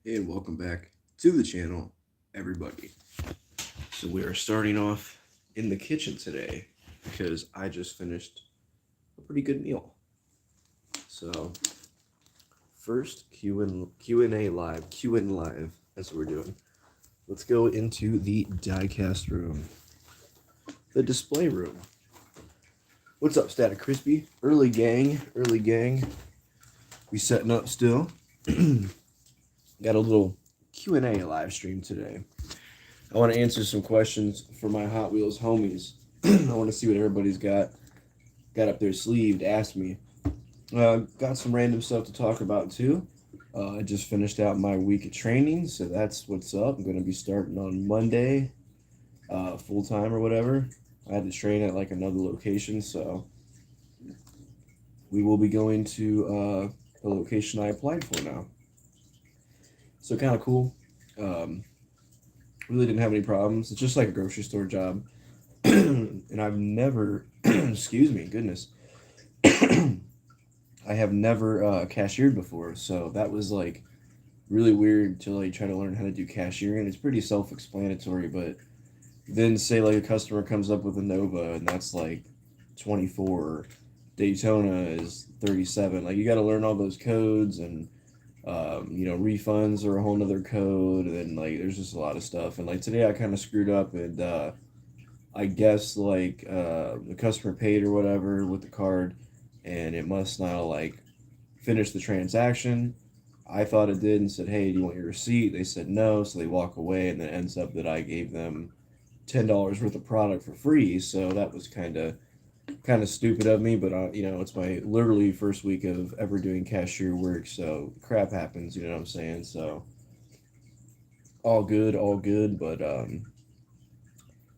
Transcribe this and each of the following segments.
And welcome back to the channel, everybody. So we are starting off in the kitchen today because I just finished a pretty good meal. So first Q and A live, Q and live. That's what we're doing. Let's go into the diecast room, the display room. What's up, Static Crispy? Early gang, early gang. We setting up still. Got a little Q&A live stream today. I want to answer some questions for my Hot Wheels homies. I want to see what everybody's got up their sleeve to ask me. Got some random stuff to talk about too. I just finished out my week of training, so that's what's up. I'm going to be starting on Monday, full time or whatever. I had to train at like another location, so we will be going to the location I applied for now. So kind of cool. Um, really didn't have any problems. It's just like a grocery store job. And I've never, excuse me, goodness, I have never cashiered before, so that was like really weird to like try to learn how to do cashiering. It's pretty self-explanatory, but then say like a customer comes up with a Nova and that's like 24, Daytona is 37. Like you got to learn all those codes and refunds are a whole nother code, and then like there's just a lot of stuff. And like today I kind of screwed up and I guess like the customer paid or whatever with the card, and it must now like finish the transaction. I thought it did and said, "Hey, do you want your receipt?" They said no, so they walk away, and then it ends up that I gave them $10 worth of product for free. So that was kind of stupid of me, but it's my literally first week of ever doing cashier work, so crap happens. You know what I'm saying? So all good, but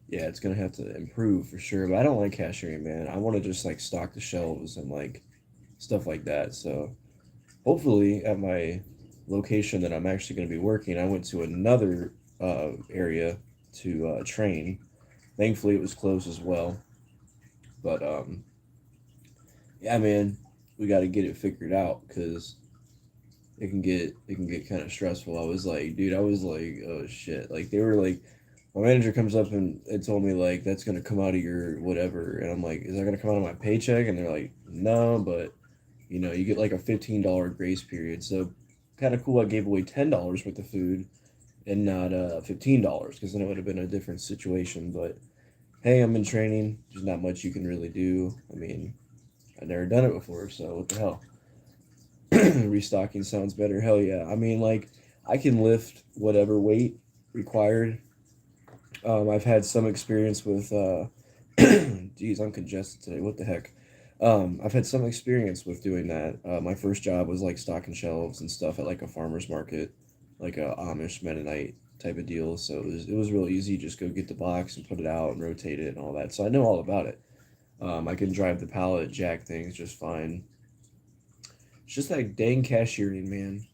yeah, it's gonna have to improve for sure. But I don't like cashiering, man. I want to just like stock the shelves and like stuff like that. So hopefully, at my location that I'm actually gonna be working, I went to another area to train. Thankfully, it was close as well. But yeah, man, we got to get it figured out because it can get kind of stressful. I was like, oh shit. Like they were like, my manager comes up and told me like that's gonna come out of your whatever, and I'm like, is that gonna come out of my paycheck? And they're like, no, but you get like a $15 grace period. So kind of cool. I gave away $10 worth of food and not $15 because then it would have been a different situation. But hey, I'm in training. There's not much you can really do. I mean, I've never done it before, so what the hell? Restocking sounds better. Hell yeah. I mean, like, I can lift whatever weight required. I've had some experience with, geez, I'm congested today. What the heck? I've had some experience with doing that. My first job was like stocking shelves and stuff at like a farmer's market, like a Amish Mennonite type of deal. So it was real easy. Just go get the box and put it out and rotate it and all that. So I know all about it. I can drive the pallet jack things just fine. It's just that dang cashiering, man.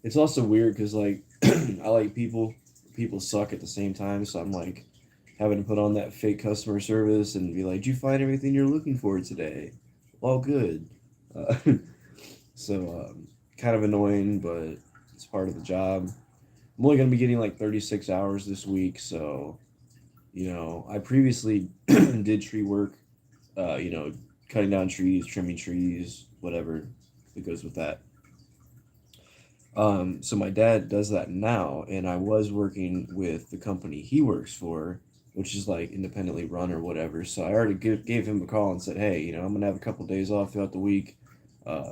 It's also weird because like I like people suck at the same time. So I'm like having to put on that fake customer service and be like, "Did you find everything you're looking for today?" All good. Uh, so kind of annoying, but it's part of the job. I'm only gonna be getting like 36 hours this week, so I previously did tree work. You know, cutting down trees, trimming trees, whatever that goes with that. So my dad does that now, and I was working with the company he works for, which is like independently run or whatever. So I already gave him a call and said, hey, I'm gonna have a couple days off throughout the week. Uh,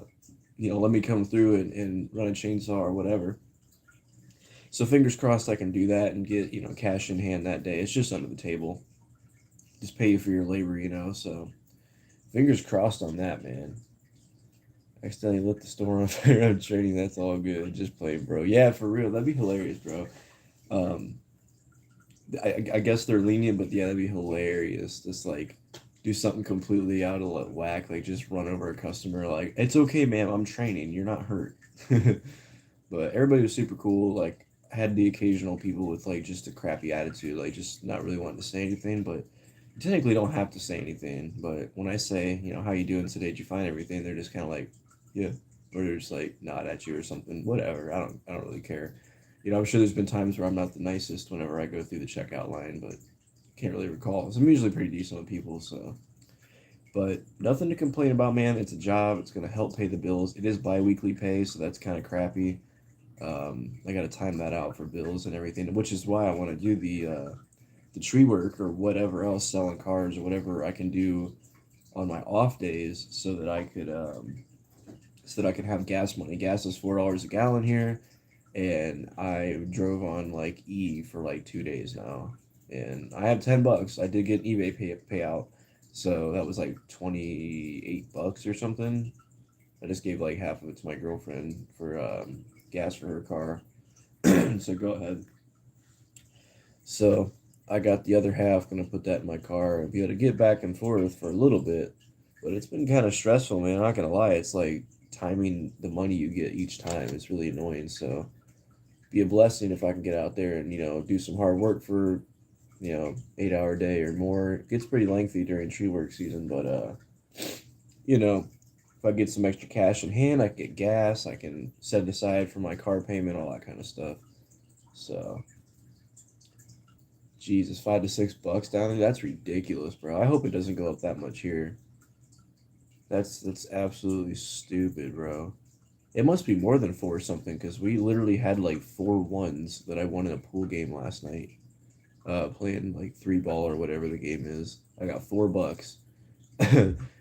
let me come through and run a chainsaw or whatever. So fingers crossed I can do that and get cash in hand that day. It's just under the table, just pay you for your labor, So fingers crossed on that, man. Accidentally lit the store on fire. I'm trading. That's all good. Just playing, bro. Yeah, for real. That'd be hilarious, bro. Um, I guess they're lenient, but yeah, that'd be hilarious. Just like do something completely out of whack, like just run over a customer. Like it's okay, ma'am. I'm training. You're not hurt. But everybody was super cool. Like I had the occasional people with like just a crappy attitude, like just not really wanting to say anything. But you technically don't have to say anything. But when I say, how you doing today? Did you find everything? They're just kind of like, yeah, or they're just like nod at you or something. Whatever. I don't really care. I'm sure there's been times where I'm not the nicest whenever I go through the checkout line, but can't really recall. So I'm usually pretty decent with people, so. But nothing to complain about, man. It's a job. It's gonna help pay the bills. It is bi-weekly pay, so that's kind of crappy. I got to time that out for bills and everything, which is why I want to do the tree work or whatever else, selling cars or whatever I can do on my off days, so that I could have gas money. Gas is $4 a gallon here, and I drove on like E for like 2 days now, and I have $10. I did get an eBay payout, so that was like $28 or something. I just gave like half of it to my girlfriend for gas for her car. So go ahead. So I got the other half, gonna put that in my car and be able to get back and forth for a little bit. But it's been kind of stressful, man. I'm not gonna lie. It's like timing the money you get each time. It's really annoying. So be a blessing if I can get out there and do some hard work for 8-hour day or more. It gets pretty lengthy during tree work season, but if I get some extra cash in hand, I can get gas. I can set it aside for my car payment, all that kind of stuff. So, Jesus, $5 to $6 down there. That's ridiculous, bro. I hope it doesn't go up that much here. That's absolutely stupid, bro. It must be more than four or something because we literally had like 4 ones that I won in a pool game last night. Playing like three ball or whatever the game is. I got $4.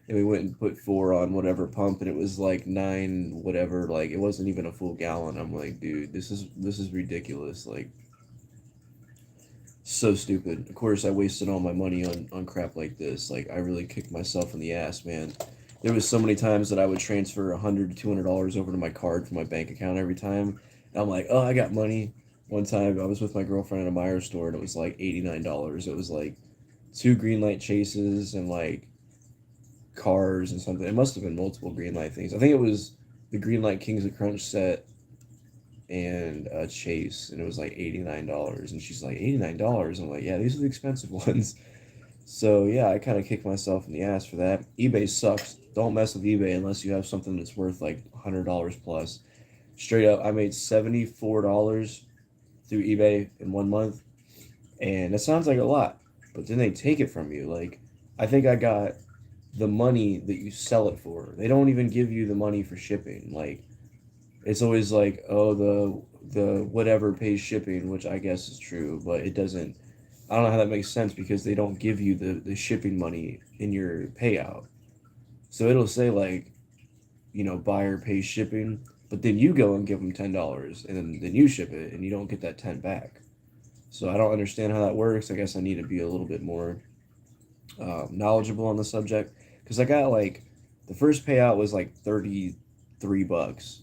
And we went and put four on whatever pump, and it was like nine whatever. Like it wasn't even a full gallon. I'm like, dude, this is ridiculous. Like so stupid. Of course, I wasted all my money on crap like this. Like I really kicked myself in the ass, man. There was so many times that I would transfer $100 to $200 over to my card from my bank account every time. And I'm like, oh, I got money. One time I was with my girlfriend at a Meijer store and it was like $89. It was like two green light chases and like cars and something. It must have been multiple green light things. I think it was the green light Kings of Crunch set and a chase, and it was like $89. And she's like, $89. I'm like, yeah, these are the expensive ones. So yeah, I kind of kicked myself in the ass for that. eBay sucks. Don't mess with eBay unless you have something that's worth like $100 plus. Straight up, I made $74 through eBay in 1 month, and it sounds like a lot, but then they take it from you. Like, I think I got the money that you sell it for. They don't even give you the money for shipping. Like, it's always like, oh, the whatever pays shipping, which I guess is true, but it doesn't. I don't know how that makes sense because they don't give you the shipping money in your payout. So it'll say like, buyer pays shipping, but then you go and give them $10, and then you ship it, and you don't get that 10 back. So I don't understand how that works. I guess I need to be a little bit more knowledgeable on the subject because I got like the first payout was like $33,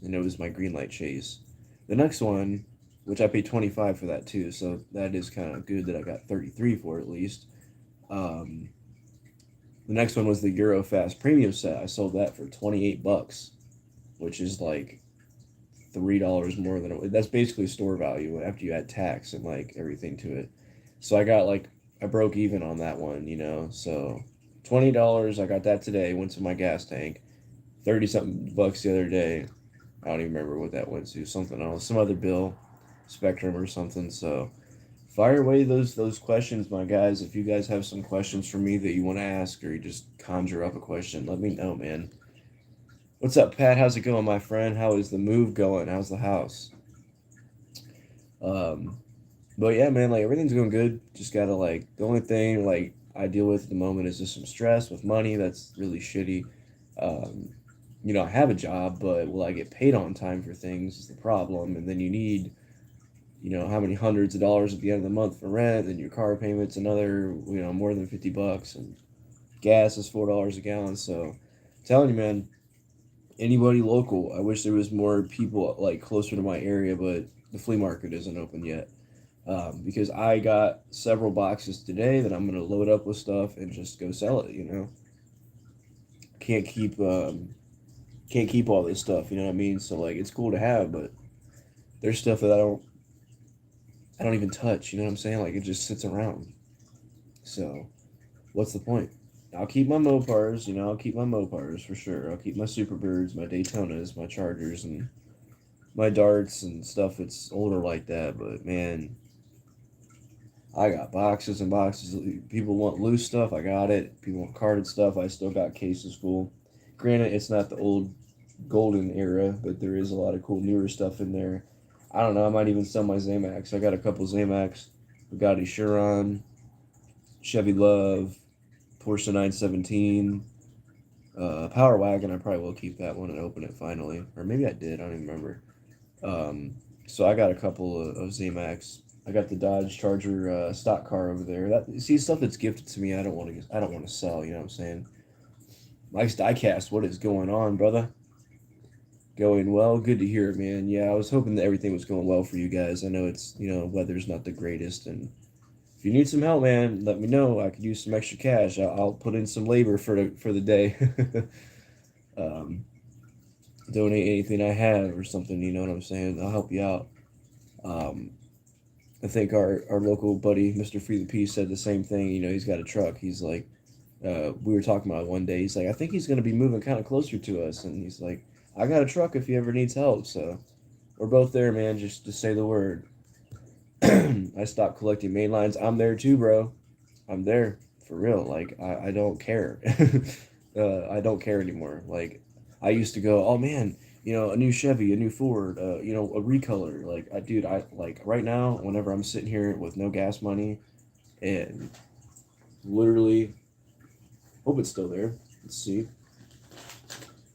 and it was my green light chase. The next one, which I paid 25 for that too, so that is kind of good that I got 33 for at least. Um, the next one was the Eurofast premium set. I sold that for $28, which is like $3 more than that's basically store value after you add tax and like everything to it. So I broke even on that one, So $20, I got that today. Went to my gas tank. 30 something bucks the other day. I don't even remember what that went to. Something else, some other bill, Spectrum or something. So fire away those questions, my guys. If you guys have some questions for me that you want to ask, or you just conjure up a question, let me know, man. What's up, Pat? How's it going, my friend? How is the move going? How's the house? Um, but yeah, man, like everything's going good. Just gotta like the only thing like I deal with at the moment is just some stress with money. That's really shitty. Um, I have a job, but will I get paid on time for things is the problem. And then you need, how many hundreds of dollars at the end of the month for rent, and your car payment's another, more than $50, and gas is $4 a gallon. So, I'm telling you, man, anybody local. I wish there was more people like closer to my area, but the flea market isn't open yet. Because I got several boxes today that I'm gonna load up with stuff and just go sell it. Can't keep can't keep all this stuff. You know what I mean? So like, it's cool to have, but there's stuff that I don't even touch. You know what I'm saying? Like it just sits around. So what's the point? I'll keep my Mopars, I'll keep my Mopars for sure. I'll keep my Superbirds, my Daytonas, my Chargers, and my darts and stuff. It's older like that, but man, I got boxes and boxes. People want loose stuff. I got it. People want carded stuff. I still got cases full. Granted, it's not the old golden era, but there is a lot of cool newer stuff in there. I don't know. I might even sell my Zamax. I got a couple Zamax, Bugatti Chiron, Chevy Love, Porsche 917, Power Wagon. I probably will keep that one and open it finally, or maybe I did. I don't even remember. Um, so I got a couple of ZMAX. I got the Dodge Charger stock car over there. That see stuff that's gifted to me. I don't want to. I don't want to sell. You know what I'm saying? Mike's Diecast. What is going on, brother? Going well. Good to hear it, man. Yeah, I was hoping that everything was going well for you guys. I know it's weather's not the greatest, and if you need some help, man, let me know. I could use some extra cash. I'll put in some labor for the day. um, Donate anything I have or something. You know what I'm saying? I'll help you out. Um, I think our local buddy, Mr. Free the Peace, said the same thing. He's got a truck. He's like, we were talking about it one day. He's like, I think he's going to be moving kind of closer to us. And he's like, I got a truck if he ever needs help. So we're both there, man. Just to say the word. I stopped collecting main lines. I'm there too, bro. I'm there for real. Like, I don't care. I don't care anymore. Like, I used to go, oh man, a new Chevy, a new Ford, a recolor. Like, dude, I like right now, whenever I'm sitting here with no gas money and literally, hope it's still there. Let's see,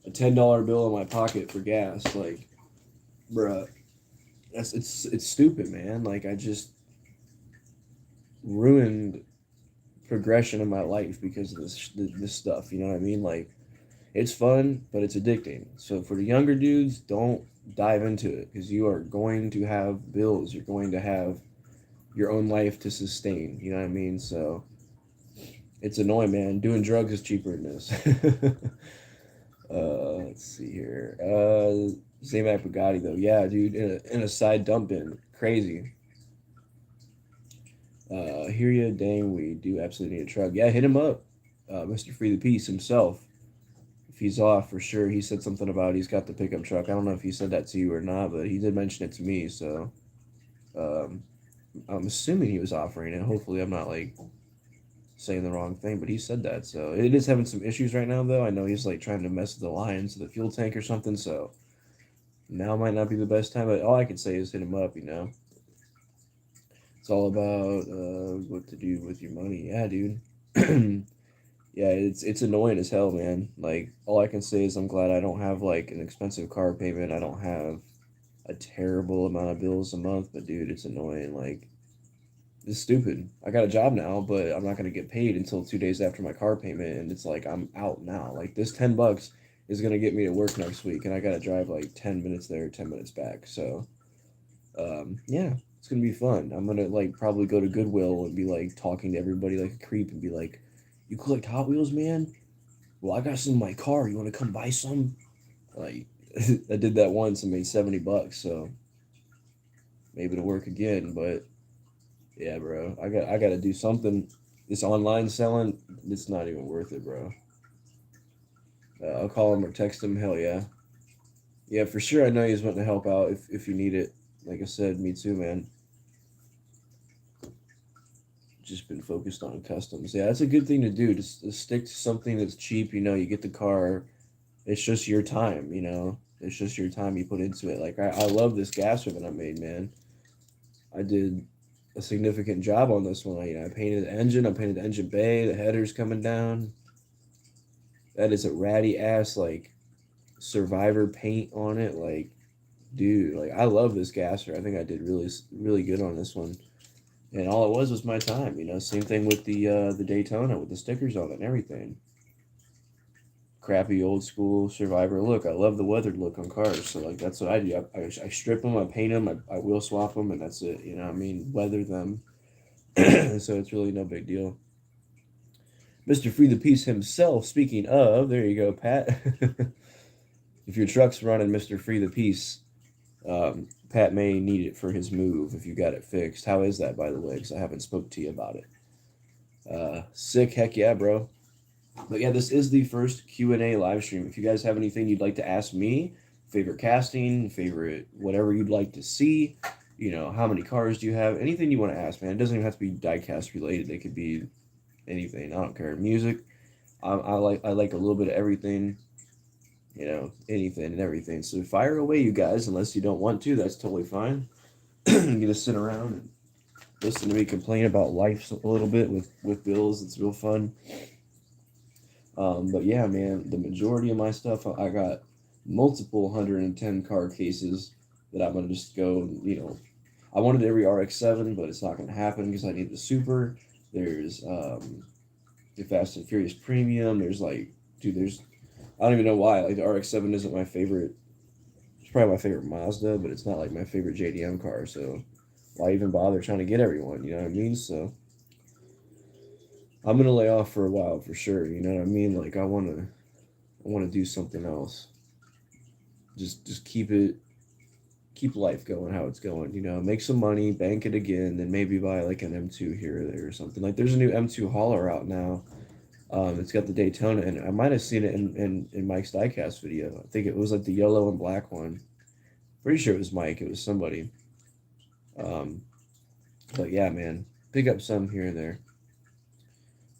a $10 bill in my pocket for gas. Like, bruh, it's stupid, man. Like, I just ruined progression in my life because of this stuff. You know what I mean? Like, it's fun, but it's addicting. So for the younger dudes, don't dive into it because you are going to have bills. You're going to have your own life to sustain. You know what I mean? So it's annoying, man. Doing drugs is cheaper than this. Let's see here. Zamac Bugatti though. Yeah, dude, in a side dump bin. Crazy. Hear ya, dang, we do absolutely need a truck. Yeah, hit him up. Mr. Free the Peace himself. If he's off for sure, he said something about he's got the pickup truck. I don't know if he said that to you or not, but he did mention it to me. So um, I'm assuming he was offering it. Hopefully, I'm not like saying the wrong thing, but he said that. So it is having some issues right now, though. I know he's like trying to mess with the lines of the fuel tank or something. So now might not be the best time. But all I can say is hit him up. It's all about what to do with your money. Yeah, dude. Yeah, it's annoying as hell, man. Like all I can say is I'm glad I don't have like an expensive car payment. I don't have a terrible amount of bills a month, but dude, it's annoying. Like it's stupid. I got a job now, but I'm not gonna get paid until 2 days after my car payment, and it's like I'm out now. Like this $10 is gonna get me to work next week, and I gotta drive like 10 minutes there, 10 minutes back. So yeah, it's gonna be fun. I'm gonna like probably go to Goodwill and be like talking to everybody like a creep and be like, "You collect Hot Wheels, man? Well, I got some in my car. You want to come buy some?" Like I did that once and made $70. So maybe it'll work again. But yeah, bro, I got to do something. This online selling, it's not even worth it, bro. I'll call him or text him. Hell yeah, yeah, for sure. I know he's wanting to help out if you need it. Like I said, me too, man. Just been focused on customs. Yeah, that's a good thing to do. To stick to something that's cheap. You get the car. It's just your time. It's just your time you put into it. Like I love this gasser that I made, man. I did a significant job on this one. I painted the engine. I painted the engine bay. The header's coming down. That is a ratty ass like Survivor paint on it. Like, dude, like I love this gasser. I think I did really really good on this one. And all it was my time. Same thing with the Daytona with the stickers on it and everything. Crappy old school Survivor look. I love the weathered look on cars. So like that's what I do. I strip them, I paint them, I wheel swap them, and that's it. I mean, weather them. So it's really no big deal. Mr. Free the Peace himself. Speaking of, there you go, Pat. If your truck's running, Mr. Free the Peace, Pat may need it for his move if you got it fixed. How is that, by the way? Because I haven't spoke to you about it. Sick, heck yeah, bro. But yeah, this is the first Q&A live stream. If you guys have anything you'd like to ask me, favorite casting, favorite whatever you'd like to see. You know, how many cars do you have? Anything you want to ask, man. It doesn't even have to be diecast related. It could be anything. I don't care. Music. I like a little bit of everything. You know, anything and everything. So fire away, you guys. Unless you don't want to, that's totally fine. You get to sit around and listen to me complain about life a little bit with bills. It's real fun. But yeah, man, the majority of my stuff, I got multiple 110 car cases that I'm gonna just go. You know, I wanted every RX-7, but it's not gonna happen because I need the Super. There's the Fast and Furious Premium. There's like, dude, there's I don't even know why. Like the RX-7 isn't my favorite. It's probably my favorite Mazda, but it's not like my favorite JDM car. So why even bother trying to get everyone? You know what I mean? So I'm gonna lay off for a while for sure. You know what I mean? Like I wanna do something else. Just keep life going how it's going. You know, make some money, bank it again, then maybe buy like an M2 here or there or something. Like there's a new M2 hauler out now. It's got the Daytona, and I might have seen it in Mike's diecast video. I think it was like the yellow and black one. Pretty sure it was Mike. It was somebody. Um, but yeah, man, pick up some here and there.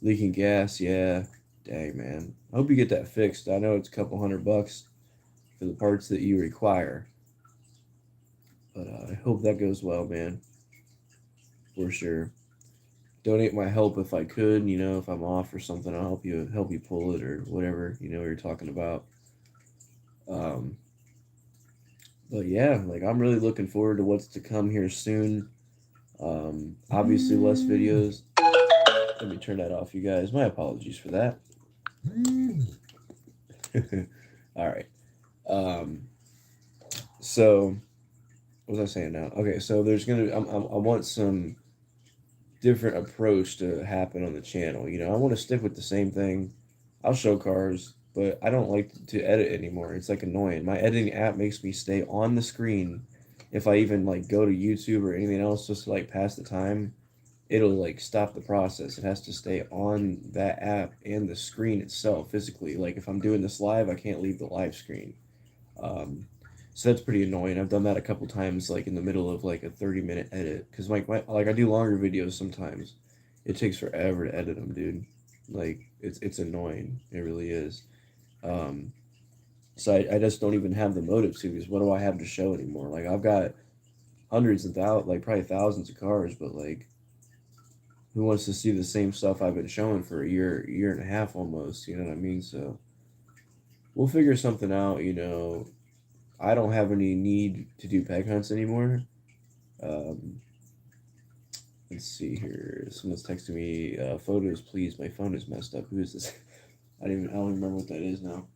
Leaking gas, yeah. Dang, man. I hope you get that fixed. I know it's a couple $100 for the parts that you require, but I hope that goes well, man, for sure. Donate my help if I could. You know, if I'm off or something, I'll help you pull it or whatever. You know what you're talking about. Um, but yeah, like I'm really looking forward to what's to come here soon. Obviously, less videos. Let me turn that off, you guys. My apologies for that. All right. Um, so what was I saying now? Okay, so there's gonna I want some different approach to happen on the channel. You know, I want to stick with the same thing. I'll show cars, but I don't like to edit anymore. It's like annoying. My editing app makes me stay on the screen. If I even like go to YouTube or anything else just to like pass the time, it'll like stop the process. It has to stay on that app and the screen itself physically. Like if I'm doing this live, I can't leave the live screen. Um, so that's pretty annoying. I've done that a couple times, like in the middle of like a 30-minute edit, because like I do longer videos sometimes. It takes forever to edit them, dude. Like it's annoying. It really is. Um, so I just don't even have the motive to, because what do I have to show anymore? Like I've got hundreds and thousands, like probably thousands of cars, but like who wants to see the same stuff I've been showing for a year and a half almost? You know what I mean? So we'll figure something out. You know, I don't have any need to do peg hunts anymore. Um, let's see here. Someone's texting me. Photos, please. My phone is messed up. Who is this? I don't even remember what that is now.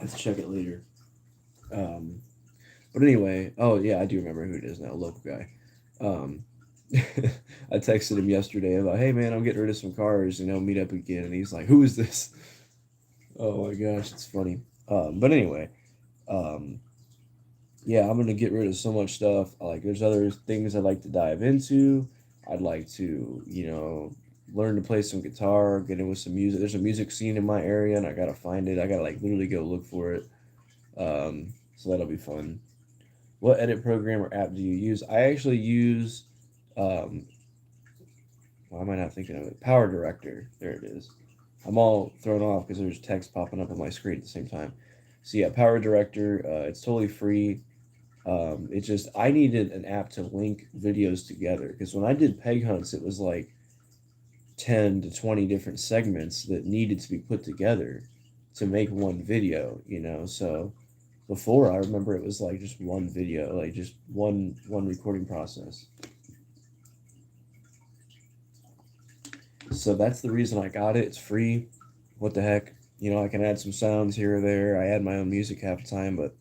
Let's check it later. Um, but anyway, oh yeah, I do remember who it is now. Local guy. Um, I texted him yesterday about, hey man, I'm getting rid of some cars. You know, meet up again. And he's like, who is this? Oh my gosh, it's funny. But anyway, um, yeah, I'm gonna get rid of so much stuff. Like, there's other things I'd like to dive into. I'd like to, you know, learn to play some guitar, get in with some music. There's a music scene in my area, and I gotta find it. I gotta like literally go look for it. So that'll be fun. What edit program or app do you use? I actually use, um, why am I not thinking of it? Power Director. There it is. I'm all thrown off because there's text popping up on my screen at the same time. So yeah, Power Director. It's totally free. It's just I needed an app to link videos together, because when I did peg hunts, it was like 10 to 20 different segments that needed to be put together to make one video, you know. So before, I remember it was like just one video, like just one recording process. So that's the reason I got it. It's free. What the heck? You know, I can add some sounds here or there. I add my own music half the time, but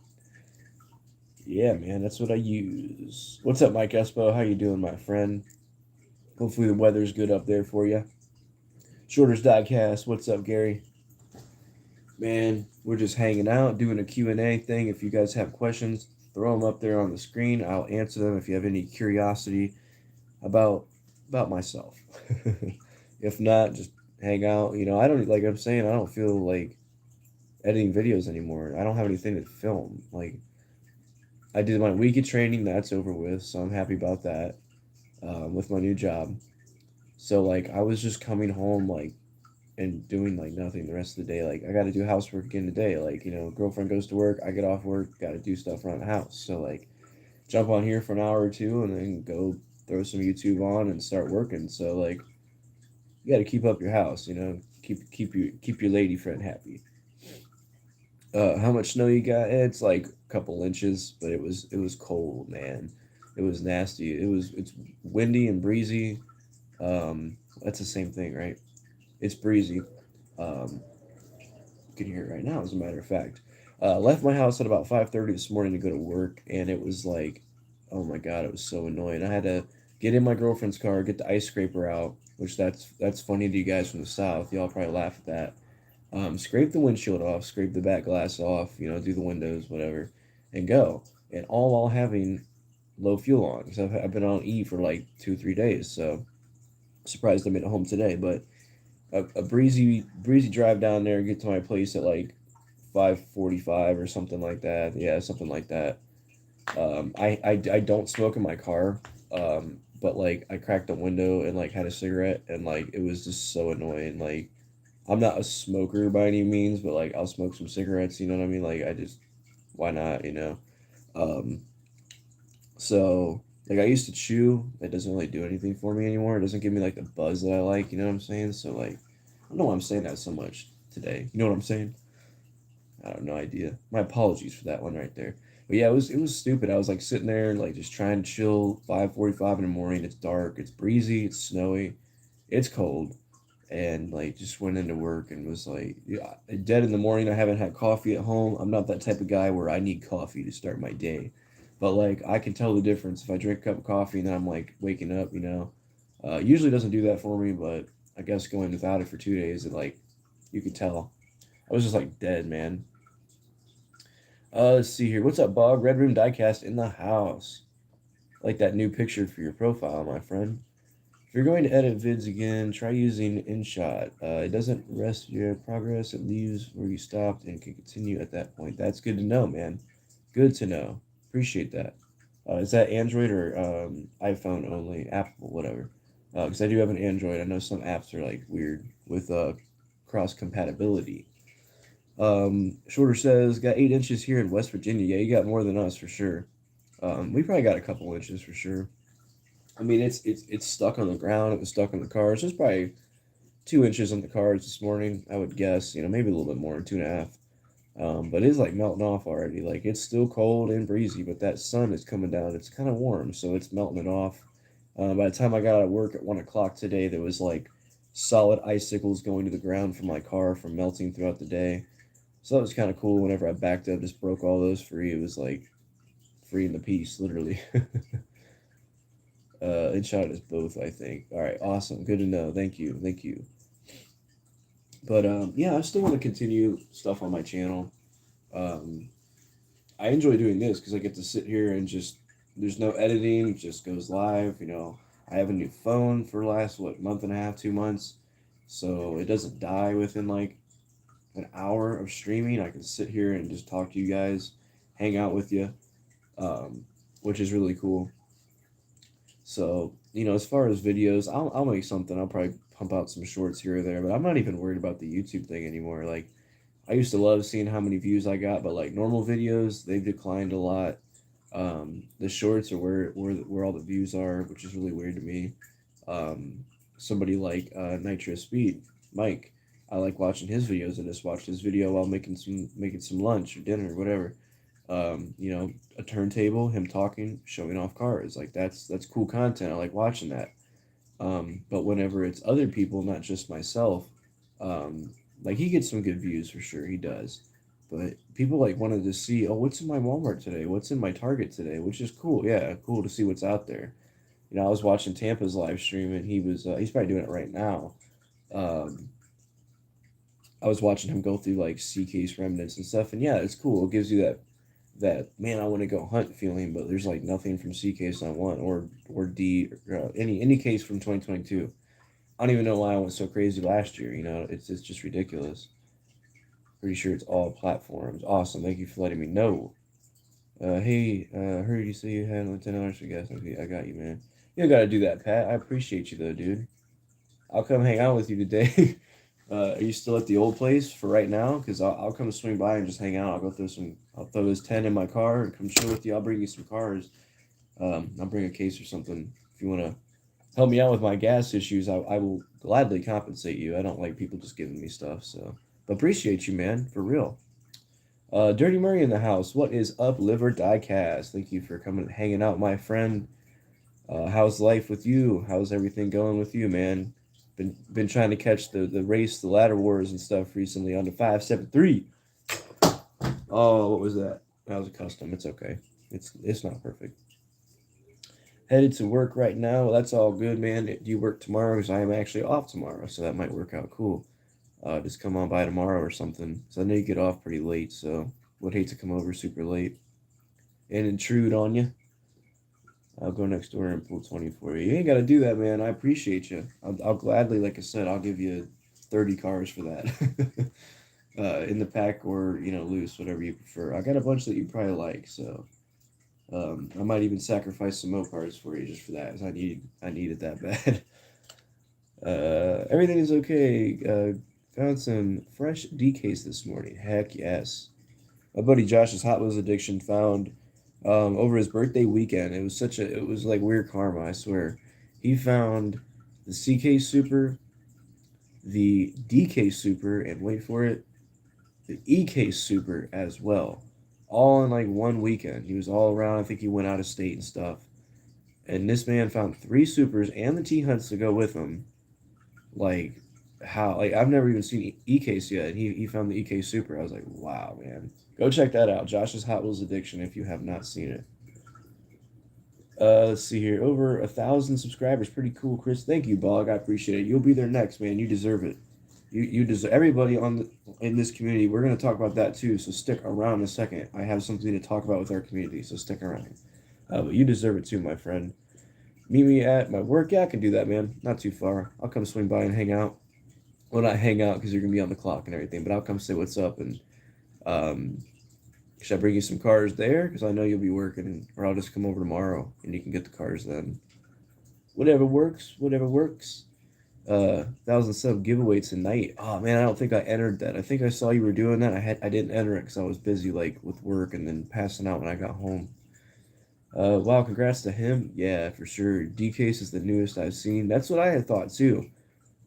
yeah, man, that's what I use. What's up, Mike Espo? How you doing, my friend? Hopefully the weather's good up there for you. Shorter's Diecast. What's up, Gary? Man, we're just hanging out, doing a Q&A thing. If you guys have questions, throw them up there on the screen. I'll answer them if you have any curiosity about myself. If not, just hang out. You know, I don't, like I'm saying, I don't feel like editing videos anymore. I don't have anything to film. Like, I did my week of training, that's over with, so I'm happy about that. With my new job. So like, I was just coming home like and doing like nothing the rest of the day. Like, I got to do housework again today. Like, girlfriend goes to work, I get off work, got to do stuff around the house. So like, jump on here for an hour or two, and then go throw some YouTube on and start working. So like, you got to keep up your house. Keep your lady friend happy. How much snow you got? It's like a couple inches, but it was cold, man. It was nasty. It's windy and breezy. That's the same thing, right? It's breezy. Um, you can hear it right now, as a matter of fact. Left my house at about 5:30 this morning to go to work, and it was like, oh my god, it was so annoying. I had to get in my girlfriend's car, get the ice scraper out, which that's funny to you guys from the south. Y'all probably laugh at that. Scrape the windshield off, scrape the back glass off, do the windows, whatever, and go. And all while having low fuel on, because I've been on E for like 2 3 days. So surprised I made it home today, but a breezy drive down there, get to my place at like 5:45 or something like that. Yeah, something like that. I don't smoke in my car, but like I cracked the window and like had a cigarette, and like it was just so annoying. Like, I'm not a smoker by any means, but like I'll smoke some cigarettes. You know what I mean? Like, I just, why not? Um, so like, I used to chew. It doesn't really do anything for me anymore. It doesn't give me like the buzz that I like. You know what I'm saying? So like, I don't know why I'm saying that so much today. You know what I'm saying? I have no idea. My apologies for that one right there. But yeah, it was stupid. I was like sitting there like just trying to chill. 5:45 in the morning. It's dark. It's breezy. It's snowy. It's cold, and like just went into work and was like, yeah, dead in the morning. I haven't had coffee at home. I'm not that type of guy where I need coffee to start my day, but like I can tell the difference if I drink a cup of coffee and then I'm like waking up. Usually doesn't do that for me, but I guess going without it for 2 days, it like, you could tell. I was just like dead, man. Let's see here. What's up, Bob? Red Room Diecast in the house. Like that new picture for your profile, my friend. If you're going to edit vids again, try using InShot. It doesn't rest your progress, it leaves where you stopped and can continue at that point. That's good to know, man. Good to know. Appreciate that. Is that Android or iPhone only? Apple, whatever. Because I do have an Android. I know some apps are like weird with cross compatibility. Shorter says, got 8 inches here in West Virginia. Yeah, you got more than us for sure. We probably got a couple inches for sure. I mean, it's stuck on the ground. It was stuck on the cars. There's probably 2 inches on the cars this morning. I would guess. Maybe a little bit more, 2.5. But it's like melting off already. Like, it's still cold and breezy, but that sun is coming down. It's kind of warm, so it's melting it off. By the time I got out of work at 1 o'clock today, there was like solid icicles going to the ground from my car from melting throughout the day. So that was kind of cool. Whenever I backed up, just broke all those free. It was like free in the piece, literally. InShot is both, I think. All right, awesome. Good to know. Thank you. Thank you. But yeah, I still want to continue stuff on my channel. Um, I enjoy doing this because I get to sit here and just, there's no editing, it just goes live. I have a new phone for the last, what, month and a half, 2 months. So it doesn't die within like an hour of streaming. I can sit here and just talk to you guys, hang out with you, um, which is really cool. So, as far as videos, I'll make something. I'll probably pump out some shorts here or there, but I'm not even worried about the YouTube thing anymore. Like, I used to love seeing how many views I got, but like normal videos, they've declined a lot. The shorts are where all the views are, which is really weird to me. Somebody like Nitrous Speed, Mike, I like watching his videos. I just watched his video while making some lunch or dinner or whatever. A turntable, him talking, showing off cars. Like, that's cool content. I like watching that. But whenever it's other people, not just myself, um, like, he gets some good views for sure. He does. But people like wanted to see, oh, what's in my Walmart today? What's in my Target today? Which is cool. Yeah, cool to see what's out there. I was watching Tampa's live stream, and he's probably doing it right now. Um, I was watching him go through like sea case remnants and stuff, and yeah, it's cool. It gives you that man, I want to go hunt feeling, but there's like nothing from C case I want, or D, or any case from 2022. I don't even know why I went so crazy last year. It's just ridiculous. Pretty sure it's all platforms. Awesome. Thank you for letting me know. Hey, heard you say you had only $10 for gas. Okay, I got you, man. You don't gotta do that, Pat. I appreciate you though, dude. I'll come hang out with you today. Are you still at the old place for right now? Because I'll come swing by and just hang out. I'll throw this 10 in my car and come chill with you. I'll bring you some cars. I'll bring a case or something. If you want to help me out with my gas issues, I will gladly compensate you. I don't like people just giving me stuff. So, but appreciate you, man, for real. Dirty Murray in the house. What is up, Live or Die Cast? Thank you for coming and hanging out, my friend. How's life with you? How's everything going with you, man? Been trying to catch the race, the ladder wars and stuff recently on the 573. Oh, what was that? That was a custom. It's okay. It's not perfect. Headed to work right now. Well, that's all good, man. Do you work tomorrow? Because I am actually off tomorrow, so that might work out cool. Just come on by tomorrow or something. So I know you get off pretty late, so would hate to come over super late and intrude on you. I'll go next door and pull 20 for you. You ain't got to do that, man. I appreciate you. I'll gladly, like I said, I'll give you 30 cars for that. In the pack or, loose, whatever you prefer. I got a bunch that you probably like, so I might even sacrifice some Mopars for you just for that, because I need it that bad. Everything is okay. Found some fresh DKs this morning. Heck yes. My buddy Josh's Hot Wheels addiction found over his birthday weekend. It was like weird karma, I swear. He found the CK Super, the DK Super, and wait for it, the EK Super as well. All in like one weekend. He was all around. I think he went out of state and stuff. And this man found 3 Supers and the T-Hunts to go with him. Like, how? Like, I've never even seen EKs yet. And he found the EK Super. I was like, wow, man. Go check that out. Josh's Hot Wheels Addiction if you have not seen it. Let's see here. Over 1,000 subscribers. Pretty cool, Chris. Thank you, Bog. I appreciate it. You'll be there next, man. You deserve it. You deserve everybody in this community. We're gonna talk about that too. So stick around a second. I have something to talk about with our community. So stick around. But you deserve it too, my friend. Meet me at my work. Yeah, I can do that, man. Not too far. I'll come swing by and hang out. Well, not hang out because you're gonna be on the clock and everything. But I'll come say what's up and should I bring you some cars there? Because I know you'll be working, or I'll just come over tomorrow and you can get the cars then. Whatever works. Whatever works. 1,000 sub giveaway tonight. Oh man, I don't think I entered that. I think I saw you were doing that. I didn't enter it because I was busy like with work and then passing out when I got home. Wow, congrats to him. Yeah, for sure. D-Case is the newest I've seen. That's what I had thought too.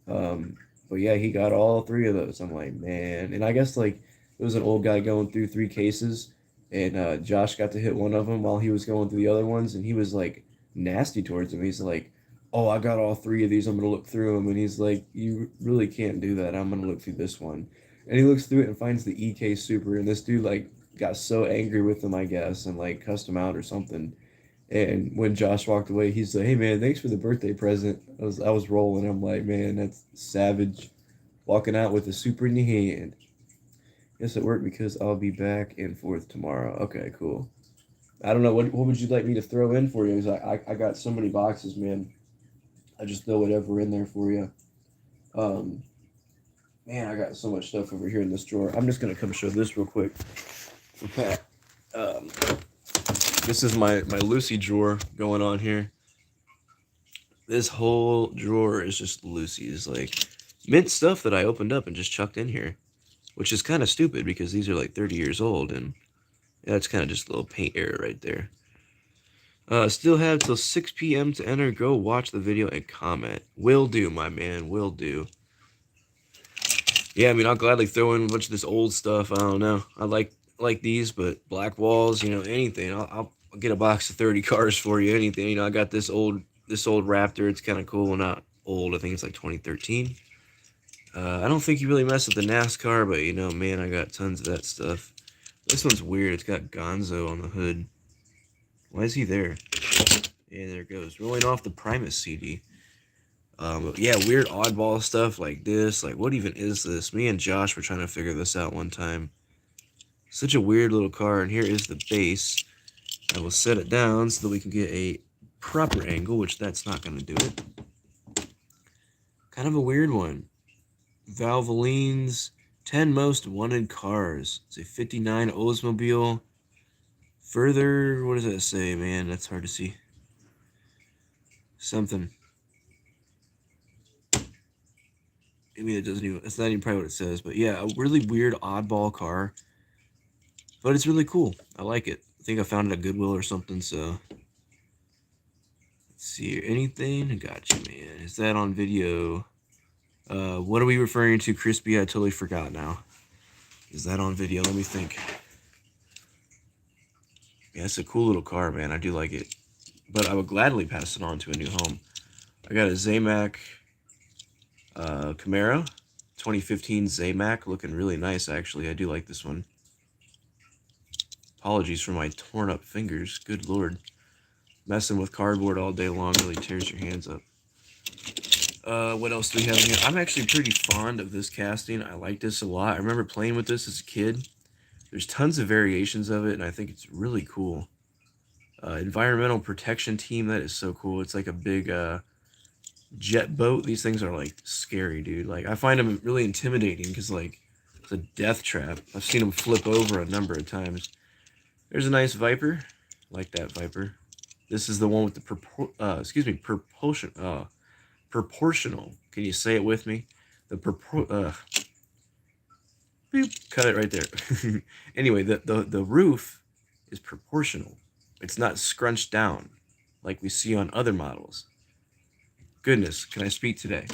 But yeah, he got all 3 of those. I'm like, man. And I guess like it was an old guy going through 3 cases, and Josh got to hit one of them while he was going through the other ones, and he was like nasty towards him. He's like, oh, I got all 3 of these. I'm going to look through them. And he's like, you really can't do that. I'm going to look through this one. And he looks through it and finds the EK Super. And this dude, like, got so angry with him, I guess, and, like, cussed him out or something. And when Josh walked away, he's like, hey, man, thanks for the birthday present. I was rolling. I'm like, man, that's savage. Walking out with a Super in your hand. Yes, it worked because I'll be back and forth tomorrow. Okay, cool. I don't know. What would you like me to throw in for you? Because I got so many boxes, man. I just throw whatever in there for you. Man, I got so much stuff over here in this drawer. I'm just gonna come show this real quick for Pat. This is my Lucy drawer going on here. This whole drawer is just Lucy's like mint stuff that I opened up and just chucked in here, which is kind of stupid because these are like 30 years old, and that's kind of just a little paint error right there. Still have till 6 p.m. to enter. Go watch the video and comment. Will do, my man. Will do. Yeah, I mean, I'll gladly throw in a bunch of this old stuff. I don't know. I like these, but Black Walls, anything. I'll get a box of 30 cars for you. Anything. I got this old Raptor. It's kind of cool. Not old. I think it's like 2013. I don't think you really mess with the NASCAR, but man, I got tons of that stuff. This one's weird. It's got Gonzo on the hood. Why is he there? Yeah, there it goes. Rolling off the Primus CD. Yeah, weird oddball stuff like this. Like, what even is this? Me and Josh were trying to figure this out one time. Such a weird little car. And here is the base. I will set it down so that we can get a proper angle, which that's not going to do it. Kind of a weird one. Valvolines, 10 most wanted cars. It's a 59 Oldsmobile. Further, what does that say, man? That's hard to see. Something. I mean, it's not even probably what it says, but yeah, a really weird oddball car. But it's really cool. I like it. I think I found it at Goodwill or something, so. Let's see here. Anything? Gotcha, man. Is that on video? What are we referring to, Crispy? I totally forgot now. Is that on video? Let me think. Yeah, it's a cool little car, man. I do like it. But I would gladly pass it on to a new home. I got a Zamac Camaro. 2015 Zamac. Looking really nice, actually. I do like this one. Apologies for my torn up fingers. Good lord. Messing with cardboard all day long really tears your hands up. What else do we have in here? I'm actually pretty fond of this casting. I like this a lot. I remember playing with this as a kid. There's tons of variations of it, and I think it's really cool. Environmental protection team. That is so cool. It's like a big jet boat. These things are like scary, dude. Like I find them really intimidating because like it's a death trap. I've seen them flip over a number of times. There's a nice Viper. Like that Viper. This is the one with the proportional. Can you say it with me? The beep, cut it right there. Anyway, the roof is proportional. It's not scrunched down like we see on other models. Goodness, can I speak today?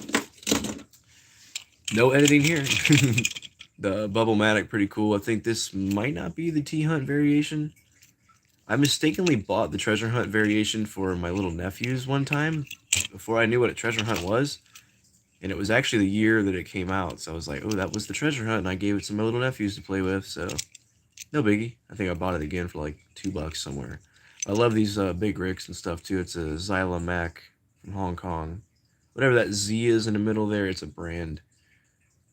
No editing here. The Bubble-Matic, pretty cool. I think this might not be the T-Hunt variation. I mistakenly bought the Treasure Hunt variation for my little nephews one time before I knew what a Treasure Hunt was. And it was actually the year that it came out. So I was like, oh, that was the Treasure Hunt. And I gave it to my little nephews to play with. So no biggie. I think I bought it again for like $2 somewhere. I love these big rigs and stuff too. It's a Xylem Mac from Hong Kong. Whatever that Z is in the middle there, it's a brand.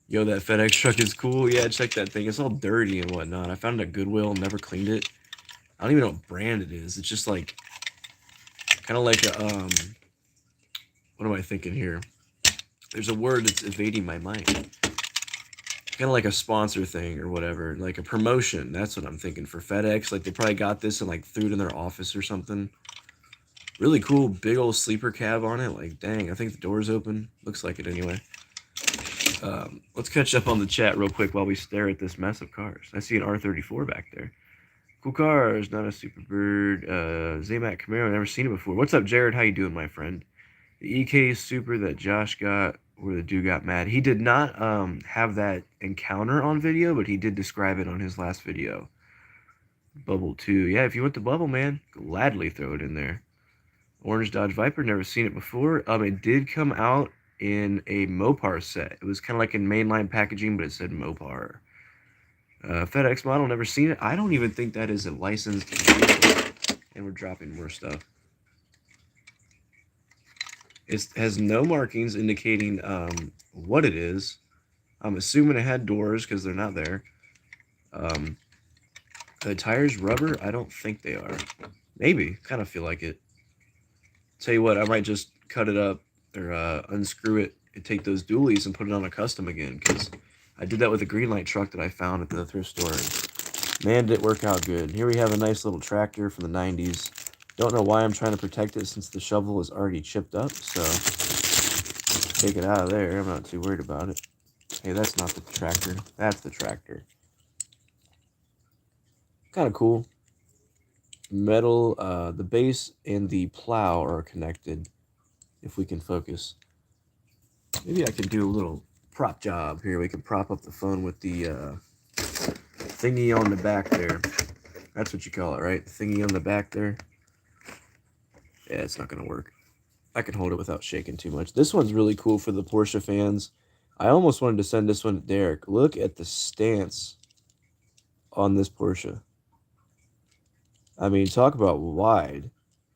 Yo, that FedEx truck is cool. Yeah, check that thing. It's all dirty and whatnot. I found it at Goodwill, never cleaned it. I don't even know what brand it is. It's just like, kind of like a, what am I thinking here? There's a word that's evading my mind. Kind of like a sponsor thing or whatever, like a promotion. That's what I'm thinking for FedEx. Like they probably got this and like threw it in their office or something. Really cool, big old sleeper cab on it. Like, dang, I think the door's open. Looks like it anyway. Let's catch up on the chat real quick while we stare at this mess of cars. I see an R34 back there. Cool cars, not a Superbird. Zamac Camaro, never seen it before. What's up, Jared? How you doing, my friend? The EK Super that Josh got, where the dude got mad. He did not have that encounter on video, but he did describe it on his last video. Bubble 2. Yeah, if you want the Bubble, man, gladly throw it in there. Orange Dodge Viper, never seen it before. It did come out in a Mopar set. It was kind of like in mainline packaging, but it said Mopar. FedEx model, never seen it. I don't even think that is a licensed vehicle. And we're dropping more stuff. It has no markings indicating what it is. I'm assuming it had doors because they're not there. The tires rubber? I don't think they are. Maybe. Kind of feel like it. Tell you what, I might just cut it up or unscrew it and take those dualies and put it on a custom again, because I did that with a Greenlight truck that I found at the thrift store. And man, did it work out good. Here we have a nice little tractor from the 90s. Don't know why I'm trying to protect it since the shovel is already chipped up, so take it out of there. I'm not too worried about it. Hey, that's not the tractor. That's the tractor. Kind of cool. Metal, the base and the plow are connected, if we can focus. Maybe I can do a little prop job here. We can prop up the phone with the thingy on the back there. That's what you call it, right? The thingy on the back there. Yeah, it's not going to work. I can hold it without shaking too much. This one's really cool for the Porsche fans. I almost wanted to send this one to Derek. Look at the stance on this Porsche. I mean, talk about wide.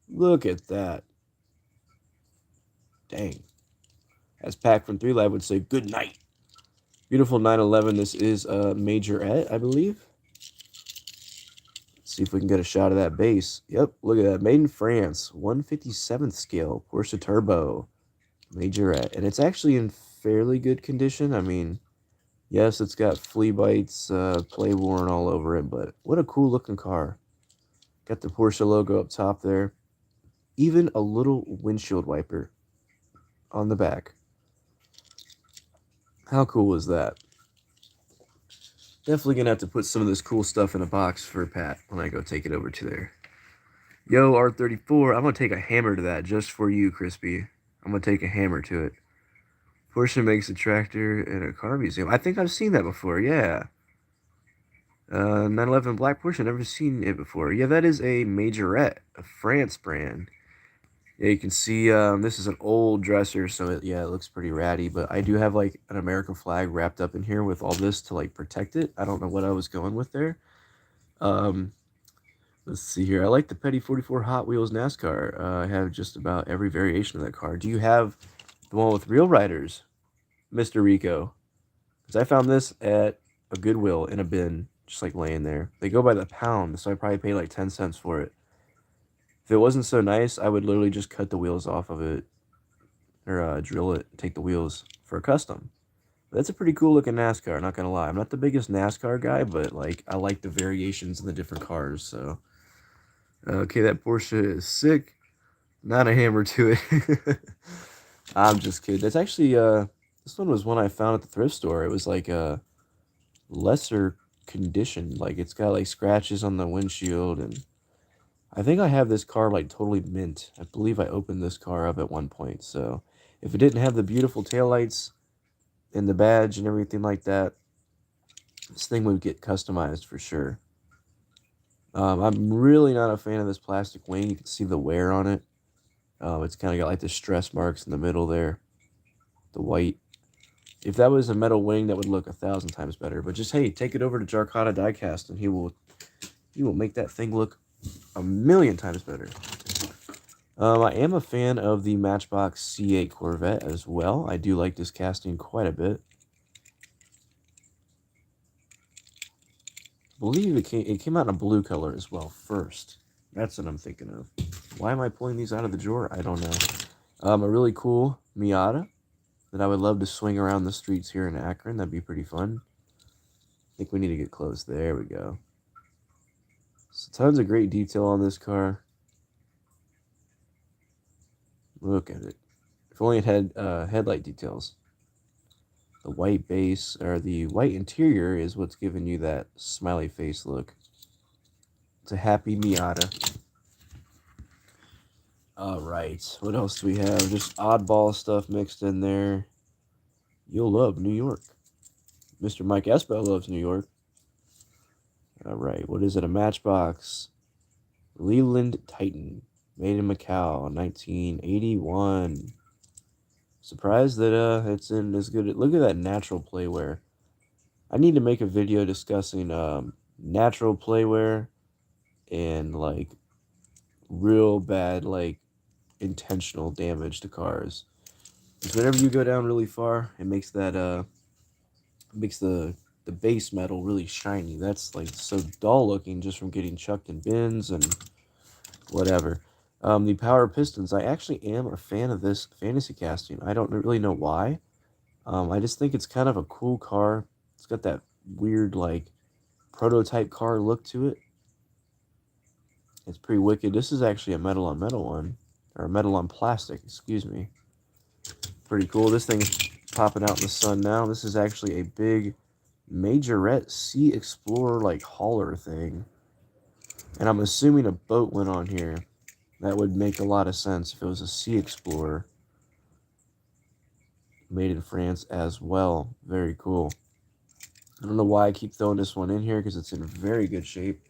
Look at that. Dang. As Pac from 3 Live would say, good night. Beautiful 911. This is a Majorette, I believe. Let's see if we can get a shot of that base. Yep, look at that. Made in France. 157th scale. Porsche Turbo. Majorette. And it's actually in fairly good condition. I mean, Yes, it's got flea bites, play worn all over it, but what a cool looking car. Got the Porsche logo up top there. Even a little windshield wiper on the back. How cool is that? Definitely gonna have to put some of this cool stuff in a box for Pat when I go take it over to there. Yo, R34, I'm gonna take a hammer to that just for you, Crispy. I'm gonna take a hammer to it. Porsche makes a tractor in a car museum. I think I've seen that before, yeah. 911 Black Porsche, I've never seen it before. Yeah, that is a Majorette, a France brand. Yeah, you can see this is an old dresser, so it looks pretty ratty. But I do have like an American flag wrapped up in here with all this to like protect it. I don't know what I was going with there. Um, let's see here. I like the Petty 44 Hot Wheels NASCAR. I have just about every variation of that car. Do you have the one with real riders, Mr. Rico? Because I found this at a Goodwill in a bin, just like laying there. They go by the pound, so I probably paid like 10 cents for it. If it wasn't so nice, I would literally just cut the wheels off of it or drill it, take the wheels for a custom. But that's a pretty cool looking NASCAR, not gonna lie. I'm not the biggest NASCAR guy, but like I like the variations in the different cars. So okay, that Porsche is sick. Not a hammer to it. I'm just kidding. It's actually this one was one I found at the thrift store. It was like a lesser condition. Like it's got like scratches on the windshield, and I think I have this car like totally mint. I believe I opened this car up at one point. So if it didn't have the beautiful taillights and the badge and everything like that, this thing would get customized for sure. I'm really not a fan of this plastic wing. You can see the wear on it. It's kind of got like the stress marks in the middle there, the white. If that was a metal wing, that would look 1,000 times better. But just hey, take it over to Jarkata Diecast, and he will make that thing look 1,000,000 times better. I am a fan of the Matchbox C8 Corvette as well. I do like this casting quite a bit. I believe it came out in a blue color as well first. That's what I'm thinking of. Why am I pulling these out of the drawer? I don't know. A really cool Miata that I would love to swing around the streets here in Akron. That'd be pretty fun. I think we need to get close. There we go. So tons of great detail on this car. Look at it. If only it had headlight details. The white base, or the white interior, is what's giving you that smiley face look. It's a happy Miata. Alright, what else do we have? Just oddball stuff mixed in there. You'll love New York. Mr. Mike Espo loves New York. Alright, what is it? A Matchbox. Leland Titan. Made in Macau, 1981. Surprised that it's in as good. Look at that natural playwear. I need to make a video discussing natural playwear and like real bad like intentional damage to cars. Because whenever you go down really far, it makes that makes the base metal really shiny. That's like so dull looking just from getting chucked in bins and whatever. The Power Pistons. I actually am a fan of this fantasy casting. I don't really know why. I just think it's kind of a cool car. It's got that weird like prototype car look to it. It's pretty wicked. This is actually a metal on metal one, or a metal on plastic, excuse me. Pretty cool. This thing is popping out in the sun now. This is actually a big Majorette Sea Explorer like hauler thing. And I'm assuming a boat went on here. That would make a lot of sense if it was a Sea Explorer. Made in France as well. Very cool. I don't know why I keep throwing this one in here because it's in very good shape.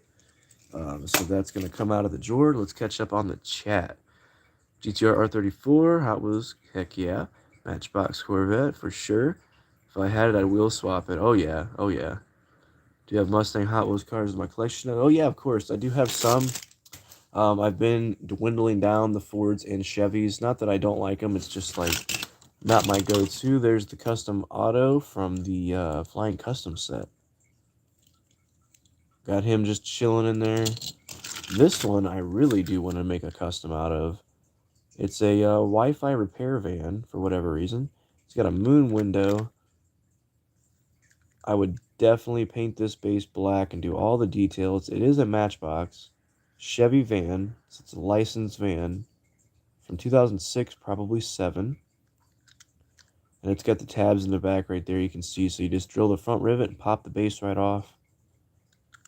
So that's going to come out of the drawer. Let's catch up on the chat. GTR R34, Hot Wheels, heck yeah. Matchbox Corvette, for sure. If I had it, I'd wheel swap it. Oh, yeah. Oh, yeah. Do you have Mustang Hot Wheels cars in my collection? Oh, yeah, of course. I do have some. I've been dwindling down the Fords and Chevys. Not that I don't like them. It's just, like, not my go-to. There's the Custom Auto from the Flying Custom set. Got him just chilling in there. This one I really do want to make a custom out of. It's a Wi-Fi repair van for whatever reason. It's got a moon window. I would definitely paint this base black and do all the details. It is a Matchbox Chevy van, so it's a licensed van from 2006, probably 7. And it's got the tabs in the back right there, you can see. So you just drill the front rivet and pop the base right off.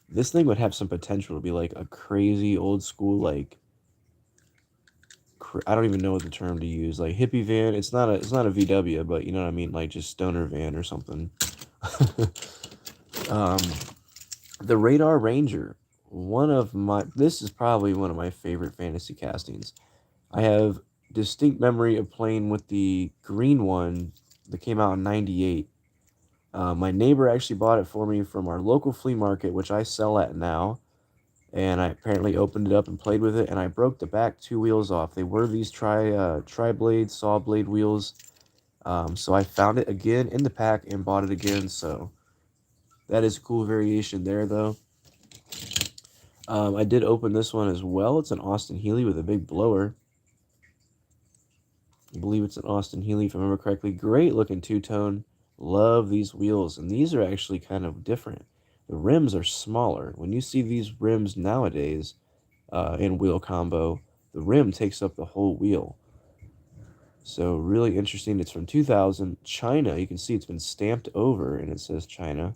This thing would have some potential to be like a crazy old school, like, I don't even know what the term to use, like hippie van. It's not a VW, but you know what I mean, like just stoner van or something. The Radar Ranger, this is probably one of my favorite fantasy castings. I have distinct memory of playing with the green one that came out in '98. My neighbor actually bought it for me from our local flea market, which I sell at now. And I apparently opened it up and played with it, and I broke the back 2 wheels off. They were these tri-blade, saw blade wheels. So I found it again in the pack and bought it again. So that is a cool variation there, though. I did open this one as well. It's an Austin Healey with a big blower. I believe it's an Austin Healey, if I remember correctly. Great looking two-tone. Love these wheels, and these are actually kind of different. The rims are smaller. When you see these rims nowadays in wheel combo, the rim takes up the whole wheel. So really interesting. It's from 2000, China. You can see it's been stamped over, and it says China.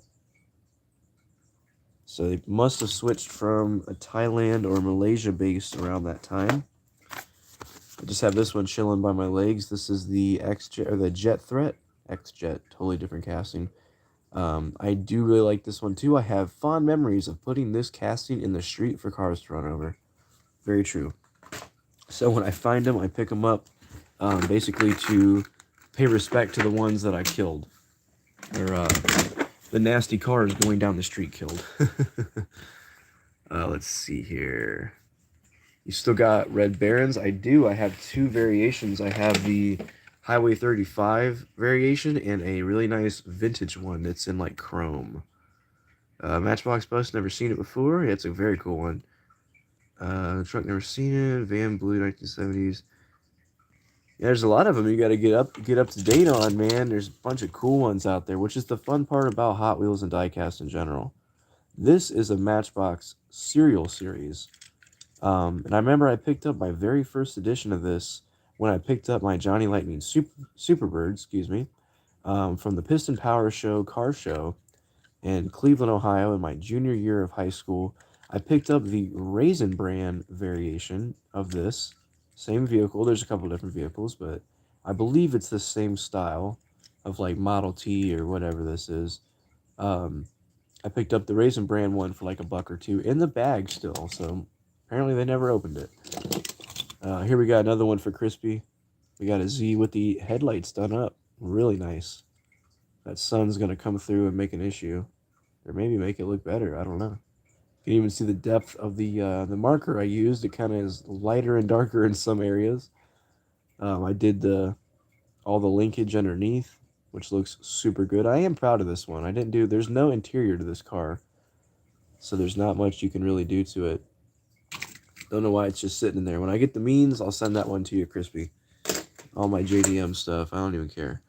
So they must have switched from a Thailand or Malaysia base around that time. I just have this one chilling by my legs. This is the X-Jet, or the Jet Threat. X-Jet, totally different casting. I do really like this one too. I have fond memories of putting this casting in the street for cars to run over. Very true. So when I find them, I pick them up, basically to pay respect to the ones that I killed. Or the nasty cars going down the street killed. Let's see here. You still got Red Barons? I do. I have 2 variations. I have the Highway 35 variation and a really nice vintage one that's in like chrome. Matchbox Bus, never seen it before. Yeah, it's a very cool one. Truck, never seen it. Van Blue, 1970s. Yeah, there's a lot of them you got to get up to date on, man. There's a bunch of cool ones out there, which is the fun part about Hot Wheels and diecast in general. This is a Matchbox Serial Series. And I remember I picked up my very first edition of this when I picked up my Johnny Lightning Superbird, from the Piston Power Show car show in Cleveland, Ohio in my junior year of high school. I picked up the Raisin Bran variation of this. Same vehicle. There's a couple different vehicles, but I believe it's the same style of like Model T or whatever this is. I picked up the Raisin Bran one for like $1 or $2 in the bag still, so apparently they never opened it. Here we got another one for Crispy. We got a Z with the headlights done up. Really nice. That sun's going to come through and make an issue. Or maybe make it look better. I don't know. You can even see the depth of the marker I used. It kind of is lighter and darker in some areas. I did all the linkage underneath, which looks super good. I am proud of this one. There's no interior to this car, so there's not much you can really do to it. Don't know why it's just sitting in there. When I get the means, I'll send that one to you, Crispy. All my JDM stuff. I don't even care.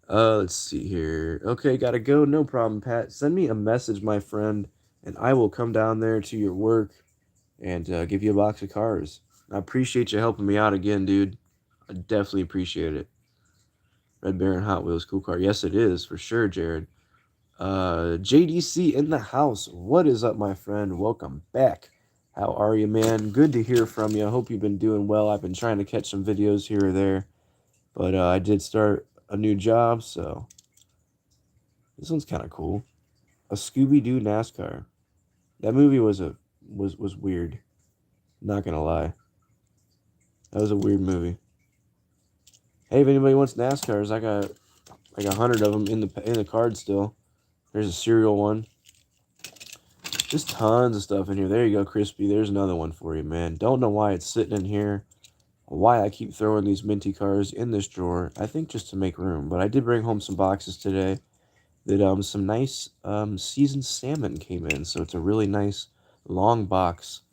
Let's see here. Okay, gotta go. No problem, Pat. Send me a message, my friend, and I will come down there to your work and give you a box of cars. I appreciate you helping me out again, dude. I definitely appreciate it. Red Baron Hot Wheels, cool car. Yes, it is, for sure, Jared. JDC in the house. What is up, my friend? Welcome back. How are you, man? Good to hear from you. I hope you've been doing well. I've been trying to catch some videos here or there, but I did start a new job, so this one's kind of cool. A Scooby-Doo NASCAR. That movie was weird. Not gonna lie. That was a weird movie. Hey, if anybody wants NASCARs, I got like 100 of them in the card still. There's a serial one. There's tons of stuff in here. There you go, Crispy. There's another one for you, man. Don't know why it's sitting in here. Why I keep throwing these minty cars in this drawer. I think just to make room. But I did bring home some boxes today that some nice seasoned salmon came in. So it's a really nice long box.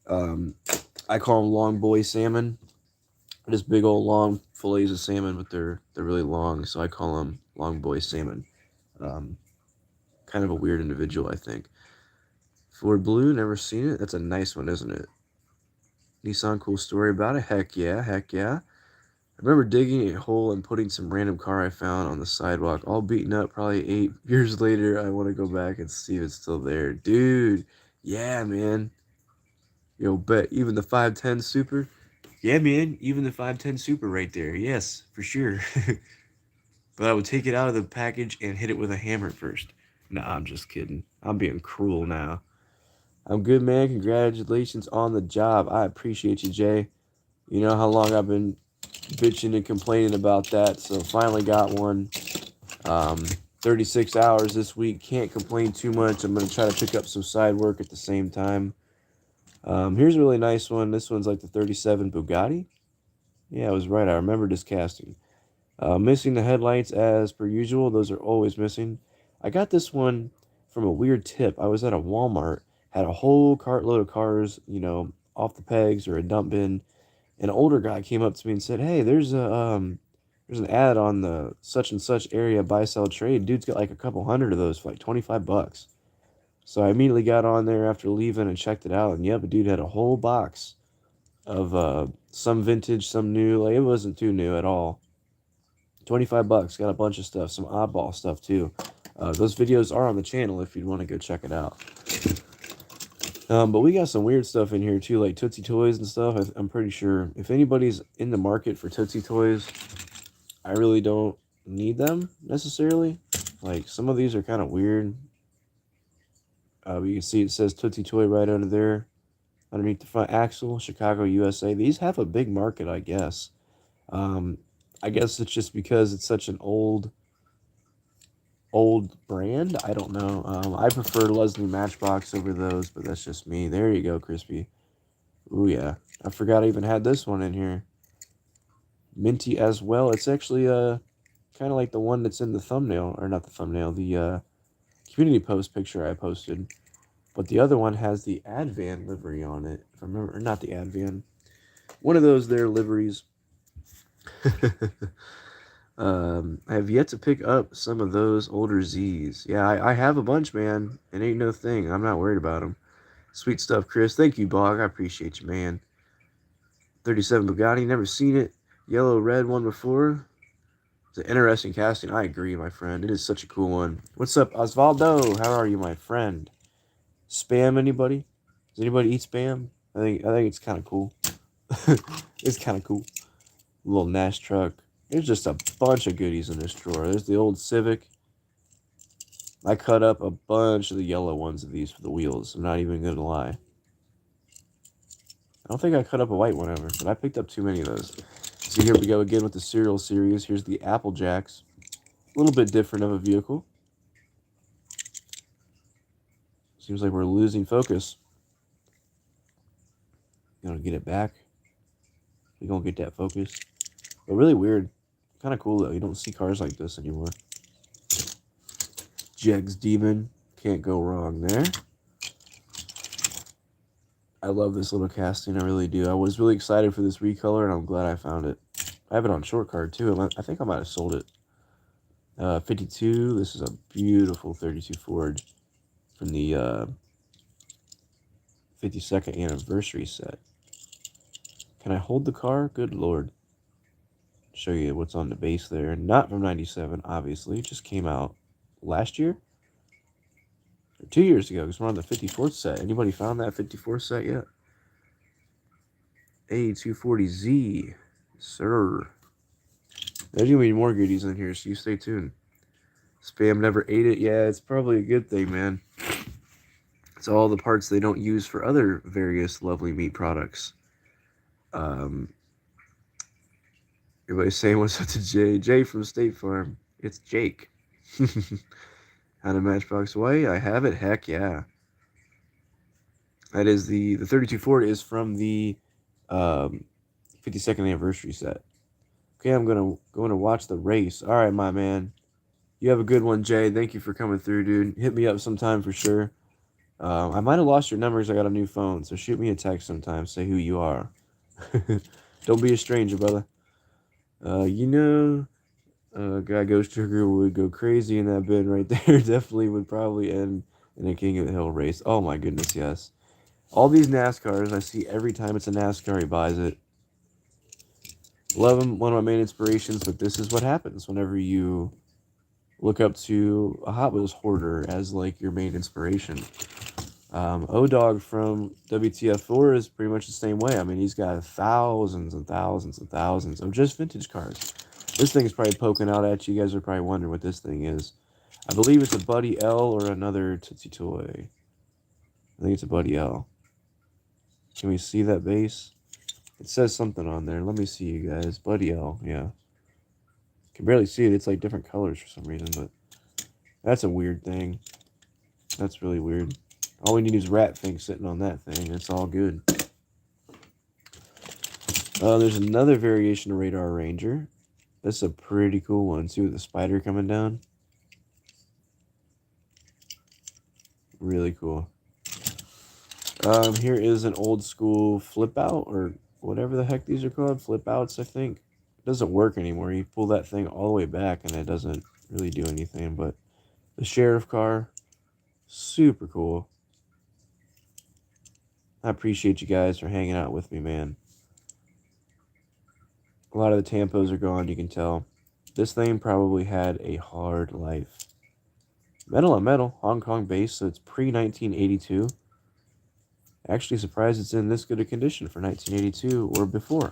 I call them long boy salmon. Just big old long fillets of salmon, but they're really long. So I call them long boy salmon. Kind of a weird individual, I think. Ford Blue, never seen it. That's a nice one, isn't it? Nissan, cool story about it. Heck yeah, heck yeah. I remember digging a hole and putting some random car I found on the sidewalk, all beaten up. Probably 8 years later, I want to go back and see if it's still there. Dude, yeah, man. Yo, bet even the 510 Super. Yeah, man, even the 510 Super right there. Yes, for sure. But I would take it out of the package and hit it with a hammer first. Nah, I'm just kidding. I'm being cruel now. I'm good, man. Congratulations on the job. I appreciate you, Jay. You know how long I've been bitching and complaining about that, so finally got one. 36 hours this week. Can't complain too much. I'm going to try to pick up some side work at the same time. Here's a really nice one. This one's like the 37 Bugatti. Yeah, I was right. I remember this casting. Missing the headlights as per usual. Those are always missing. I got this one from a weird tip. I was at a Walmart, had a whole cartload of cars, off the pegs or a dump bin. An older guy came up to me and said, "Hey, there's an ad on the such and such area buy sell trade. Dude's got like a couple hundred of those for like $25." So I immediately got on there after leaving and checked it out, and yep, a dude had a whole box of some vintage, some new. Like it wasn't too new at all. $25. Got a bunch of stuff, some oddball stuff too. Those videos are on the channel if you'd want to go check it out. But we got some weird stuff in here too, like Tootsie Toys and stuff. I'm pretty sure if anybody's in the market for Tootsie Toys, I really don't need them necessarily. Like some of these are kind of weird. You can see it says Tootsie Toy right under there, underneath the front axle, Chicago, USA. These have a big market, I guess. I guess it's just because it's such an old brand. I don't know. I prefer Leslie Matchbox over those, but that's just me. There you go, Crispy. Ooh, yeah. I forgot I even had this one in here. Minty as well. It's actually kind of like the one that's in the thumbnail, or not the thumbnail, the community post picture I posted. But the other one has the Advan livery on it. If I remember, or not the Advan. One of those there liveries. I have yet to pick up some of those older Z's. Yeah, I have a bunch, man. It ain't no thing. I'm not worried about them. Sweet stuff, Chris. Thank you, Bog. I appreciate you, man. 37 Bugatti. Never seen it. Yellow, red one before. It's an interesting casting. I agree, my friend. It is such a cool one. What's up, Osvaldo? How are you, my friend? Spam, anybody? Does anybody eat Spam? I think it's kind of cool. It's kind of cool. Little Nash truck. There's just a bunch of goodies in this drawer. There's the old Civic. I cut up a bunch of the yellow ones of these for the wheels. I'm not even going to lie. I don't think I cut up a white one ever, but I picked up too many of those. So here we go again with the Serial series. Here's the Apple Jacks. A little bit different of a vehicle. Seems like we're losing focus. Gonna get it back. We're gonna get that focus. But really weird. Kind of cool though. You don't see cars like this anymore. Jegs Demon. Can't go wrong there. I love this little casting. I really do. I was really excited for this recolor, and I'm glad I found it. I have it on short card too. I think I might have sold it. 52. This is a beautiful 32 Ford from the 52nd anniversary set. Can I hold the car? Good Lord. Show you what's on the base there. Not from 97, obviously. It just came out last year? Or 2 years ago, because we're on the 54th set. Anybody found that 54th set yet? A240Z. Sir. There's going to be more goodies in here, so you stay tuned. Spam never ate it. Yeah, it's probably a good thing, man. It's all the parts they don't use for other various lovely meat products. Everybody's saying what's up to Jay. Jay from State Farm. It's Jake. How to Matchbox White? I have it. Heck yeah. That is the 32 Ford is from the 52nd anniversary set. Okay, I'm going to watch the race. All right, my man. You have a good one, Jay. Thank you for coming through, dude. Hit me up sometime for sure. I might have lost your numbers. I got a new phone, so shoot me a text sometime. Say who you are. Don't be a stranger, brother. Guy Ghost Trigger would go crazy in that bin right there. Definitely would probably end in a King of the Hill race. Oh my goodness, yes. All these NASCARs I see every time it's a NASCAR, he buys it. Love him, one of my main inspirations, but this is what happens whenever you look up to a Hot Wheels hoarder as like your main inspiration. O-Dog from WTF4 is pretty much the same way. I mean, he's got thousands and thousands and thousands of just vintage cars. This thing is probably poking out at you. You guys are probably wondering what this thing is. I believe it's a Buddy L or another Tootsie Toy. I think it's a Buddy L. Can we see that base? It says something on there. Let me see, you guys. Buddy L, yeah. Can barely see it. It's like different colors for some reason, but that's a weird thing. That's really weird. All we need is Rat Fink sitting on that thing. It's all good. There's another variation of Radar Ranger. This is a pretty cool one. See with the spider coming down? Really cool. Here is an old school flip out, or whatever the heck these are called. Flip outs, I think. It doesn't work anymore. You pull that thing all the way back and it doesn't really do anything. But the sheriff car, super cool. I appreciate you guys for hanging out with me, man. A lot of the tampos are gone, you can tell. This thing probably had a hard life. Metal on Metal, Hong Kong base, so it's pre-1982. Actually surprised it's in this good a condition for 1982 or before.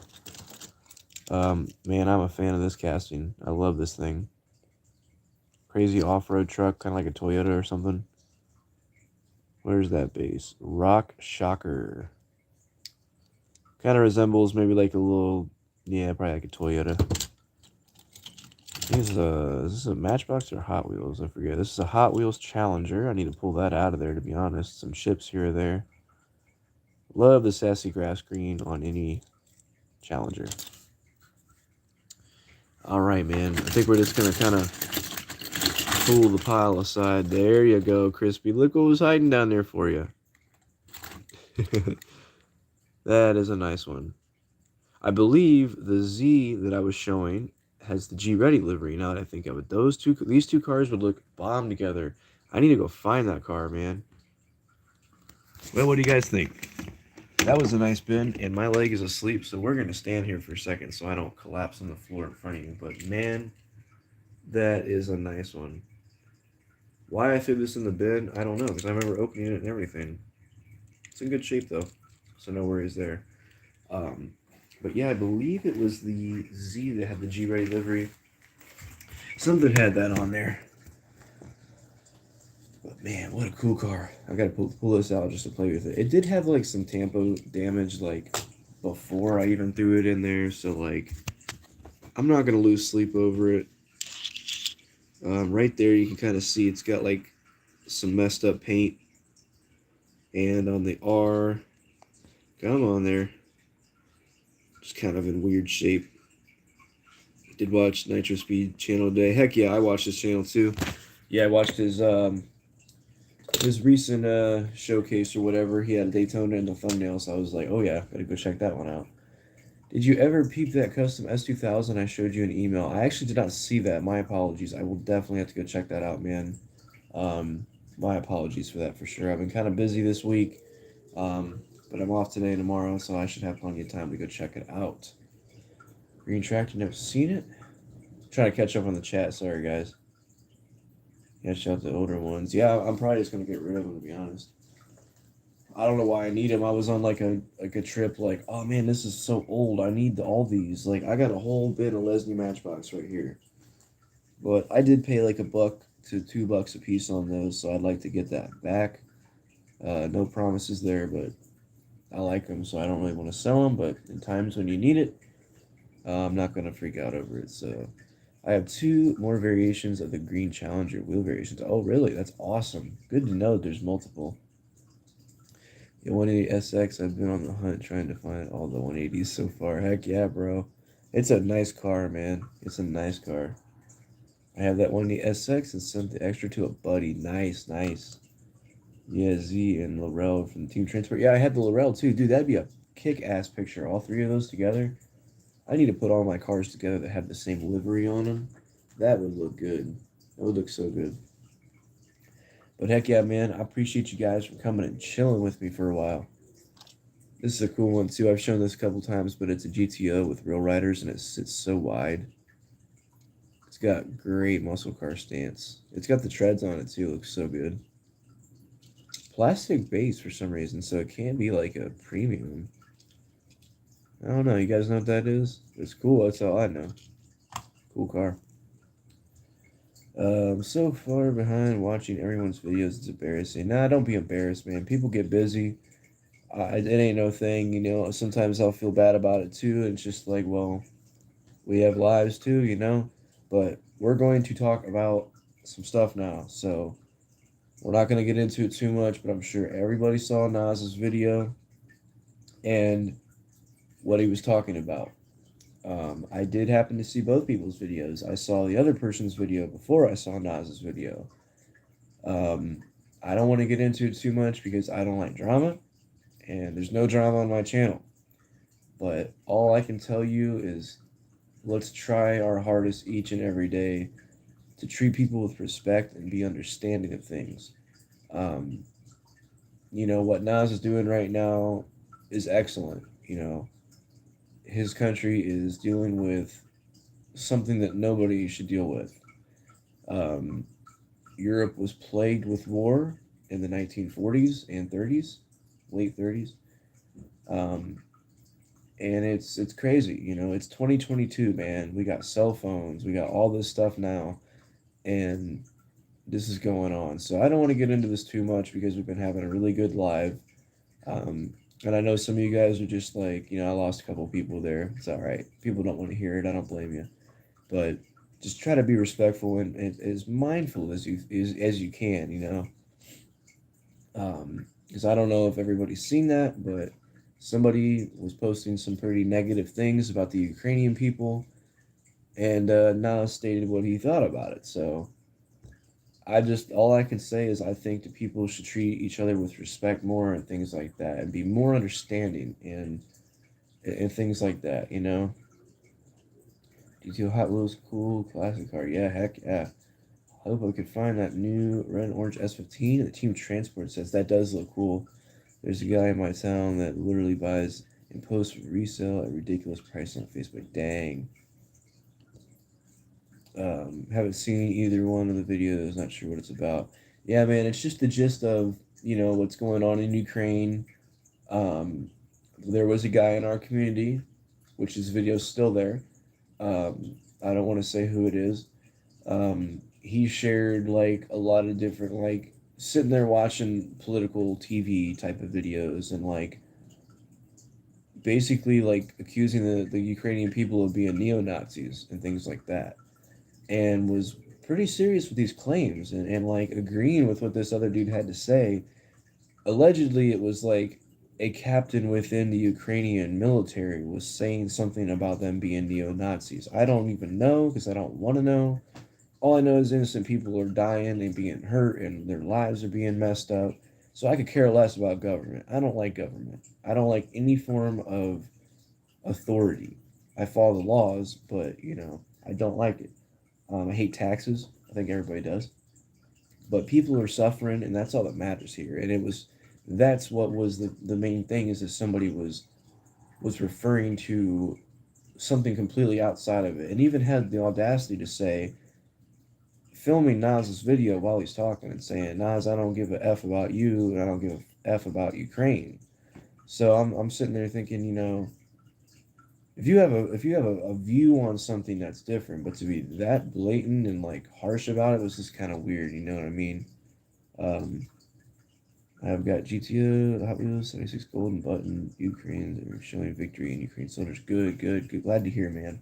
Man, I'm a fan of this casting. I love this thing. Crazy off-road truck, kind of like a Toyota or something. Where's that base? Rock Shocker. Kind of resembles maybe like a little, yeah, probably like a Toyota. Is this a Matchbox or Hot Wheels? I forget. This is a Hot Wheels Challenger. I need to pull that out of there, to be honest. Some chips here or there. Love the sassy grass green on any Challenger. All right, man. I think we're just going to kind of pull the pile aside. There you go, Crispy. Look what was hiding down there for you. That is a nice one. I believe the Z that I was showing has the G-Ready livery, now that I think of it. These two cars would look bomb together. I need to go find that car, man. Well, what do you guys think? That was a nice bin, and my leg is asleep, so we're going to stand here for a second so I don't collapse on the floor in front of you. But, man, that is a nice one. Why I threw this in the bin, I don't know, because I remember opening it and everything. It's in good shape, though, so no worries there. But yeah, I believe it was the Z that had the G-Ready livery. Something had that on there. But man, what a cool car. I gotta pull this out just to play with it. It did have like some tampo damage like before I even threw it in there, so like I'm not gonna lose sleep over it. Right there you can kind of see it's got like some messed up paint. And on the R, come on there. Just kind of in weird shape. Did watch Nitro Speed channel today. Heck yeah, I watched his channel too. Yeah, I watched his recent showcase or whatever. He had Daytona in the thumbnail, so I was like, oh yeah, gotta go check that one out. Did you ever peep that custom S2000 I showed you an email? I actually did not see that. My apologies. I will definitely have to go check that out, man. My apologies for that for sure. I've been kind of busy this week, but I'm off today and tomorrow, so I should have plenty of time to go check it out. Green Tractor, never seen it? Trying to catch up on the chat. Sorry, guys. Catch out the older ones. Yeah, I'm probably just gonna get rid of them, to be honest. I don't know why I need them. I was on like a trip, like, oh man, this is so old. I need all these. Like, I got a whole bin of Lesney Matchbox right here. But I did pay like $1 to $2 a piece on those, so I'd like to get that back. No promises there, but I like them, so I don't really want to sell them. But in times when you need it, I'm not gonna freak out over it. So I have 2 more variations of the green Challenger wheel variations. Oh, really? That's awesome. Good to know there's multiple. The 180SX, I've been on the hunt trying to find all the 180s so far. Heck yeah, bro. It's a nice car, man. It's a nice car. I have that 180SX and sent the extra to a buddy. Nice, nice. Yeah, Z and Laurel from Team Transport. Yeah, I had the Laurel too. Dude, that'd be a kick-ass picture. All 3 of those together. I need to put all my cars together that have the same livery on them. That would look good. That would look so good. But heck yeah, man, I appreciate you guys for coming and chilling with me for a while. This is a cool one too. I've shown this a couple times, but it's a GTO with Real Riders, and it sits so wide. It's got great muscle car stance. It's got the treads on it too. It looks so good. Plastic base for some reason, so it can't be like a premium. I don't know. You guys know what that is? It's cool. That's all I know. Cool car. So far behind watching everyone's videos. It's embarrassing. Nah, don't be embarrassed, man. People get busy. It ain't no thing, you know. Sometimes I'll feel bad about it too. It's just like, well, we have lives too, you know. But we're going to talk about some stuff now, so we're not going to get into it too much. But I'm sure everybody saw Nas's video and what he was talking about. I did happen to see both people's videos. I saw the other person's video before I saw Nas's video. I don't want to get into it too much because I don't like drama, and there's no drama on my channel. But all I can tell you is let's try our hardest each and every day to treat people with respect and be understanding of things. Um, you know, what Nas is doing right now is excellent. You know, his country is dealing with something that nobody should deal with. Um, Europe was plagued with war in the 1940s and 30s, late 30s. Um, and it's crazy, you know. It's 2022, man. We got cell phones, we got all this stuff now, and this is going on. So I don't want to get into this too much because we've been having a really good live. And I know some of you guys are just like, you know, I lost a couple people there. It's all right. People don't want to hear it. I don't blame you. But just try to be respectful and as mindful as you can, you know. Because I don't know if everybody's seen that, but somebody was posting some pretty negative things about the Ukrainian people, and Nas stated what he thought about it. So all I can say is I think that people should treat each other with respect more and things like that, and be more understanding and things like that, you know. GTO Hot Wheels, cool classic car, yeah, heck yeah. I hope I could find that new red and orange S15. The Team Transport says that does look cool. There's a guy in my town that literally buys and posts for resale at ridiculous price on Facebook. Dang. Haven't seen either one of the videos. Not sure what it's about. Yeah, man, it's just the gist of, you know, what's going on in Ukraine. Um, there was a guy in our community, which his video's still there. I don't want to say who it is. He shared like a lot of different, like, sitting there watching political TV type of videos and like basically like accusing the Ukrainian people of being neo-Nazis and things like that, and was pretty serious with these claims and like agreeing with what this other dude had to say. Allegedly, it was like a captain within the Ukrainian military was saying something about them being neo-Nazis. I don't even know because I don't want to know. All I know is innocent people are dying and being hurt and their lives are being messed up. So I could care less about government. I don't like government. I don't like any form of authority. I follow the laws, but, you know, I don't like it. I hate taxes. I think everybody does. But people are suffering, and that's all that matters here. And that's what was the main thing, is that somebody was referring to something completely outside of it, and even had the audacity to say, filming Nas's video while he's talking and saying, Nas, I don't give a F about you, and I don't give a F about Ukraine. So I'm sitting there thinking, you know, if you have a view on something that's different, but to be that blatant and like harsh about it was just kind of weird, you know what I mean? I've got GTO, Hot Wheels, 76 Golden Button, Ukraine. They're showing victory in Ukraine soldiers. Good. Glad to hear, man.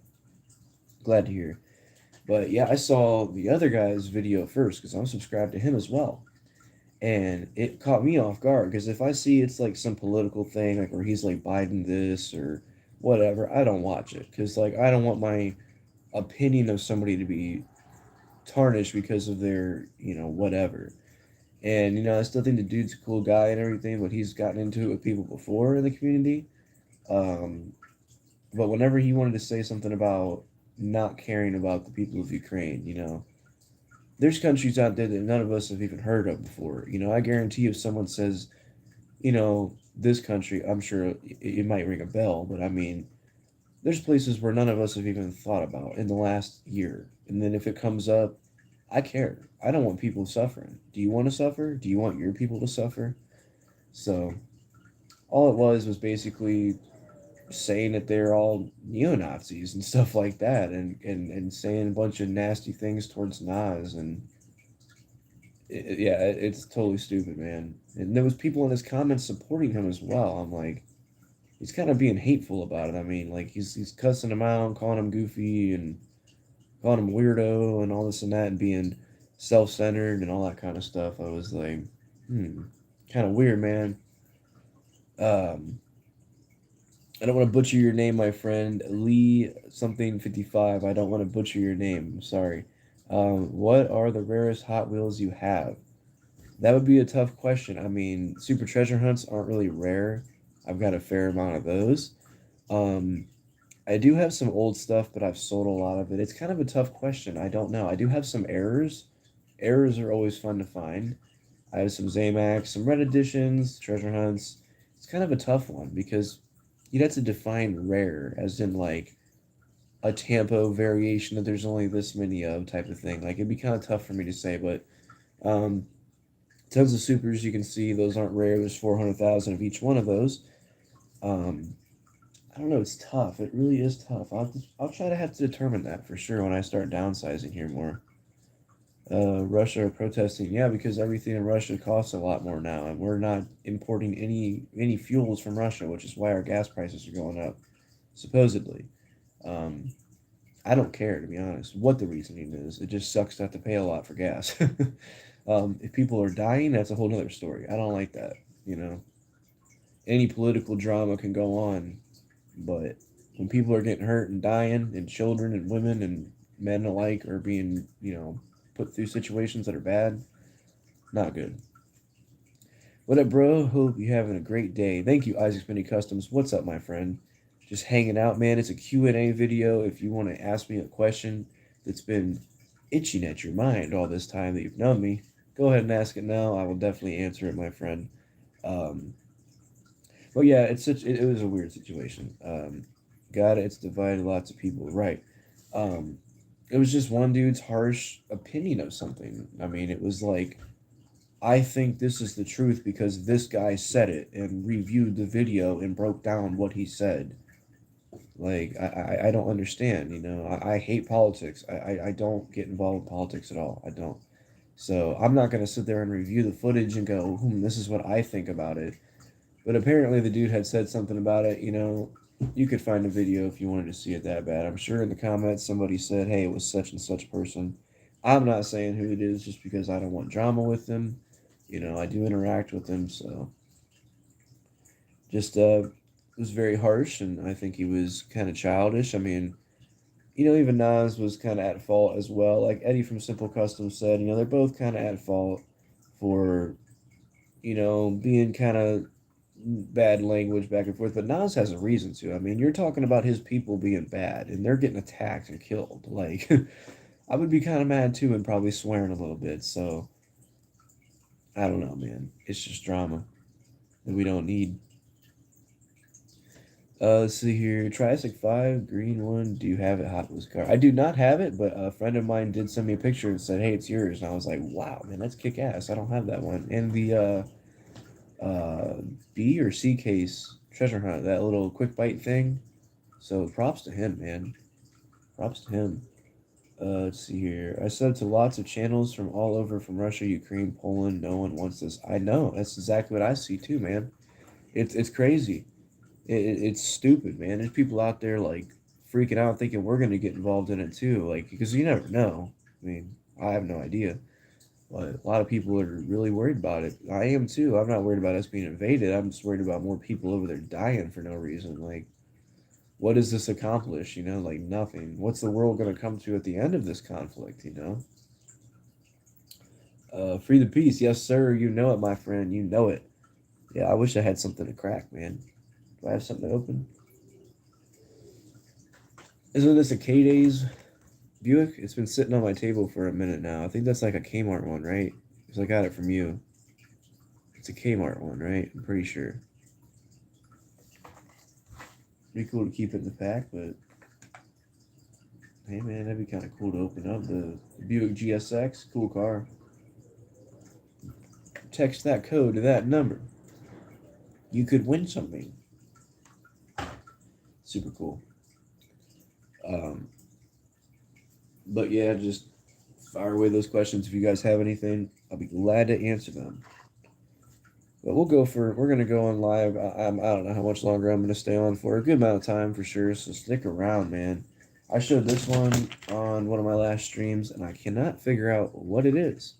Glad to hear. But yeah, I saw the other guy's video first because I'm subscribed to him as well. And it caught me off guard because if I see it's like some political thing, like where he's like Biden this or whatever, I don't watch it because like I don't want my opinion of somebody to be tarnished because of their, you know, whatever. And, you know, I still think the dude's a cool guy and everything, but he's gotten into it with people before in the community. But whenever he wanted to say something about not caring about the people of Ukraine. There's countries out there that none of us have even heard of before. I guarantee if someone says, this country, I'm sure it might ring a bell, but I mean, there's places where none of us have even thought about in the last year. And then if it comes up, I care. I don't want people suffering. Do you want to suffer? Do you want your people to suffer? So all it was basically saying that they're all neo Nazis and stuff like that, and saying a bunch of nasty things towards Nas, and it's totally stupid, man. And there was people in his comments supporting him as well. I'm like, he's kind of being hateful about it. I mean, like he's cussing him out, calling him goofy, and calling him weirdo, and all this and that, and being self-centered and all that kind of stuff. I was like, kind of weird, man. Um, I don't want to butcher your name, my friend. Lee something 55. I don't want to butcher your name. I'm sorry. What are the rarest Hot Wheels you have? That would be a tough question. I mean, Super Treasure Hunts aren't really rare. I've got a fair amount of those. Um, I do have some old stuff, but I've sold a lot of it. It's kind of a tough question. I don't know. I do have some errors. Errors are always fun to find. I have some Zamax, some Red Editions, Treasure Hunts. It's kind of a tough one because you'd have to define rare as in like a Tampo variation that there's only this many of type of thing. Like it'd be kind of tough for me to say, but um, tons of supers you can see those aren't rare. There's 400,000 of each one of those. Um, I don't know. It's tough. It really is tough. I'll try to have to determine that for sure when I start downsizing here more. Russia are protesting, yeah, because everything in Russia costs a lot more now, and we're not importing any fuels from Russia, which is why our gas prices are going up, supposedly. Um, I don't care, to be honest, what the reasoning is. It just sucks to have to pay a lot for gas. If people are dying, that's a whole other story. I don't like that. You know, any political drama can go on, but when people are getting hurt and dying, and children and women and men alike are being, put through situations that are bad, not good. What up, bro? Hope you're having a great day. Thank you, Isaac's Mini Customs. What's up, my friend? Just hanging out, man. It's a Q&A video. If you want to ask me a question that's been itching at your mind all this time that you've known me, go ahead and ask it now. I will definitely answer it, my friend. Um, well, yeah, it was a weird situation. Got it. It's divided lots of people, right? Um, it was just one dude's harsh opinion of something. I mean, it was like, I think this is the truth because this guy said it and reviewed the video and broke down what he said. Like, I don't understand, I hate politics. I don't get involved in politics at all. I don't. So I'm not going to sit there and review the footage and go, this is what I think about it. But apparently the dude had said something about it, You could find a video if you wanted to see it that bad. I'm sure in the comments somebody said, hey, it was such and such person. I'm not saying who it is just because I don't want drama with them. I do interact with them, so just it was very harsh, and I think he was kind of childish. I mean, even Nas was kind of at fault as well. Like Eddie from Simple Custom said, they're both kind of at fault for, being kind of bad language back and forth. But Nas has a reason to. I mean, you're talking about his people being bad, and they're getting attacked and killed. Like, I would be kind of mad too, and probably swearing a little bit. So, I don't know, man. It's just drama that we don't need. Let's see here. Triassic 5, green one. Do you have it? Hot Wheels car. I do not have it, but a friend of mine did send me a picture and said, hey, it's yours. And I was like, wow, man, that's kick ass. I don't have that one. And the B or C case treasure hunt, that little quick bite thing. So props to him, man. Props to him. Let's see here. I said to lots of channels from all over, from Russia, Ukraine, Poland. No one wants this. I know. That's exactly what I see too, man. It's crazy. It's stupid, man. There's people out there like freaking out, thinking we're gonna get involved in it too. Like, because you never know. I mean, I have no idea, but a lot of people are really worried about it. I am too. I'm not worried about us being invaded. I'm just worried about more people over there dying for no reason. Like, what does this accomplish? Like nothing. What's the world gonna come to at the end of this conflict? Free the peace, yes sir. You know it, my friend. You know it. Yeah, I wish I had something to crack, man. Do I have something to open? Isn't this a K-Days Buick? It's been sitting on my table for a minute now. I think that's like a Kmart one, right? Because I got it from you. It's a Kmart one, right? I'm pretty sure. Pretty cool to keep it in the pack, but hey man, that'd be kind of cool to open up the Buick GSX. Cool car. Text that code to that number. You could win something. Super cool. Um, but yeah, just fire away those questions if you guys have anything. I'll be glad to answer them. But we're gonna go on live. I don't know how much longer I'm gonna stay on for. A good amount of time for sure. So stick around, man. I showed this one on one of my last streams, and I cannot figure out what it is.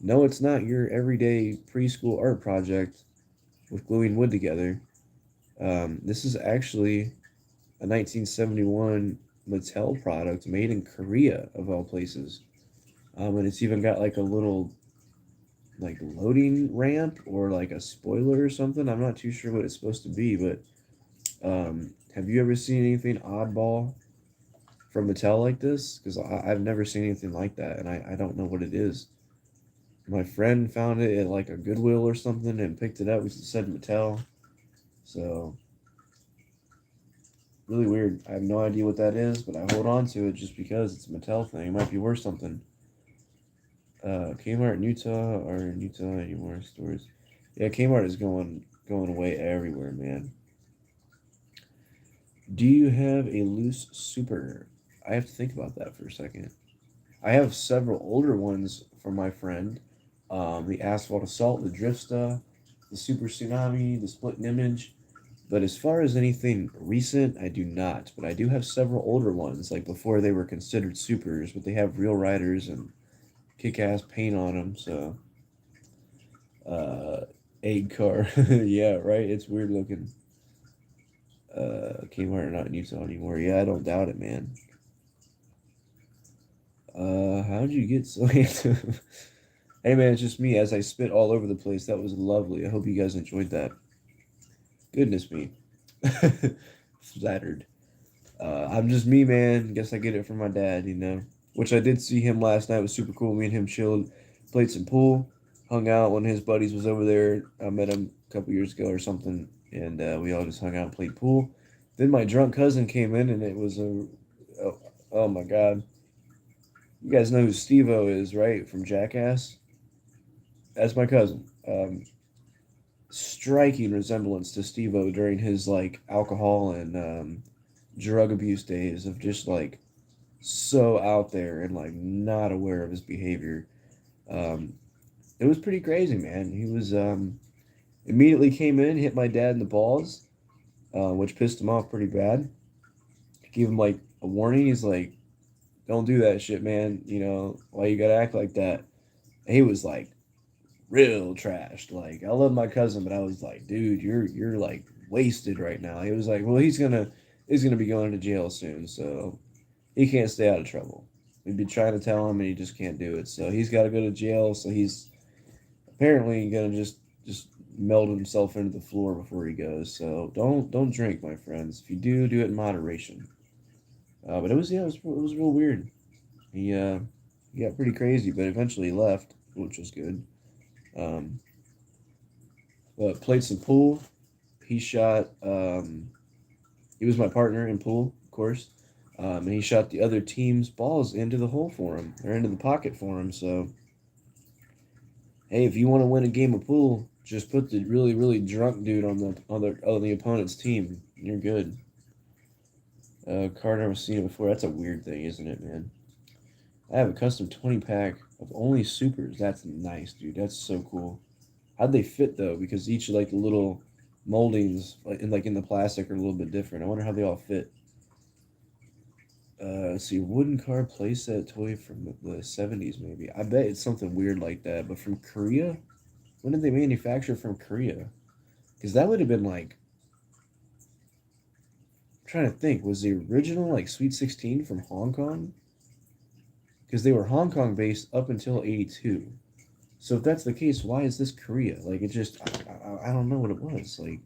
No, it's not your everyday preschool art project with gluing wood together. This is actually a 1971 Mattel product made in Korea, of all places. And it's even got like a little like loading ramp or like a spoiler or something. I'm not too sure what it's supposed to be, but have you ever seen anything oddball from Mattel like this? Because I've never seen anything like that, and I don't know what it is. My friend found it at like a Goodwill or something and picked it up because it said Mattel. So really weird. I have no idea what that is, but I hold on to it just because it's a Mattel thing. It might be worth something. Kmart in Utah or in Utah anymore stores. Yeah, Kmart is going away everywhere, man. Do you have a loose super? I have to think about that for a second. I have several older ones from my friend. The Asphalt Assault, the Drift Stuff, the Super Tsunami, the Split Image. But as far as anything recent, I do not. But I do have several older ones, like before they were considered supers, but they have real riders and kick-ass paint on them. So, uh, egg car, yeah, right. It's weird looking. Kmart not in Utah anymore. Yeah, I don't doubt it, man. How'd you get so handsome? Hey man, it's just me as I spit all over the place. That was lovely. I hope you guys enjoyed that. Goodness me. Flattered. I'm just me, man. Guess I get it from my dad, you know. Which I did see him last night. It was super cool. Me and him chilled, played some pool, hung out. One of his buddies was over there. I met him a couple years ago or something, and we all just hung out and played pool. Then my drunk cousin came in, and it was oh my god. You guys know who Steve-O is, right? From Jackass. That's my cousin. Striking resemblance to Steve-O during his like alcohol and drug abuse days of just like so out there and like not aware of his behavior. Um, it was pretty crazy, man. He was immediately came in, hit my dad in the balls, which pissed him off pretty bad. Gave him like a warning. He's like, "Don't do that shit, man. You know why you gotta act like that." And he was like real trashed. Like I love my cousin, but I was like, "Dude, you're like wasted right now." He was like, "Well, he's gonna be going to jail soon, so he can't stay out of trouble." We've been trying to tell him, and he just can't do it. So he's got to go to jail. So he's apparently gonna just meld himself into the floor before he goes. So don't drink, my friends. If you do, do it in moderation. But it was real weird. He got pretty crazy, but eventually left, which was good. Um, but played some pool. He shot. He was my partner in pool, of course. And he shot the other team's balls into the hole for him, or into the pocket for him. So, hey, if you want to win a game of pool, just put the really really drunk dude on the opponent's team. You're good. Card never seen it before. That's a weird thing, isn't it, man? I have a custom 20 pack of only supers. That's nice, dude. That's so cool. How'd they fit though? Because each like the little moldings in the plastic are a little bit different. I wonder how they all fit. Let's see, wooden car playset toy from the 70s, maybe. I bet it's something weird like that. But from Korea? When did they manufacture from Korea? Because that would have been like, I'm trying to think, was the original like Sweet 16 from Hong Kong? Because they were Hong Kong based up until 82. So if that's the case, why is this Korea? Like, it just, I don't know what it was. Like,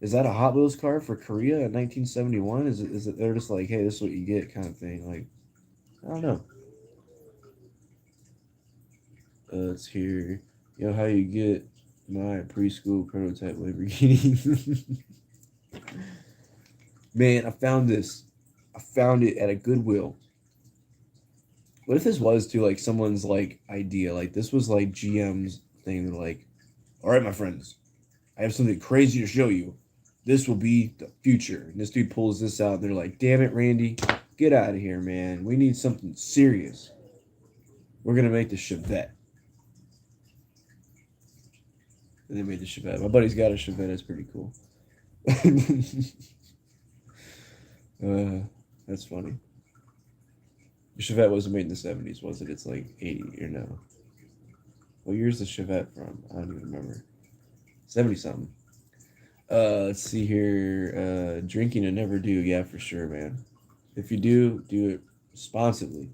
Is that a Hot Wheels car for Korea in 1971? Is it they're just like, hey, this is what you get kind of thing? Like, I don't know. It's here. How you get my preschool prototype Lamborghini. Man, I found this. I found it at a Goodwill. What if this was to like someone's like idea? Like this was like GM's thing. They're like, all right, my friends, I have something crazy to show you. This will be the future. And this dude pulls this out, and they're like, damn it, Randy, get out of here, man. We need something serious. We're gonna make the Chevette. And they made the Chevette. My buddy's got a Chevette. It's pretty cool. That's funny. The Chevette wasn't made in the 70s, was it? It's like 80 or no. What year's the Chevette from? I don't even remember. 70 something. Let's see here. Drinking and never do. Yeah, for sure, man. If you do it responsibly.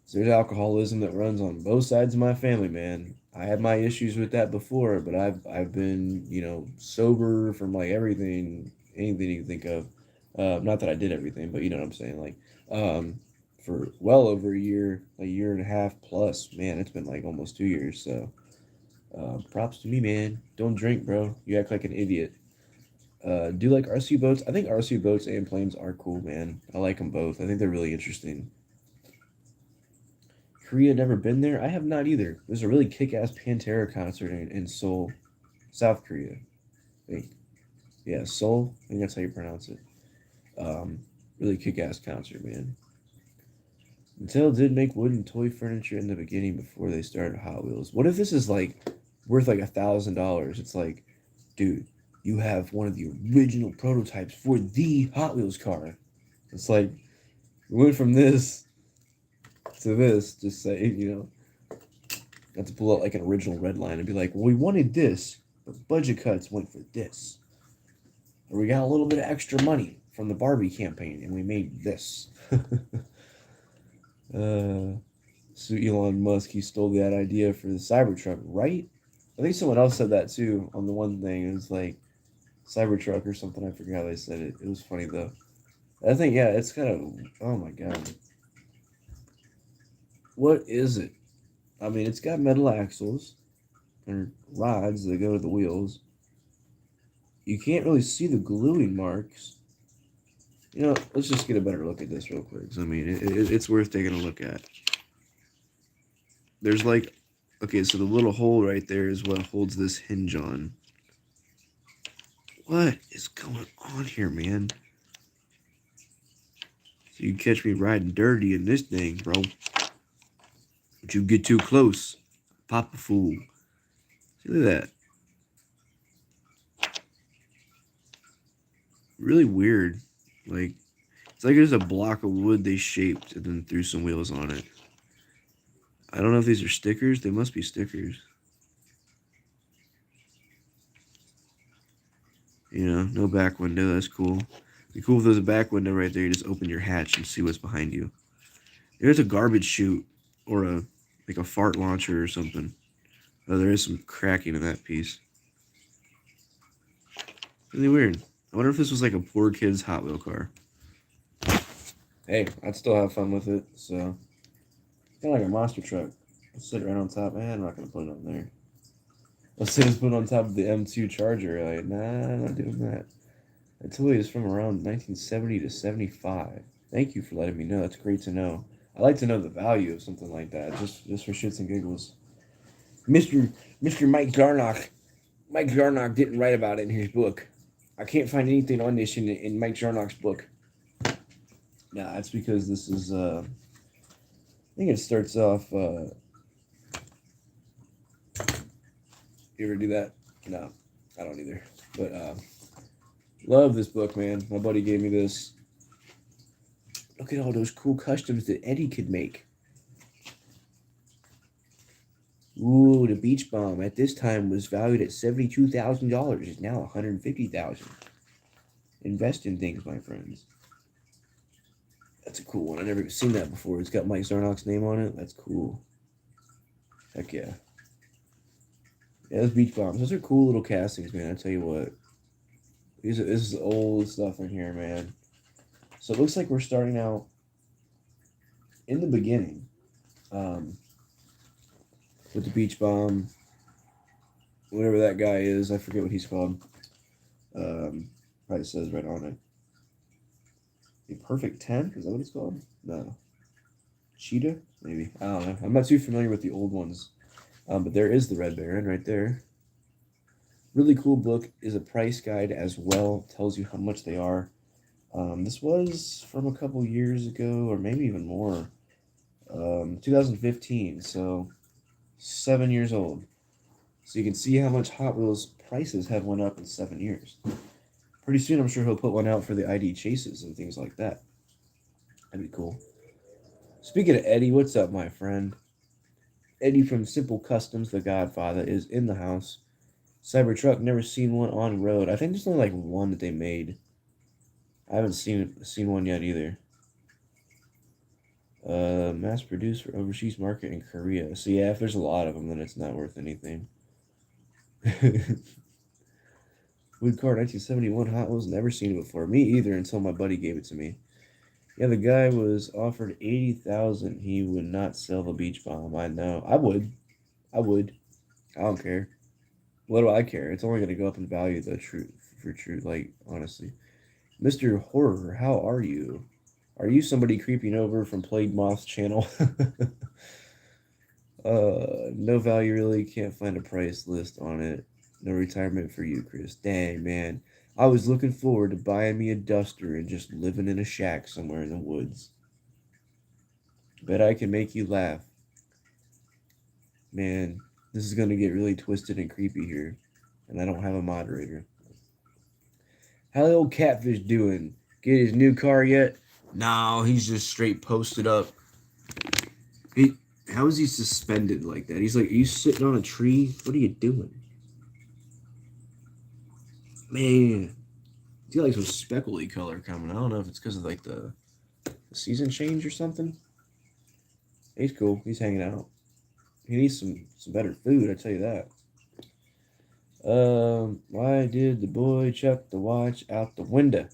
So there's alcoholism that runs on both sides of my family, man. I had my issues with that before, but I've been, sober from like anything you can think of. Not that I did everything, but you know what I'm saying. Like, for well over a year and a half plus. Man, it's been like almost 2 years. So, props to me, man. Don't drink, bro. You act like an idiot. Do you like RC boats? I think RC boats and planes are cool, man. I like them both. I think they're really interesting. Korea, never been there. I have not either. There's a really kick-ass Pantera concert in Seoul, South Korea. I think. Yeah, Seoul. I think that's how you pronounce it. Really kick-ass concert, man. Mattel did make wooden toy furniture in the beginning before they started Hot Wheels. What if this is like worth like $1,000? It's like, dude, you have one of the original prototypes for the Hot Wheels car. It's like we went from this to this. Just say, have to pull out like an original red line and be like, well, we wanted this, but budget cuts went for this. Or we got a little bit of extra money from the Barbie campaign and we made this. So Elon Musk, he stole that idea for the Cybertruck, right? I think someone else said that too on the one thing. It was like Cybertruck or something. I forget how they said it. It was funny though. I think, yeah, it's kind of, oh my God. What is it? I mean, it's got metal axles or rods that go to the wheels. You can't really see the gluing marks. Let's just get a better look at this real quick. I mean, it's worth taking a look at. There's like, okay, so the little hole right there is what holds this hinge on. What is going on here, man? So you catch me riding dirty in this thing, bro. But you get too close, pop a fool. Look at that. Really weird. Like, it's like there's a block of wood they shaped and then threw some wheels on it. I don't know if these are stickers. They must be stickers. No back window. That's cool. It'd be cool if there's a back window right there. You just open your hatch and see what's behind you. There's a garbage chute or like a fart launcher or something. Oh, there is some cracking in that piece. Really weird. I wonder if this was like a poor kid's Hot Wheel car. Hey, I'd still have fun with it, so. Kind of like a monster truck. Let's sit right on top. Man, I'm not going to put it on there. Let's say it's put on top of the M2 Charger. Like, nah, I'm not doing that. That toy is from around 1970 to 75. Thank you for letting me know. That's great to know. I like to know the value of something like that, just for shits and giggles. Mr. Mike Zarnock. Mike Zarnock didn't write about it in his book. I can't find anything on this in Mike Zarnock's book. Nah, that's because this is, I think it starts off, you ever do that? No, I don't either. But, love this book, man. My buddy gave me this. Look at all those cool customs that Eddie could make. Ooh, the Beach Bomb at this time was valued at $72,000. It's now $150,000. Invest in things, my friends. That's a cool one. I've never seen that before. It's got Mike Zarnock's name on it. That's cool. Heck yeah. Yeah, those Beach Bombs. Those are cool little castings, man. I tell you what. This is old stuff in here, man. So it looks like we're starting out in the beginning um, with the Beach Bomb, whatever that guy is. I forget what he's called. Probably says right on it. The Perfect 10? Is that what it's called? No. Cheetah? Maybe. I don't know. I'm not too familiar with the old ones. But there is the Red Baron right there. Really cool book. Is a price guide as well. Tells you how much they are. This was from a couple years ago, or maybe even more. 2015, so 7 years old. So you can see how much Hot Wheels prices have went up in 7 years. Pretty soon, I'm sure he'll put one out for the ID chases and things like that. That'd be cool. Speaking of Eddie, what's up, my friend? Eddie from Simple Customs, the Godfather, is in the house. Cybertruck, never seen one on road. I think there's only like one that they made. I haven't seen one yet either. Mass produced for overseas market in Korea. So yeah, if there's a lot of them, then it's not worth anything. Wood car 1971 Hot Wheels, never seen it before. Me either until my buddy gave it to me. Yeah, the guy was offered 80,000. He would not sell the Beach Bomb. I know. I would. I don't care. What do I care? It's only gonna go up in value for truth, like honestly. Mr. Horror, how are you? Are you somebody creeping over from Plague Moth's channel? No value really. Can't find a price list on it. No retirement for you, Chris. Dang, man. I was looking forward to buying me a duster and just living in a shack somewhere in the woods. Bet I can make you laugh. Man, this is gonna get really twisted and creepy here. And I don't have a moderator. How the old catfish doing? Get his new car yet? No, he's just straight posted up. How is he suspended like that? He's like, are you sitting on a tree? What are you doing? Man, he's got like some speckly color coming. I don't know if it's because of like the season change or something. He's cool. He's hanging out. He needs some better food, I tell you that. Why did the boy chuck the watch out the window?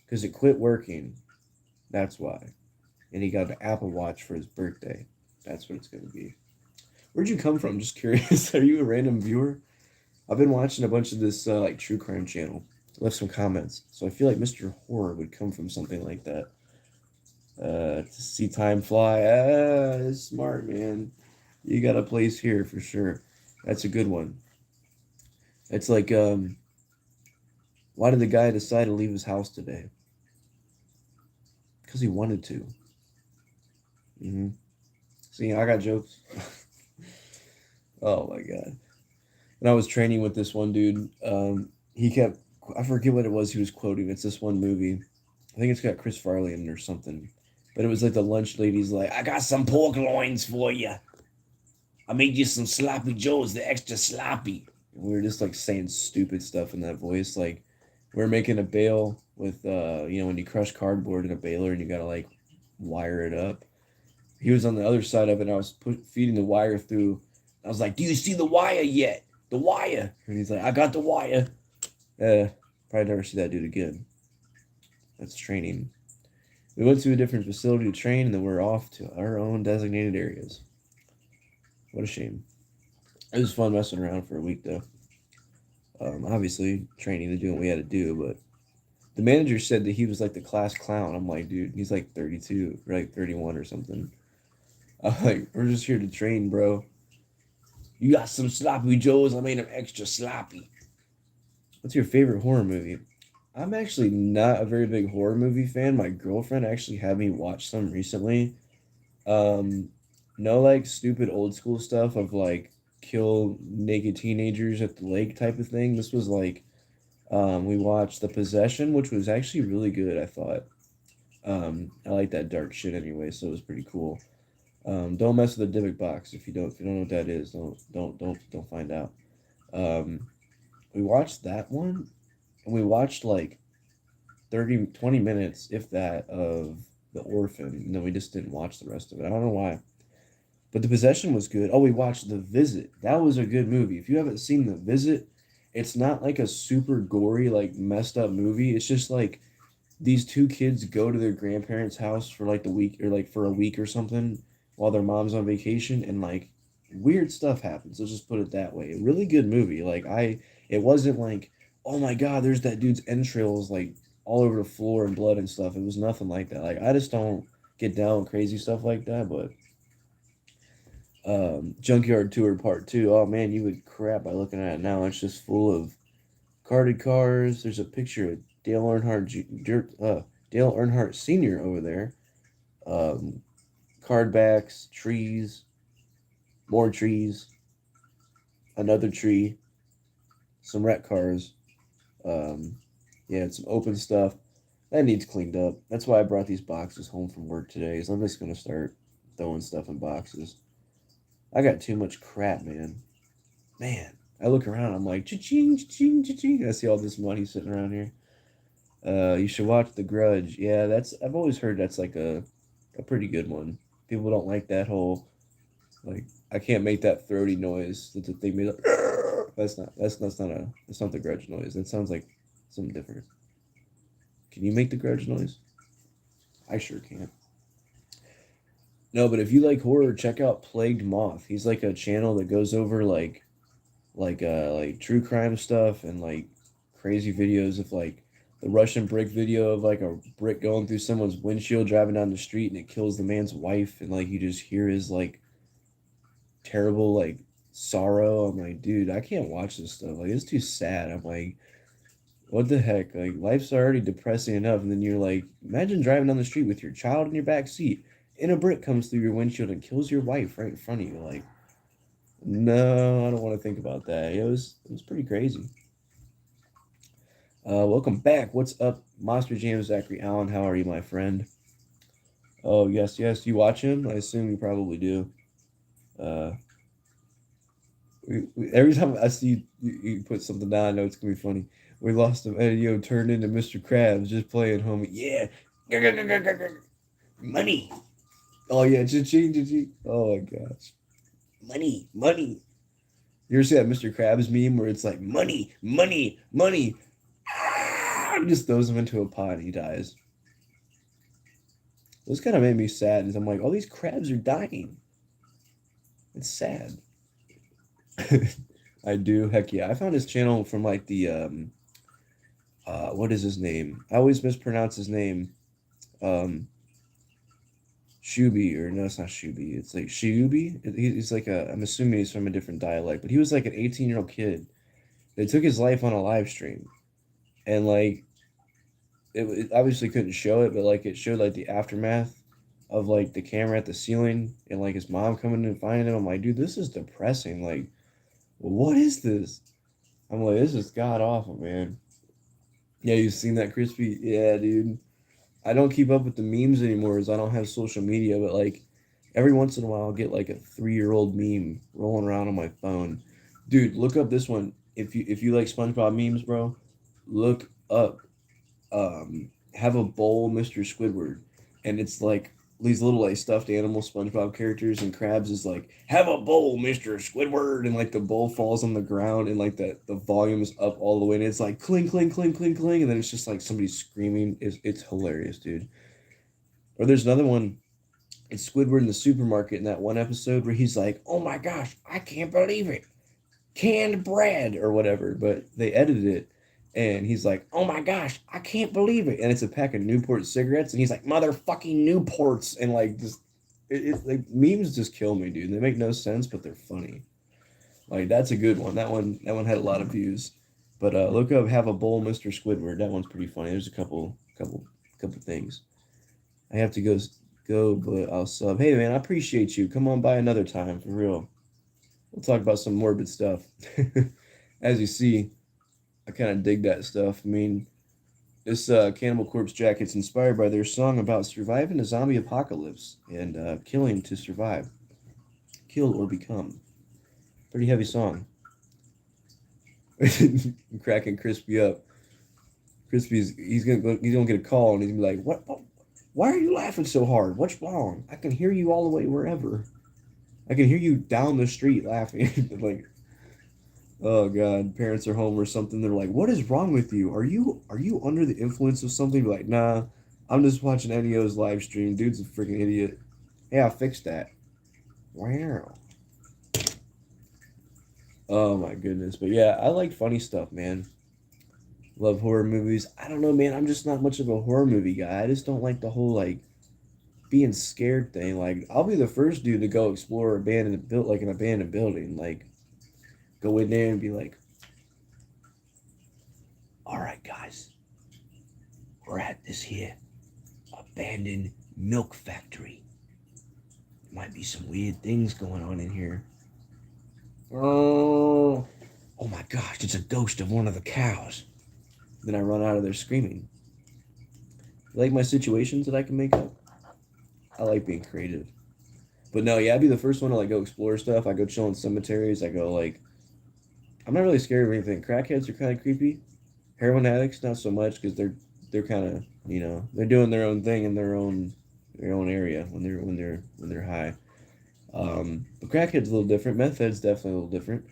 Because it quit working. That's why. And he got an Apple Watch for his birthday. That's what it's going to be. Where'd you come from? Just curious. Are you a random viewer? I've been watching a bunch of this like true crime channel. Left some comments. So I feel like Mr. Horror would come from something like that. To see time fly. It's smart, man. You got a place here for sure. That's a good one. It's like, why did the guy decide to leave his house today? Because he wanted to. See, I got jokes. Oh my god. When I was training with this one dude, I forget what it was he was quoting. It's this one movie. I think it's got Chris Farley in it or something. But it was like the lunch lady's like, I got some pork loins for you. I made you some sloppy joes, the extra sloppy. And we were just like saying stupid stuff in that voice. Like we are making a bale with, when you crush cardboard in a baler and you got to like wire it up. He was on the other side of it and I was feeding the wire through. I was like, do you see the wire yet? The wire. And he's like, I got the wire. Probably never see that dude again. That's training. We went to a different facility to train, and then we're off to our own designated areas. What a shame. It was fun messing around for a week, though. Obviously, training and doing what we had to do, but the manager said that he was like the class clown. I'm like, dude, he's like 32, or like 31 or something. I'm like, we're just here to train, bro. You got some sloppy joes, I made them extra sloppy. What's your favorite horror movie? I'm actually not a very big horror movie fan. My girlfriend actually had me watch some recently. No like stupid old school stuff of like kill naked teenagers at the lake type of thing. This was like we watched The Possession, which was actually really good, I thought. I like that dark shit anyway, so it was pretty cool. Don't mess with the Dybbuk box if you don't know what that is. Don't find out. We watched that one, and we watched like 20 minutes, if that, of The Orphan, and then we just didn't watch the rest of it. I don't know why. But The Possession was good. Oh, we watched The Visit. That was a good movie. If you haven't seen The Visit, it's not like a super gory, like messed up movie. It's just like these two kids go to their grandparents' house for like the week or like for a week or something while their mom's on vacation, and like weird stuff happens. Let's just put it that way. A really good movie. It wasn't like, oh my God, there's that dude's entrails like all over the floor and blood and stuff. It was nothing like that. Like I just don't get down with crazy stuff like that. But Junkyard Tour Part Two. Oh man, you would crap by looking at it now. It's just full of carded cars. There's a picture of Dale Earnhardt Sr. over there. Um, Card backs, trees, more trees, another tree, some wreck cars. Um, yeah, some open stuff that needs cleaned up. That's why I brought these boxes home from work today. So I'm just gonna start throwing stuff in boxes. I got too much crap, man. Man, I look around. I'm like, cha-ching, cha-ching, cha-ching. I see all this money sitting around here. You should watch The Grudge. Yeah, I've always heard that's like a pretty good one. People don't like that whole like I can't make that throaty noise. That's a thing. Like, that's not the Grudge noise. That sounds like something different. Can you make the Grudge noise? I sure can't. No, but if you like horror, check out Plagued Moth. He's like a channel that goes over like true crime stuff and like crazy videos of like the Russian brick video of like a brick going through someone's windshield driving down the street and it kills the man's wife and like you just hear his like terrible like sorrow. I'm like, dude, I can't watch this stuff. Like it's too sad. I'm like, what the heck? Like life's already depressing enough, and then you're like, imagine driving down the street with your child in your back seat, and a brick comes through your windshield and kills your wife right in front of you. Like, no, I don't want to think about that. It was pretty crazy. Welcome back. What's up, Monster Jam Zachary Allen? How are you, my friend? Oh yes, yes. You watch him? I assume you probably do. Uh, every time I see you put something down, I know it's gonna be funny. We lost him, and turned into Mr. Krabs just playing, homie. Yeah, money. Oh yeah, cha-ching, cha-ching. Oh my gosh, money, money. You ever see that Mr. Krabs meme where it's like money, money, money? Ah! He just throws him into a pot and he dies. This kind of made me sad. Is I'm like, all these crabs are dying. It's sad. I do. Heck yeah. I found his channel from like the what is his name? I always mispronounce his name. Um Shuby, or no, it's not Shuby. It's like Shiubi. He's like I'm assuming he's from a different dialect, but he was like an 18-year-old kid. They took his life on a live stream. And like it obviously couldn't show it, but like it showed like the aftermath of like the camera at the ceiling and like his mom coming and finding him. I'm like, dude, this is depressing. Like, what is this? I'm like, this is god awful, man. Yeah, you've seen that, Crispy? Yeah, dude. I don't keep up with the memes anymore as I don't have social media, but like every once in a while I'll get like a 3-year-old meme rolling around on my phone. Dude, look up this one. If you like SpongeBob memes, bro, look up have a bowl Mr. Squidward. And it's like these little like stuffed animal SpongeBob characters and Krabs is like, have a bowl, Mr. Squidward, and like the bowl falls on the ground and like the volume is up all the way and it's like cling, cling, cling, cling, cling, and then it's just like somebody screaming. It's hilarious, dude. Or there's another one, it's Squidward in the supermarket in that one episode where he's like, oh my gosh, I can't believe it. Canned bread or whatever, but they edited it and he's like, "Oh my gosh, I can't believe it!" And it's a pack of Newport cigarettes, and he's like, "Motherfucking Newports!" And like, just like memes just kill me, dude. They make no sense, but they're funny. Like that's a good one. That one had a lot of views. But look up "Have a Bowl, Mr. Squidward." That one's pretty funny. There's a couple things. I have to go, but I'll sub. Hey man, I appreciate you. Come on by another time for real. We'll talk about some morbid stuff. As you see, I kind of dig that stuff. I mean, this Cannibal Corpse jacket's inspired by their song about surviving a zombie apocalypse and killing to survive. Kill or become. Pretty heavy song. I'm cracking Crispy up. He's gonna get a call and he's gonna be like, "What? Why are you laughing so hard? What's wrong? I can hear you all the way wherever. I can hear you down the street laughing." Like, Oh God, parents are home or something. They're like, "What is wrong with you? Are you under the influence of something?" Be like, "Nah, I'm just watching NEO's live stream. Dude's a freaking idiot." Hey, I fixed that. Wow. Oh my goodness. But yeah, I like funny stuff, man. Love horror movies. I don't know, man. I'm just not much of a horror movie guy. I just don't like the whole like being scared thing. Like, I'll be the first dude to go explore abandoned built like an abandoned building. Like, go in there and be like, "All right, guys, we're at this here abandoned milk factory. Might be some weird things going on in here. Oh, oh my gosh, it's a ghost of one of the cows." Then I run out of there screaming. You like my situations that I can make up? I like being creative. But no, yeah, I'd be the first one to like go explore stuff. I go chill in cemeteries. I go like, I'm not really scared of anything. Crackheads are kind of creepy. Heroin addicts, not so much because they're kind of they're doing their own thing in their own area when they're high. But crackheads a little different. Meth heads definitely a little different.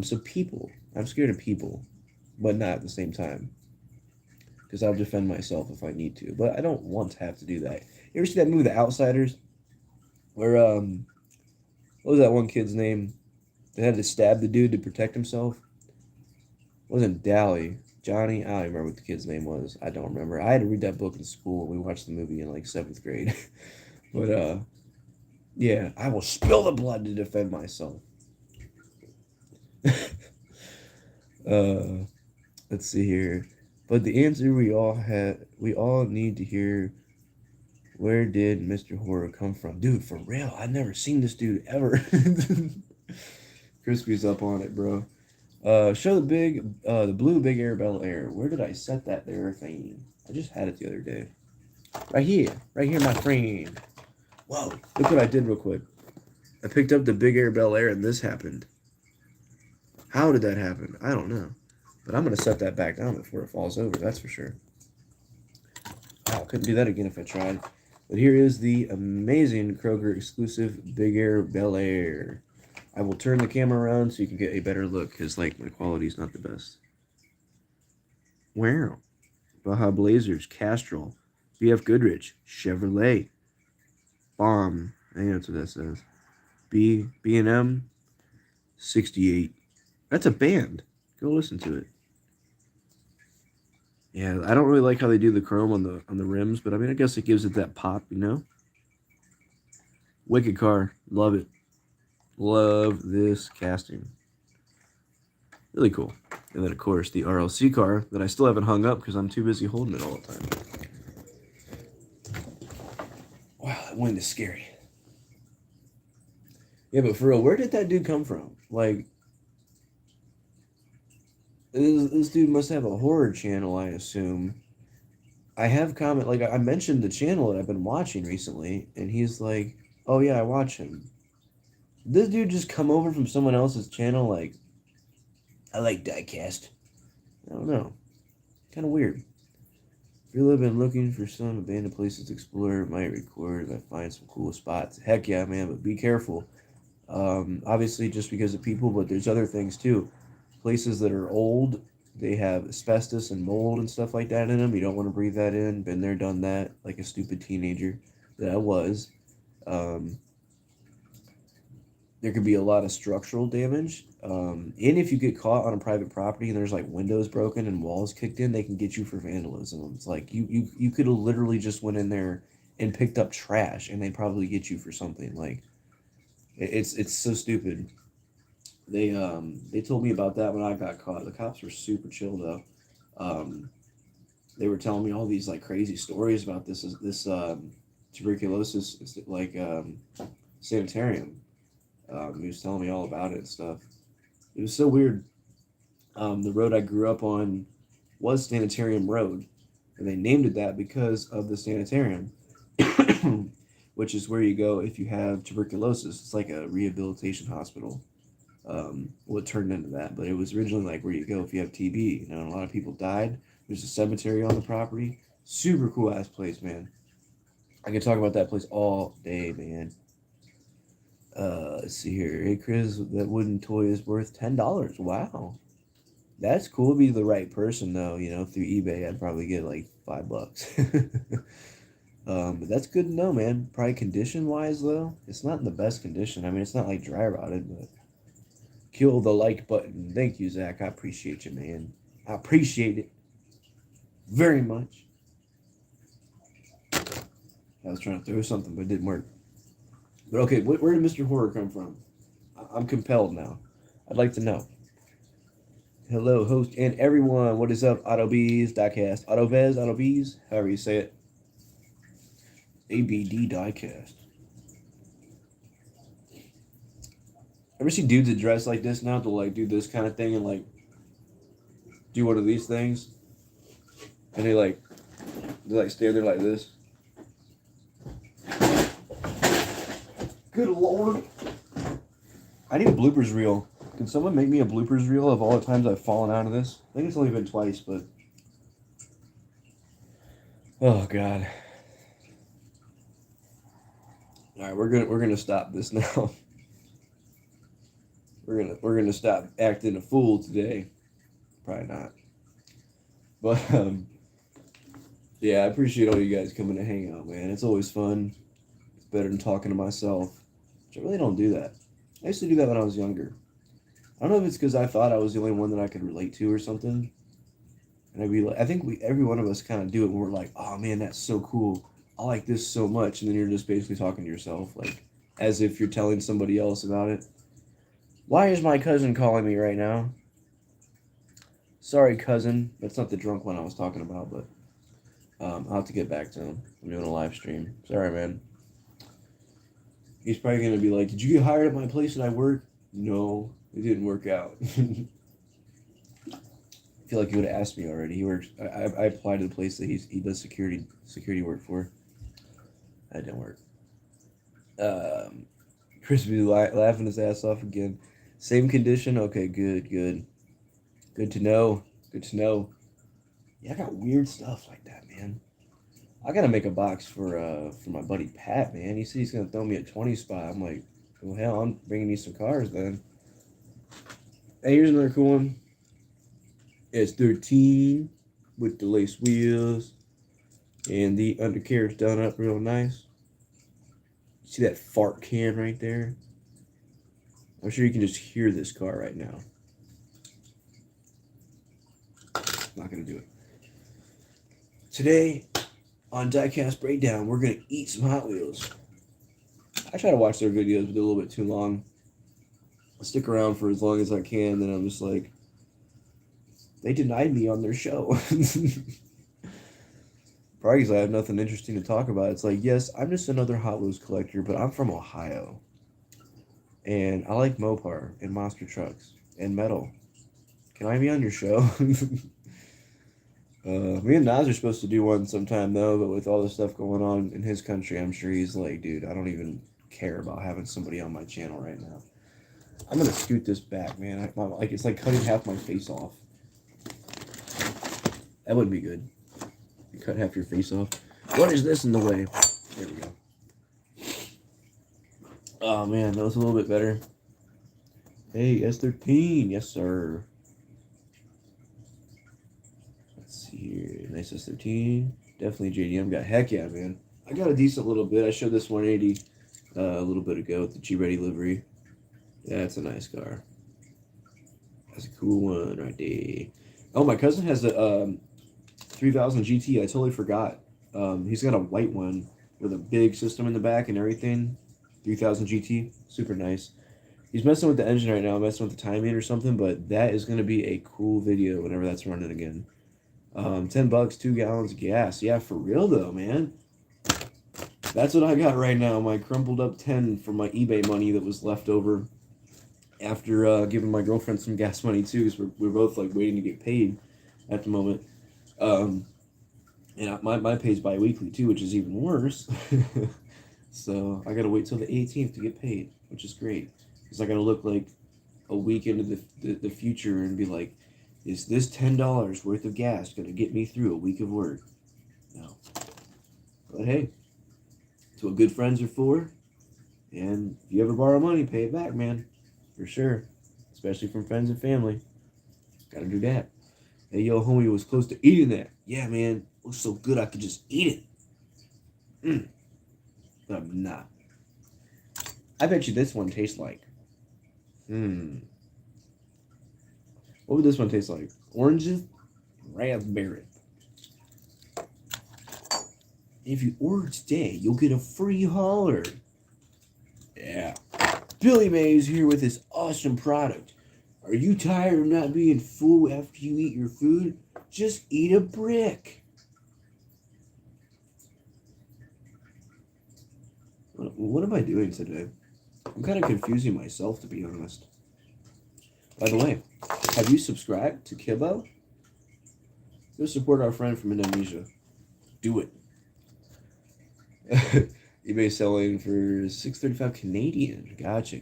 So people, I'm scared of people, but not at the same time because I'll defend myself if I need to. But I don't want to have to do that. You ever see that movie, The Outsiders, where what was that one kid's name? They had to stab the dude to protect himself. It wasn't Dally. Johnny? I don't remember what the kid's name was. I don't remember. I had to read that book in school. We watched the movie in like seventh grade. But yeah, I will spill the blood to defend myself. uh, let's see here. But the answer we all need to hear. Where did Mr. Horror come from, dude? For real, I've never seen this dude ever. Crispy's up on it, bro. Show the blue Big Air Bel Air. Where did I set that there thing? I just had it the other day. Right here, my friend. Whoa, look what I did real quick. I picked up the Big Air Bel Air and this happened. How did that happen? I don't know. But I'm gonna set that back down before it falls over, that's for sure. Oh, I couldn't do that again if I tried. But here is the amazing Kroger exclusive Big Air Bel Air. I will turn the camera around so you can get a better look because like my quality's not the best. Wow. Baja Blazers, Castrol, BF Goodrich, Chevrolet, Bomb. I think that's what that says. B&M 68. That's a band. Go listen to it. Yeah, I don't really like how they do the chrome on the rims, but I mean I guess it gives it that pop, you know? Wicked car. Love it. Love this casting. Really cool. And then of course the RLC car that I still haven't hung up because I'm too busy holding it all the time. Wow, that wind is scary. Yeah, but for real, where did that dude come from? Like, this dude must have a horror channel, I assume. I have comment like I mentioned the channel that I've been watching recently, and he's like, "Oh yeah, I watch him." This dude just come over from someone else's channel, like, "I like diecast." I don't know, kind of weird. If you've been looking for some abandoned places to explore, might record if I find some cool spots. Heck yeah, man, but be careful. Obviously, just because of people, but there's other things too. Places that are old, they have asbestos and mold and stuff like that in them. You don't want to breathe that in. Been there, done that, like a stupid teenager that I was. Um, there could be a lot of structural damage. And if you get caught on a private property and there's like windows broken and walls kicked in, they can get you for vandalism. It's like you could have literally just went in there and picked up trash and they'd probably get you for something. Like it's so stupid. They told me about that when I got caught. The cops were super chill though. Um, they were telling me all these like crazy stories about this tuberculosis like sanitarium. He was telling me all about it and stuff. It was so weird. The road I grew up on was Sanitarium Road, and they named it that because of the sanitarium, which is where you go if you have tuberculosis. It's like a rehabilitation hospital. Well, it turned into that, but it was originally like where you go if you have TB. You know, and a lot of people died. There's a cemetery on the property. Super cool ass place, man. I can talk about that place all day, man. Let's see here. Hey, Chris, that wooden toy is worth $10. Wow. That's cool. Be the right person, though. You know, through eBay, I'd probably get like $5. But that's good to know, man. Probably condition-wise, though, it's not in the best condition. I mean, it's not like dry rotted, but kill the like button. Thank you, Zach. I appreciate you, man. I appreciate it very much. I was trying to throw something, but it didn't work. But okay, where did Mr. Horror come from? I'm compelled now. I'd like to know. Hello, host and everyone. What is up, AutoBees, Diecast, AutoBees, however you say it. ABD Diecast. Ever see dudes that dress like this now to like do this kind of thing and like do one of these things? And they like stand there like this. Good Lord. I need a bloopers reel. Can someone make me a bloopers reel of all the times I've fallen out of this? I think it's only been twice, but oh God. All right, we're gonna stop this now. we're gonna stop acting a fool today. Probably not. But yeah, I appreciate all you guys coming to hang out, man. It's always fun. It's better than talking to myself. Which I really don't do that. I used to do that when I was younger. I don't know if it's because I thought I was the only one that I could relate to or something. And I'd be like, I think every one of us kind of do it when we're like, oh man, that's so cool. I like this so much. And then you're just basically talking to yourself, like as if you're telling somebody else about it. Why is my cousin calling me right now? Sorry, cousin. That's not the drunk one I was talking about, but I'll have to get back to him. I'm doing a live stream. Sorry, man. He's probably going to be like, did you get hired at my place that I work? No, it didn't work out. I feel like he would have asked me already. He works. I applied to the place that he does security work for. That didn't work. Chris be laughing his ass off again. Same condition. Okay, good to know. Good to know. Yeah, I got weird stuff like that, man. I gotta make a box for my buddy Pat, man. He said he's gonna throw me a 20 spot. I'm like, well, hell, I'm bringing you some cars then. Hey, here's another cool one. S13 with the lace wheels and the undercarriage done up real nice. See that fart can right there? I'm sure you can just hear this car right now. Not gonna do it. Today on Diecast Breakdown, we're gonna eat some Hot Wheels. I try to watch their videos, but they're a little bit too long. I'll stick around for as long as I can, then I'm just like, they denied me on their show. Probably because I have nothing interesting to talk about. It's like, yes, I'm just another Hot Wheels collector, but I'm from Ohio. And I like Mopar and monster trucks and metal. Can I be on your show? Me and Nas are supposed to do one sometime, though, but with all the stuff going on in his country, I'm sure he's like, dude, I don't even care about having somebody on my channel right now. I'm going to scoot this back, man. It's like cutting half my face off. That wouldn't be good. You cut half your face off. What is this in the way? There we go. Oh, man, that was a little bit better. Hey, S13. Yes, sir. Let's see here. Nice S13. Definitely JDM got. Heck yeah, man. I got a decent little bit. I showed this 180 a little bit ago with the G-Ready livery. Yeah, it's a nice car. That's a cool one right there. Oh, my cousin has a 3000 GT. I totally forgot. He's got a white one with a big system in the back and everything. 3000 GT. Super nice. He's messing with the engine right now, messing with the timing or something, but that is going to be a cool video whenever that's running again. $10, 2 gallons of gas. Yeah, for real though, man. That's what I got right now. My crumpled up 10 from my eBay money that was left over after giving my girlfriend some gas money too, because we're both like waiting to get paid at the moment. And my pay's bi-weekly too, which is even worse. So I gotta wait till the 18th to get paid, which is great. Because I gotta look like a week into the future and be like, is this $10 worth of gas gonna get me through a week of work? No. But hey, it's what good friends are for. And if you ever borrow money, pay it back, man. For sure. Especially from friends and family. Gotta do that. Hey, yo, homie was close to eating that. Yeah, man. It was so good I could just eat it. But I'm not. I bet you this one tastes like. What would this one taste like? Oranges? Raspberry. If you order today, you'll get a free hauler. Yeah. Billy Mays here with this awesome product. Are you tired of not being full after you eat your food? Just eat a brick. What am I doing today? I'm kind of confusing myself, to be honest. By the way, have you subscribed to Kibo? Go support our friend from Indonesia. Do it. eBay selling for $635 Canadian. Gotcha.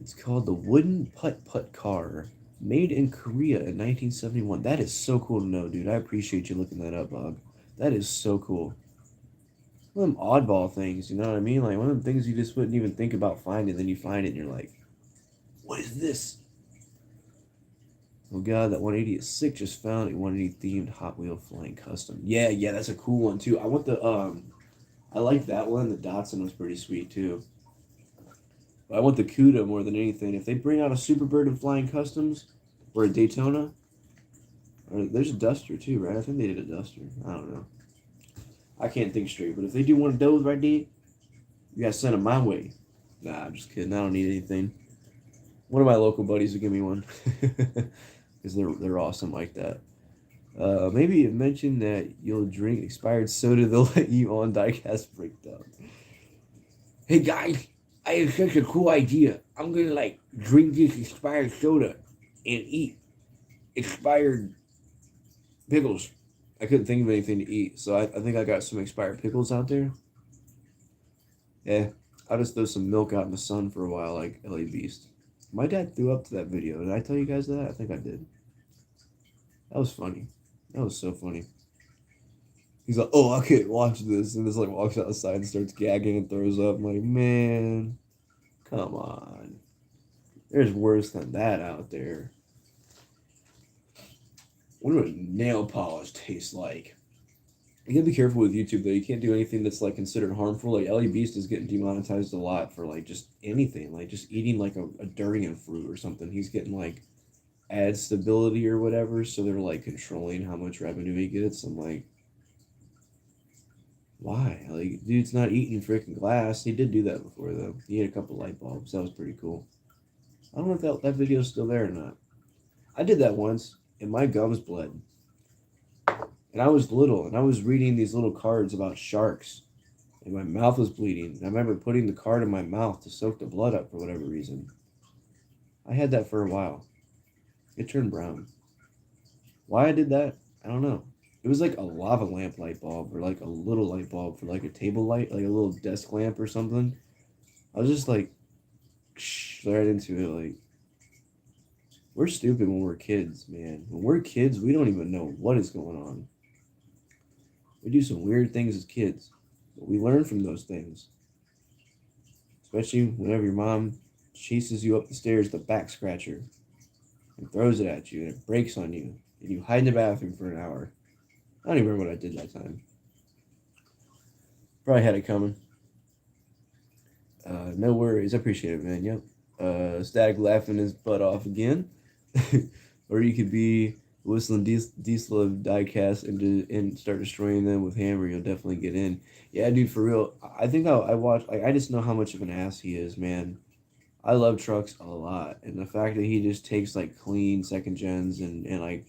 It's called the Wooden Putt car, made in Korea in 1971. That is so cool to know, dude. I appreciate you looking that up, Bob. That is so cool. One of them oddball things, you know what I mean? Like one of them things you just wouldn't even think about finding, then you find it and you're like, what is this? Oh god, that 180 is sick. Just found a 180 themed Hot Wheel flying custom. Yeah, that's a cool one too. I want the I like that one. The Datsun was pretty sweet too. But I want the Cuda more than anything. If they bring out a Superbird and Flying Customs or a Daytona, or there's a Duster too, right? I think they did a Duster. I don't know. I can't think straight. But if they do one of those right there, you gotta send them my way. Nah, I'm just kidding. I don't need anything. One of my local buddies will give me one. Because they're awesome like that. Maybe you mentioned that you'll drink expired soda. They'll let you on diecast breakdown. Hey guys, I have such a cool idea. I'm gonna like drink this expired soda and eat expired pickles. I couldn't think of anything to eat, so I think I got some expired pickles out there. Yeah, I'll just throw some milk out in the sun for a while, like LA Beast. My dad threw up to that video. Did I tell you guys that? I think I did. That was funny. That was so funny. He's like, oh, I can't watch this. And just like walks outside and starts gagging and throws up. I'm like, man, come on. There's worse than that out there. What do nail polish taste like? You gotta be careful with YouTube though. You can't do anything that's like considered harmful. Like LA Beast is getting demonetized a lot for like just anything, like just eating like a durian fruit or something. He's getting like ad stability or whatever, so they're like controlling how much revenue he gets. I'm like, why? Like, dude's not eating freaking glass. He did do that before though. He ate a couple light bulbs. That was pretty cool. I don't know if that video's still there or not. I did that once, and my gums bled. And I was little, and I was reading these little cards about sharks, and my mouth was bleeding. And I remember putting the card in my mouth to soak the blood up for whatever reason. I had that for a while. It turned brown. Why I did that, I don't know. It was like a lava lamp light bulb, or like a little light bulb for like a table light, like a little desk lamp or something. I was just like, right into it, like, we're stupid when we're kids, man. When we're kids, we don't even know what is going on. We do some weird things as kids, but we learn from those things. Especially whenever your mom chases you up the stairs with a back scratcher and throws it at you and it breaks on you and you hide in the bathroom for an hour. I don't even remember what I did that time. Probably had it coming. No worries. I appreciate it, man. Yep. Static laughing his butt off again. Or you could be whistling diesel of diecast and start destroying them with hammer. You'll definitely get in. Yeah, dude, for real. I think I watch. I just know how much of an ass he is, man. I love trucks a lot, and the fact that he just takes like clean second gens and like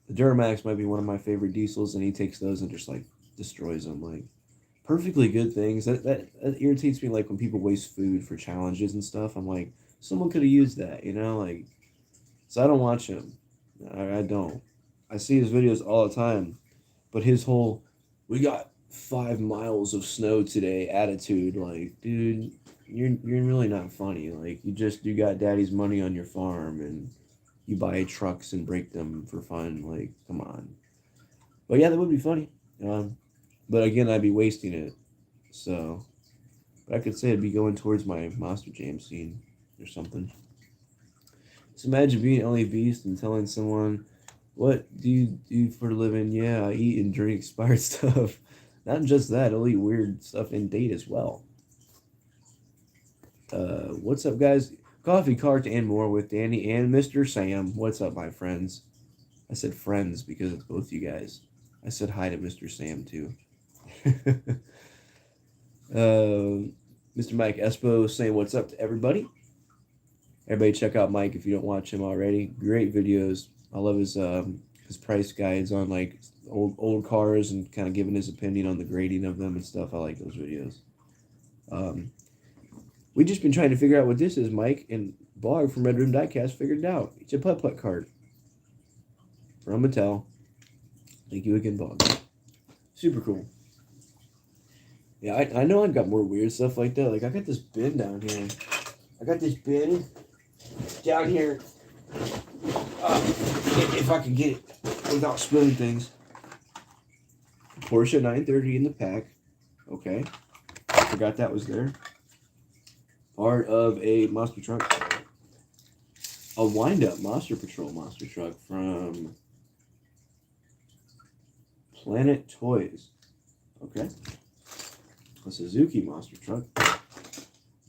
the Duramax might be one of my favorite diesels, and he takes those and just like destroys them. Like perfectly good things. That irritates me. Like when people waste food for challenges and stuff. I'm like, someone could have used that, you know, like. So I don't watch him. I don't. I see his videos all the time, but his whole "we got 5 miles of snow today" attitude, like, dude, you're really not funny. Like you got daddy's money on your farm and you buy trucks and break them for fun. Like, come on. But yeah, that would be funny. But again, I'd be wasting it. So But I could say it'd be going towards my Monster Jam scene or something. So imagine being Ellie Beast and telling someone, "What do you do for a living?" "Yeah, I eat and drink expired stuff." Not just that, I'll eat weird stuff in date as well. What's up, guys? Coffee Cart and more with Danny and Mr. Sam. What's up, my friends? I said friends because it's both you guys. I said hi to Mr. Sam too. Mr. Mike Espo saying what's up to everybody. Everybody check out Mike if you don't watch him already. Great videos. I love his price guides on like old cars and kind of giving his opinion on the grading of them and stuff. I like those videos. We just been trying to figure out what this is, Mike, and Bog from Red Room Diecast figured it out. It's a putt-putt card from Mattel. Thank you again, Bog. Super cool. Yeah, I know I've got more weird stuff like that. Like, I got this bin down here. I got this bin down here. If I can get it without spilling things. Porsche 930 in the pack. Okay. Forgot that was there. Part of a monster truck. A wind-up Monster Patrol monster truck from Planet Toys. Okay. A Suzuki monster truck.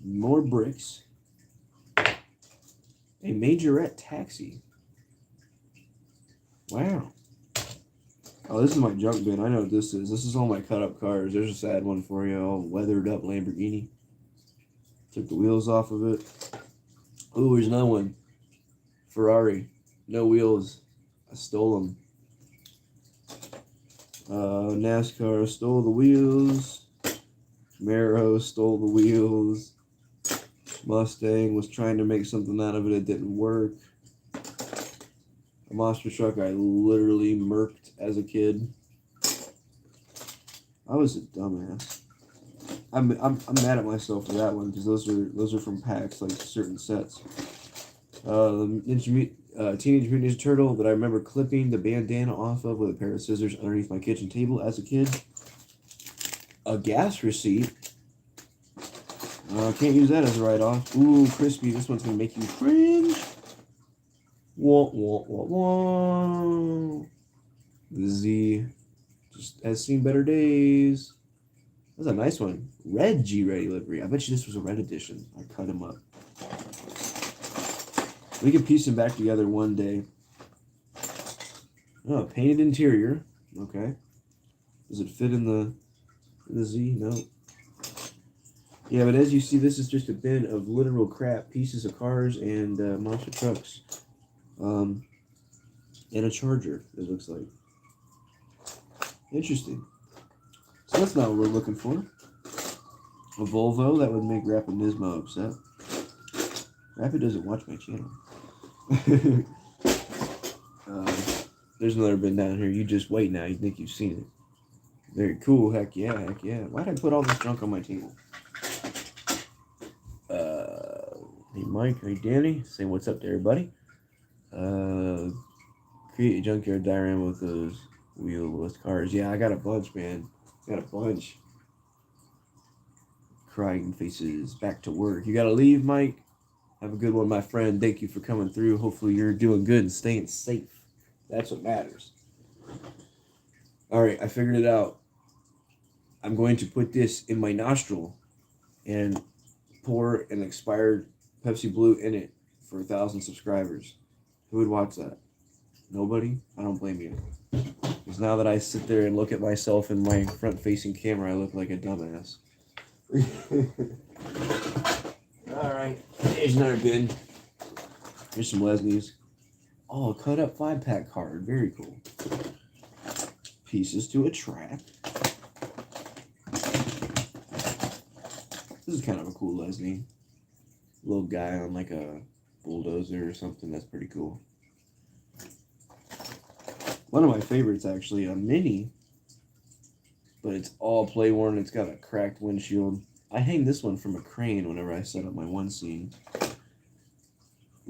More bricks. A Majorette taxi. Wow. Oh, this is my junk bin. I know what this is. This is all my cut-up cars. There's a sad one for you. All weathered up Lamborghini. Took the wheels off of it. Oh, there's another one. Ferrari. No wheels. I stole them. NASCAR stole the wheels. Camaro stole the wheels. Mustang was trying to make something out of it. It didn't work. A monster truck I literally murked as a kid. I was a dumbass. I'm mad at myself for that one because those are from packs, like certain sets. The Teenage Mutant Ninja Turtle that I remember clipping the bandana off of with a pair of scissors underneath my kitchen table as a kid. A gas receipt. Can't use that as a write-off. Ooh, crispy. This one's gonna make you cringe. Wah, wah, wah, wah. The Z just has seen better days. That's a nice one. Red G-Ready livery. I bet you this was a red edition. I cut him up. We can piece them back together one day. Oh, painted interior. Okay. Does it fit in the Z? No. Yeah, but as you see, this is just a bin of literal crap. Pieces of cars and monster trucks. And a Charger, it looks like. Interesting. So that's not what we're looking for. A Volvo, that would make Rapid Nismo upset. Rapid doesn't watch my channel. There's another bin down here. You just wait now. You think you've seen it. Very cool. Heck yeah, heck yeah. Why'd I put all this junk on my table? Hey Mike, hey Danny. Say what's up to everybody. Create a junkyard diorama with those wheelless cars. Yeah, I got a bunch, man. Got a bunch. Crying faces. Back to work. You gotta leave, Mike? Have a good one, my friend. Thank you for coming through. Hopefully you're doing good and staying safe. That's what matters. Alright, I figured it out. I'm going to put this in my nostril and pour an expired Pepsi Blue in it for 1,000 subscribers. Who would watch that? Nobody? I don't blame you. Because now that I sit there and look at myself in my front-facing camera, I look like a dumbass. Alright, here's another bin. Here's some Lesnies. Oh, cut up 5-pack card. Very cool. Pieces to a track. This is kind of a cool Lesnie. Little guy on like a bulldozer or something. That's pretty cool. One of my favorites, actually, a Mini. But it's all play worn. It's got a cracked windshield. I hang this one from a crane whenever I set up my one scene.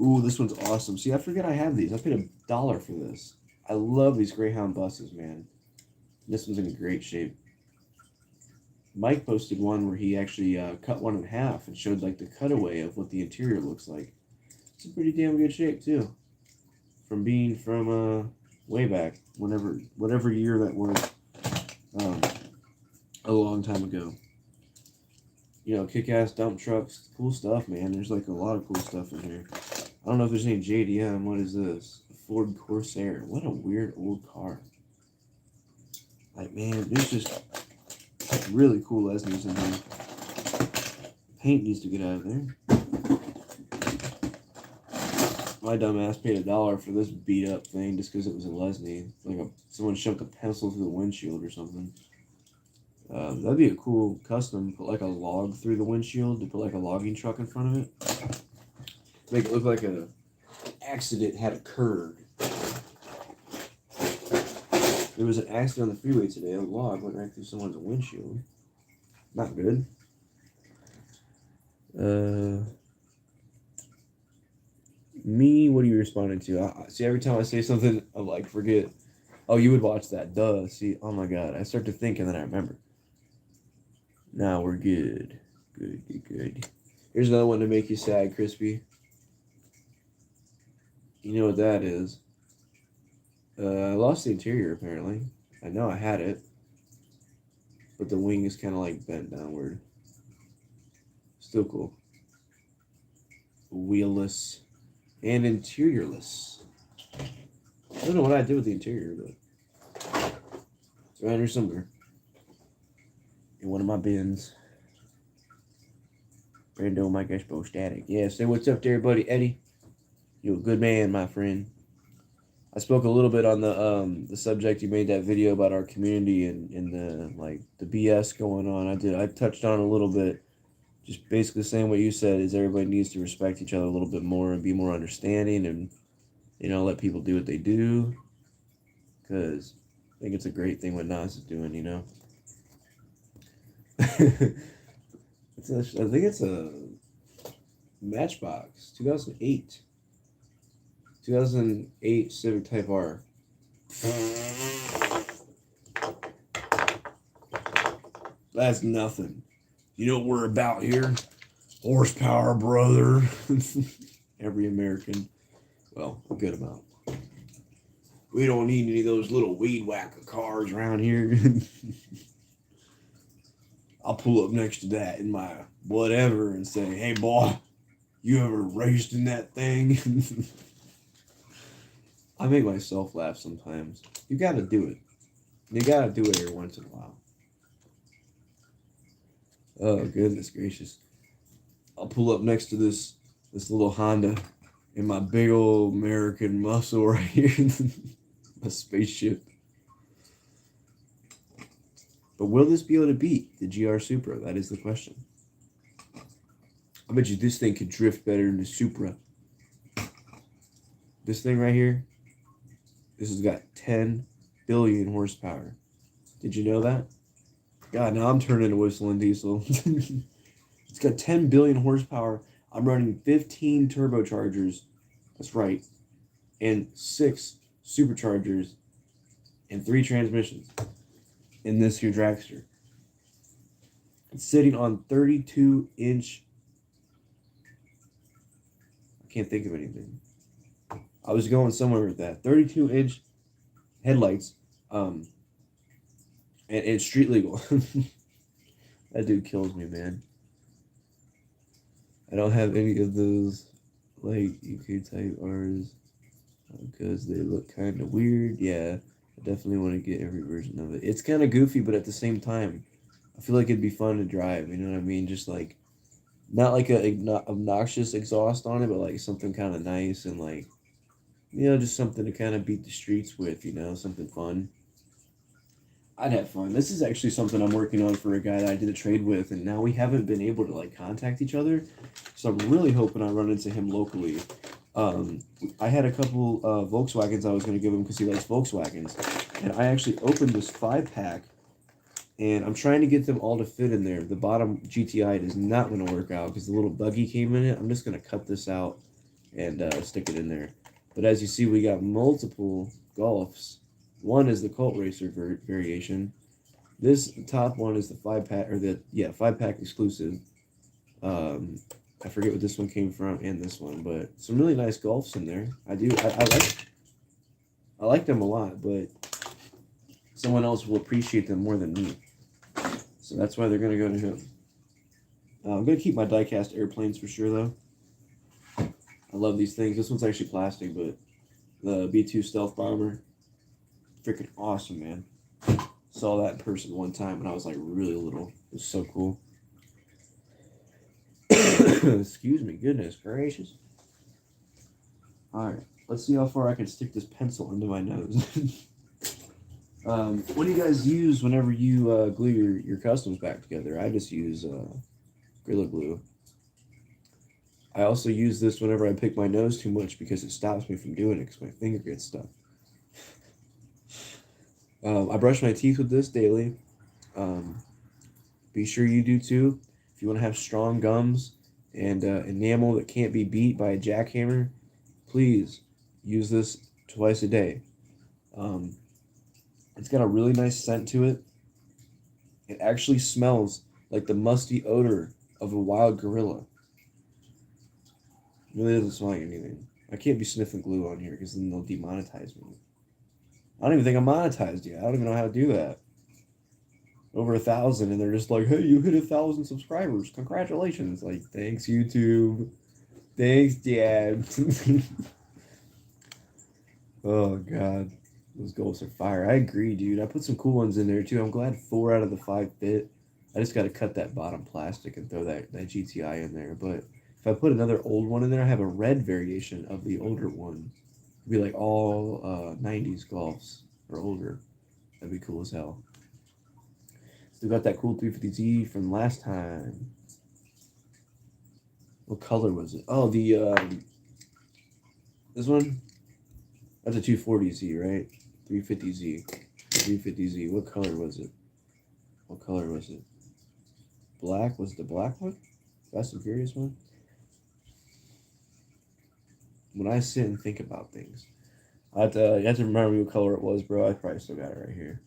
Ooh, this one's awesome. See, I forget I have these. I paid $1 for this. I love these Greyhound buses, man. This one's in great shape. Mike posted one where he actually cut one in half and showed like the cutaway of what the interior looks like. It's in pretty damn good shape too, from being from way back, whatever year that was, um, a long time ago. You know, kick-ass dump trucks, cool stuff, man. There's like a lot of cool stuff in here. I don't know if there's any JDM. What is this? A Ford Corsair. What a weird old car. Like, man, there's just really cool Lesnies in here. Paint needs to get out of there. My dumb ass paid $1 for this beat up thing just because it was a Lesney. Like someone shoved a pencil through the windshield or something. That'd be a cool custom. Put like a log through the windshield to put like a logging truck in front of it. Make it look like an accident had occurred. There was an accident on the freeway today. A log went right through someone's windshield. Not good. Me, what are you responding to? See, every time I say something, I'm like, forget. Oh, you would watch that. Duh. See, oh my God. I start to think and then I remember. Now we're good. Good. Here's another one to make you sad, Crispy. You know what that is. I lost the interior, apparently. I know I had it. But the wing is kind of like bent downward. Still cool. Wheelless and interiorless. I don't know what I did with the interior, but it's around here somewhere. In one of my bins. Brando, Mike Expo, Static. Yeah, say what's up to everybody, Eddie. You're a good man, my friend. I spoke a little bit on the subject. You made that video about our community and the BS going on. I touched on it a little bit. Just basically saying what you said is everybody needs to respect each other a little bit more and be more understanding and, you know, let people do what they do. Because I think it's a great thing what Nas is doing, you know. I think it's a Matchbox 2008 Civic Type R. That's nothing. You know what we're about here? Horsepower, brother. Every American. Well, a good amount. We don't need any of those little weed whacker cars around here. I'll pull up next to that in my whatever and say, hey, boy, you ever raced in that thing? I make myself laugh sometimes. You got to do it. You got to do it every once in a while. Oh, goodness gracious. I'll pull up next to this little Honda in my big old American muscle right here. A spaceship. But will this be able to beat the GR Supra? That is the question. I bet you this thing could drift better than the Supra. This thing right here, this has got 10 billion horsepower. Did you know that? God, now I'm turning into whistling diesel. It's got 10 billion horsepower. I'm running 15 turbochargers. That's right. And 6 superchargers and 3 transmissions in this here dragster. It's sitting on 32-inch. I can't think of anything. I was going somewhere with that. 32-inch headlights. And it's street legal. That dude kills me, man. I don't have any of those like UK type R's because they look kind of weird. Yeah, I definitely want to get every version of it. It's kind of goofy, but at the same time, I feel like it'd be fun to drive. You know what I mean? Just like, not like a obnoxious exhaust on it, but like something kind of nice and like, you know, just something to kind of beat the streets with, you know, something fun. I'd have fun. This is actually something I'm working on for a guy that I did a trade with, and now we haven't been able to like contact each other. So I'm really hoping I run into him locally. I had a couple Volkswagens I was going to give him because he likes Volkswagens, and I actually opened this 5-pack, and I'm trying to get them all to fit in there. The bottom GTI is not going to work out because the little buggy came in it. I'm just going to cut this out and stick it in there. But as you see, we got multiple Golfs. One is the Cult Racer variation. This top one is the 5-pack, or the 5-pack exclusive. I forget what this one came from and this one, but some really nice golfs in there. I like them a lot, but someone else will appreciate them more than me. So that's why they're gonna go to him. I'm gonna keep my die-cast airplanes for sure, though. I love these things. This one's actually plastic, but the B-2 Stealth Bomber, freaking awesome, man. Saw that in person one time when I was like really little. It was so cool. Excuse me, goodness gracious. Alright, let's see how far I can stick this pencil into my nose. What do you guys use whenever you glue your customs back together? I just use Gorilla Glue. I also use this whenever I pick my nose too much because it stops me from doing it because my finger gets stuck. I brush my teeth with this daily. Be sure you do too. If you want to have strong gums and enamel that can't be beat by a jackhammer, please use this twice a day. It's got a really nice scent to it. It actually smells like the musty odor of a wild gorilla. It really doesn't smell like anything. I can't be sniffing glue on here because then they'll demonetize me. I don't even think I'm monetized yet. I don't even know how to do that. Over 1,000, and they're just like, "Hey, you hit 1,000 subscribers! Congratulations!" Like, thanks YouTube, thanks Dad. Oh God, those goals are fire. I agree, dude. I put some cool ones in there too. I'm glad 4 out of the 5 fit. I just got to cut that bottom plastic and throw that GTI in there. But if I put another old one in there, I have a red variation of the older one. It'd be like all 90s Golfs or older. That'd be cool as hell. Still got that cool 350Z from last time. What color was it? Oh, this one? That's a 240Z, right? 350Z. 350Z. What color was it? What color was it? Black? Was it the black one? Fast and Furious one? When I sit and think about things, you have to remember what color it was, bro. I probably still got it right here.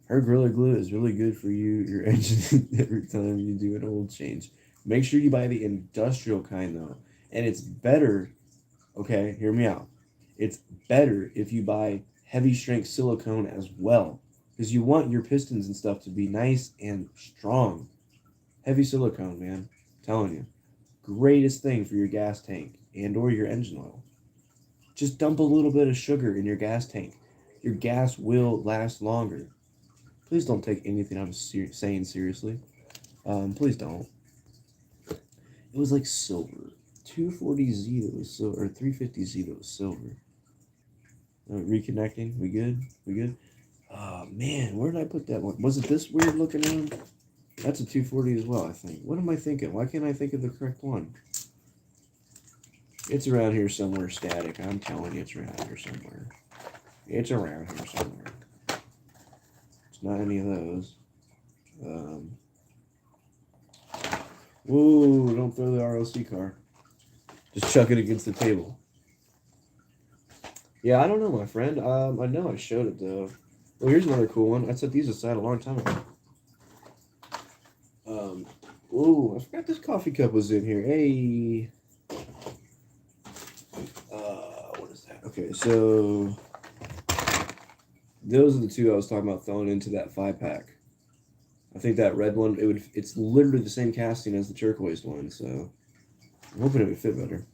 Her Gorilla Glue is really good for your engine every time you do an oil change. Make sure you buy the industrial kind, though. And it's better, okay, hear me out. It's better if you buy heavy strength silicone as well. Because you want your pistons and stuff to be nice and strong. Heavy silicone, man. I'm telling you. Greatest thing for your gas tank and or your engine oil. Just dump a little bit of sugar in your gas tank. Your gas will last longer. Please don't take anything I'm saying seriously. Please don't. It was like silver. 240Z that was silver, or 350Z that was silver. Reconnecting. We good? We good? Oh, man. Where did I put that one? Was it this weird looking one? That's a 240 as well, I think. What am I thinking? Why can't I think of the correct one? It's around here somewhere, static. I'm telling you, it's around here somewhere. It's around here somewhere. It's not any of those. Whoa, don't throw the RLC car. Just chuck it against the table. Yeah, I don't know, my friend. I know I showed it, though. Well, here's another cool one. I set these aside a long time ago. Whoa, I forgot this coffee cup was in here. Hey. What is that? Okay, so those are the two I was talking about throwing into that 5-pack. I think that red one, it's literally the same casting as the turquoise one, so I'm hoping it would fit better.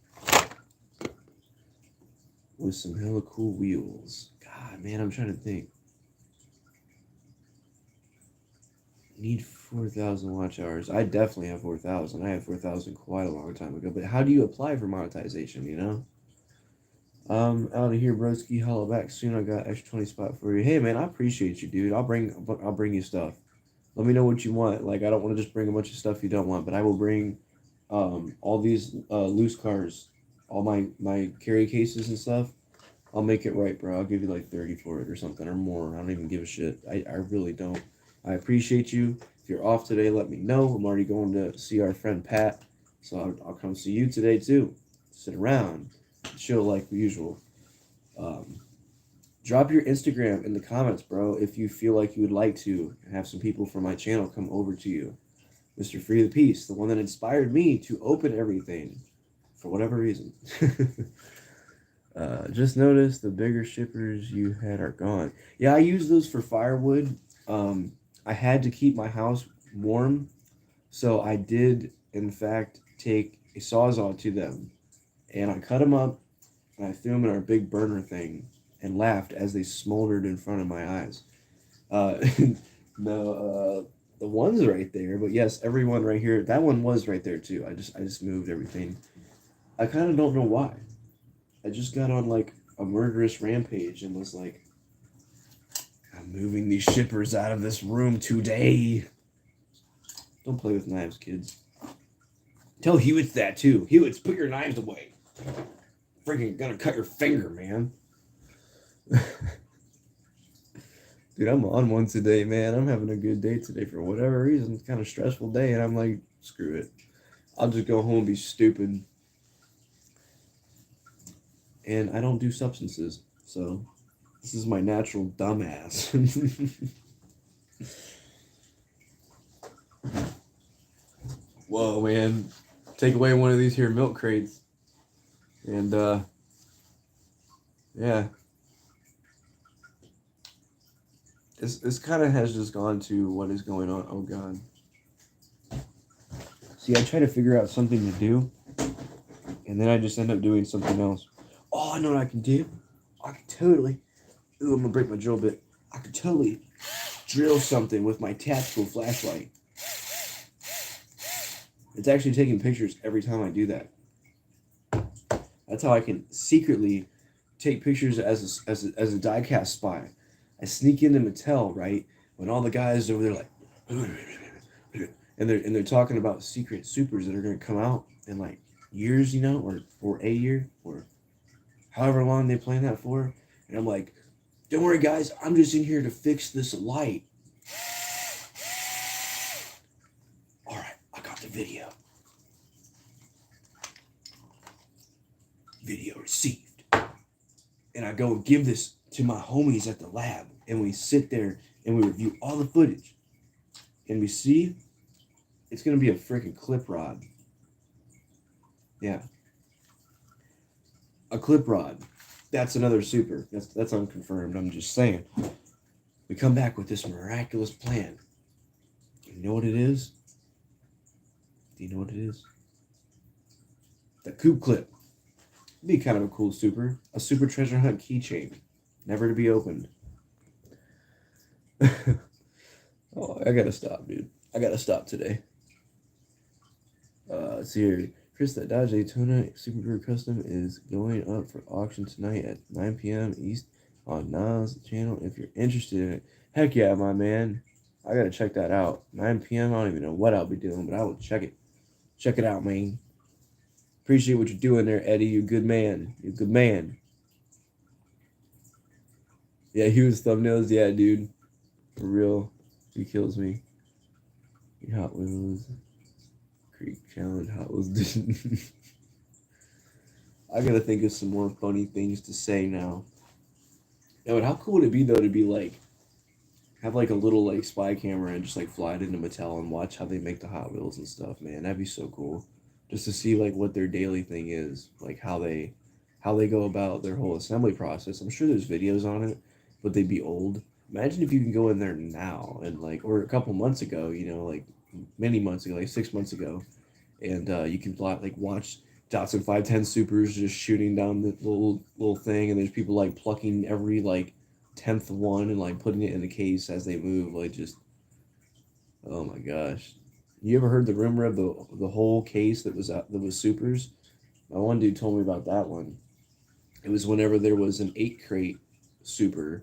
With some hella cool wheels. God, man, I'm trying to think. Need 4,000 watch hours. I definitely have 4,000. I had 4,000 quite a long time ago. But how do you apply for monetization, you know? Out of here, broski. Holla back soon. I got extra 20 spot for you. Hey, man, I appreciate you, dude. I'll bring you stuff. Let me know what you want. Like, I don't want to just bring a bunch of stuff you don't want, but I will bring all these loose cars, all my carry cases and stuff. I'll make it right, bro. I'll give you like 30 for it or something or more. I don't even give a shit. I really don't. I appreciate you. If you're off today, let me know. I'm already going to see our friend Pat, so I'll come see you today too. Sit around, chill like usual. Drop your Instagram in the comments, bro, if you feel like you would like to have some people from my channel come over to you. Mr. Free the Peace, the one that inspired me to open everything for whatever reason. Just noticed the bigger shippers you had are gone. Yeah, I use those for firewood. I had to keep my house warm, so I did, in fact, take a Sawzall to them, and I cut them up, and I threw them in our big burner thing, and laughed as they smoldered in front of my eyes. Uh, no, the one's right there, but yes, everyone right here. That one was right there too. I just moved everything. I kind of don't know why. I just got on like a murderous rampage and was like, I'm moving these shippers out of this room today. Don't play with knives, kids. Tell Hewitts that too. Hewitts, put your knives away. Freaking gonna cut your finger, man. Dude, I'm on one today, man. I'm having a good day today for whatever reason. It's kind of a stressful day, and I'm like, screw it. I'll just go home and be stupid. And I don't do substances, so this is my natural dumbass. Whoa, man. Take away one of these here milk crates. And, yeah. This kind of has just gone to what is going on. Oh, God. See, I try to figure out something to do, and then I just end up doing something else. Oh, I know what I can do. I can totally... Ooh, I'm going to break my drill bit. I could totally drill something with my tactical flashlight. It's actually taking pictures every time I do that. That's how I can secretly take pictures as a die-cast spy. I sneak into Mattel, right, when all the guys over there like, and they're talking about secret supers that are going to come out in like years, you know, or a year, or however long they plan that for. And I'm like, don't worry, guys, I'm just in here to fix this light. All right, I got the video. Video received. And I go and give this to my homies at the lab, and we sit there and we review all the footage, and we see it's gonna be a freaking clip rod. Yeah, a clip rod. That's another super. That's unconfirmed. I'm just saying. We come back with this miraculous plan. You know what it is? Do you know what it is? The Coop Clip. It'd be kind of a cool super. A super treasure hunt keychain. Never to be opened. Oh, I gotta stop, dude. I gotta stop today. Let's see here. Chris, that Dodge Daytona Super Brew Custom is going up for auction tonight at 9 p.m. East on Nas channel. If you're interested in it, heck yeah, my man. I gotta check that out. 9 p.m. I don't even know what I'll be doing, but I will check it. Check it out, man. Appreciate what you're doing there, Eddie. You're a good man. You're a good man. Yeah, he was thumbnails. Yeah, dude. For real. He kills me. Hot Wheels. Creek Challenge. Hot Wheels. I gotta think of some more funny things to say now. Yeah, but how cool would it be, though, to be like, have like a little like spy camera and just like fly it into Mattel and watch how they make the Hot Wheels and stuff, man. That'd be so cool. Just to see like what their daily thing is, like how they go about their whole assembly process. I'm sure there's videos on it, but they'd be old. Imagine if you can go in there now and like, or a couple months ago, you know, like many months ago, like 6 months ago, and you can like watch Datsun 510 Supers just shooting down the little thing, and there's people like plucking every like 10th one and like putting it in the case as they move, like just, oh my gosh. You ever heard the rumor of the whole case that was supers? My one dude told me about that one. It was whenever there was an 8 crate super,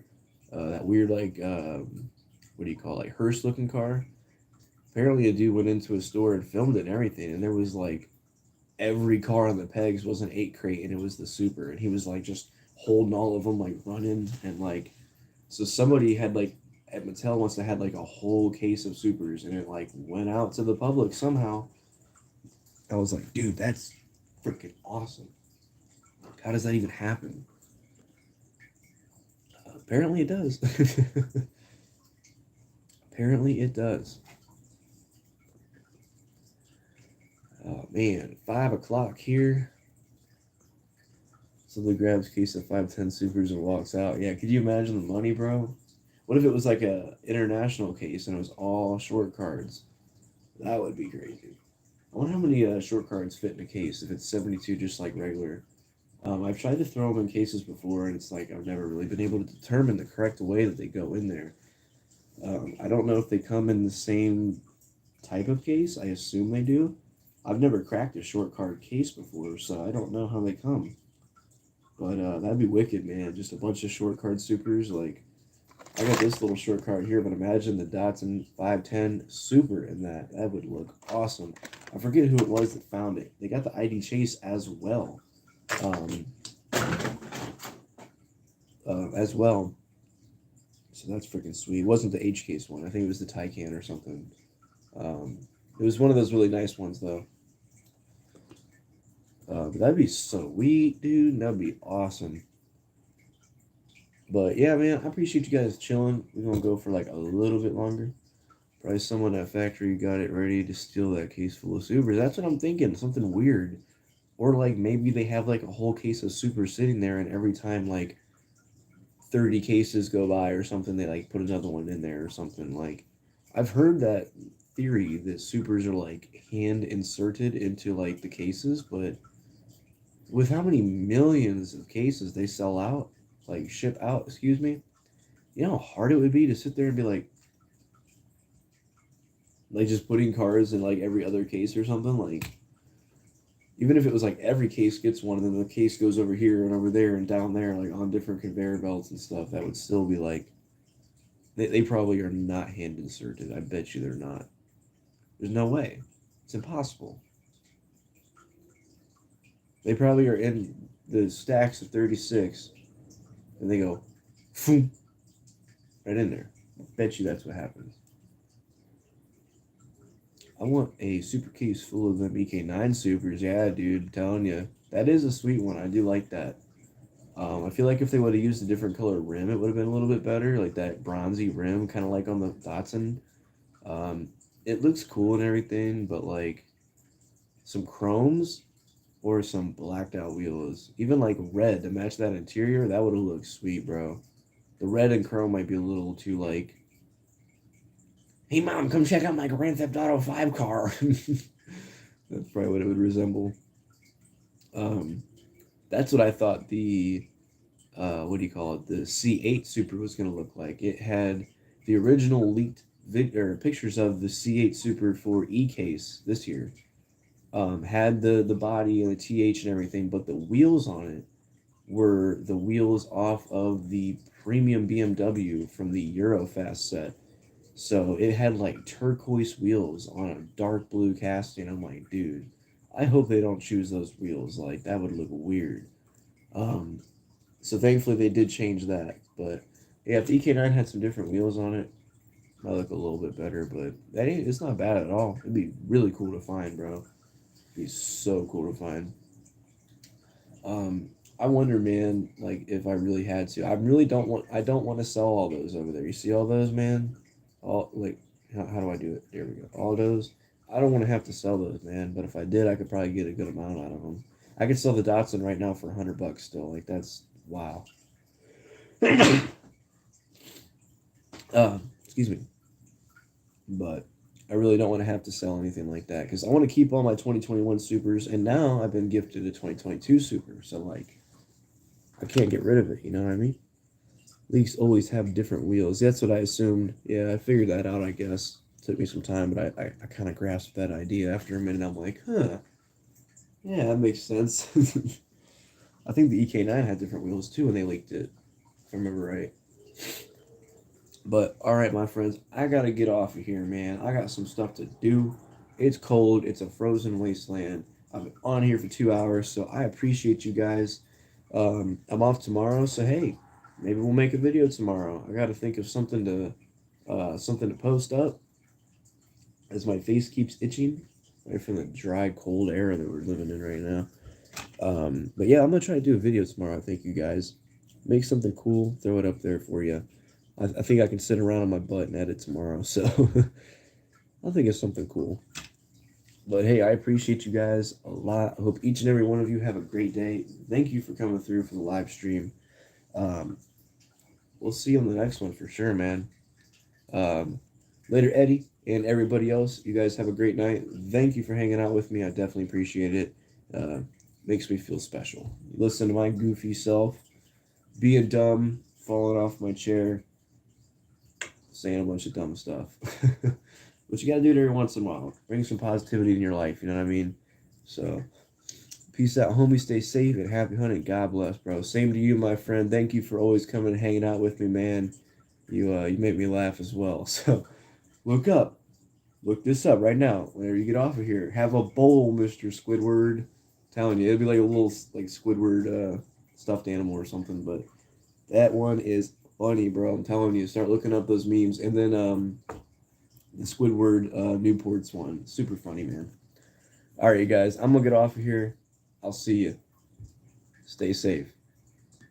that weird like what do you call it, like hearse looking car. Apparently a dude went into a store and filmed it and everything, and there was like every car on the pegs was an 8 crate, and it was the super, and he was like just holding all of them, like running, and like, so somebody had like at Mattel once they had like a whole case of supers, and it like went out to the public somehow. I was like, dude, that's freaking awesome. How does that even happen? Apparently it does. Apparently it does. Oh man, 5 o'clock here. Somebody grabs a case of 510 supers and walks out. Yeah, could you imagine the money, bro? What if it was like a international case and it was all short cards? That would be crazy. I wonder how many short cards fit in a case if it's 72 just like regular. I've tried to throw them in cases before, and it's like I've never really been able to determine the correct way that they go in there. I don't know if they come in the same type of case. I assume they do. I've never cracked a short card case before, so I don't know how they come. But that'd be wicked, man. Just a bunch of short card supers. Like, I got this little short card here, but imagine the Datsun 510 Super in that. That would look awesome. I forget who it was that found it. They got the ID Chase as well. As well. So that's freaking sweet. It wasn't the H case one. I think it was the Taycan or something. It was one of those really nice ones, though. But that'd be sweet, dude. That'd be awesome. But yeah, man, I appreciate you guys chilling. We're gonna go for like a little bit longer. Probably someone at factory got it ready to steal that case full of supers. That's what I'm thinking. Something weird. Or like maybe they have like a whole case of supers sitting there, and every time like 30 cases go by or something, they like put another one in there or something. Like, I've heard that theory that supers are like hand inserted into like the cases, but with how many millions of cases they sell out, like ship out, excuse me, you know how hard it would be to sit there and be like just putting cards in like every other case or something. Like, even if it was like every case gets one and then the case goes over here and over there and down there, like on different conveyor belts and stuff, that would still be like, they probably are not hand inserted. I bet you they're not. There's no way. It's impossible. They probably are in the stacks of 36 and they go, phoom, right in there. I bet you that's what happens. I want a super case full of them EK9 supers. Yeah, dude, I'm telling you. That is a sweet one. I do like that. I feel like if they would have used a different color rim, it would have been a little bit better. Like that bronzy rim, kind of like on the Datsun. It looks cool and everything, but like some chromes or some blacked out wheels, even like red to match that interior, that would have looked sweet, bro. The red and chrome might be a little too like, hey mom, come check out my Grand Theft Auto 5 car. That's probably what it would resemble. That's what I thought the what do you call it? The C8 Super was going to look like. It had the original leaked pictures of the C8 Super for E-Case this year. Had the body and the TH and everything, but the wheels on it were the wheels off of the premium BMW from the Eurofast set. So it had like turquoise wheels on a dark blue casting. I'm like, dude, I hope they don't choose those wheels. Like, that would look weird. So thankfully they did change that. But yeah, if the EK9 had some different wheels on it, it might look a little bit better. But it's not bad at all. It'd be really cool to find, bro. It'd be so cool to find. I wonder, man, like if I really had to. I don't want to sell all those over there. You see all those, man? All like how do I do it? There we go. All those. I don't want to have to sell those, man. But if I did, I could probably get a good amount out of them. I could sell the Datsun right now for $100 still. Like, that's wow. Excuse me. But I really don't want to have to sell anything like that because I want to keep all my 2021 supers, and now I've been gifted a 2022 super, so like I can't get rid of it. You know what I mean? At least always have different wheels. That's what I assumed. Yeah, I figured that out. I guess it took me some time, but I kind of grasped that idea after a minute. I'm like, huh, yeah, that makes sense. I think the EK9 had different wheels too when they leaked it, if I remember right. But all right, my friends, I gotta get off of here, man. I got some stuff to do. It's cold. It's a frozen wasteland. I've been on here for 2 hours, so I appreciate you guys. I'm off tomorrow, so hey, maybe we'll make a video tomorrow. I gotta think of something to post up, as my face keeps itching right from the dry, cold air that we're living in right now. But yeah, I'm gonna try to do a video tomorrow. Thank you guys. make something cool, throw it up there for you. I think I can sit around on my butt and edit tomorrow, so I'll think of something cool. But hey, I appreciate you guys a lot. I hope each and every one of you have a great day. Thank you for coming through for the live stream. Um, we'll see you on the next one for sure, man. Later, Eddie and everybody else. You guys have a great night. Thank you for hanging out with me. I definitely appreciate it. Uh, Makes me feel special. Listen to my goofy self, being dumb, falling off my chair, saying a bunch of dumb stuff. But you gotta do it every once in a while. Bring some positivity in your life. You know what I mean? So, peace out, homie. Stay safe and happy hunting. God bless, bro. Same to you, my friend. Thank you for always coming and hanging out with me, man. You make me laugh as well. So, look up. Look this up right now. Whenever you get off of here, have a bowl, Mr. Squidward. I'm telling you, it'll be like a little like Squidward stuffed animal or something. But that one is funny, bro. I'm telling you. Start looking up those memes, and then the Squidward Newport's one, super funny, man. All right, you guys. I'm gonna get off of here. I'll see you. Stay safe.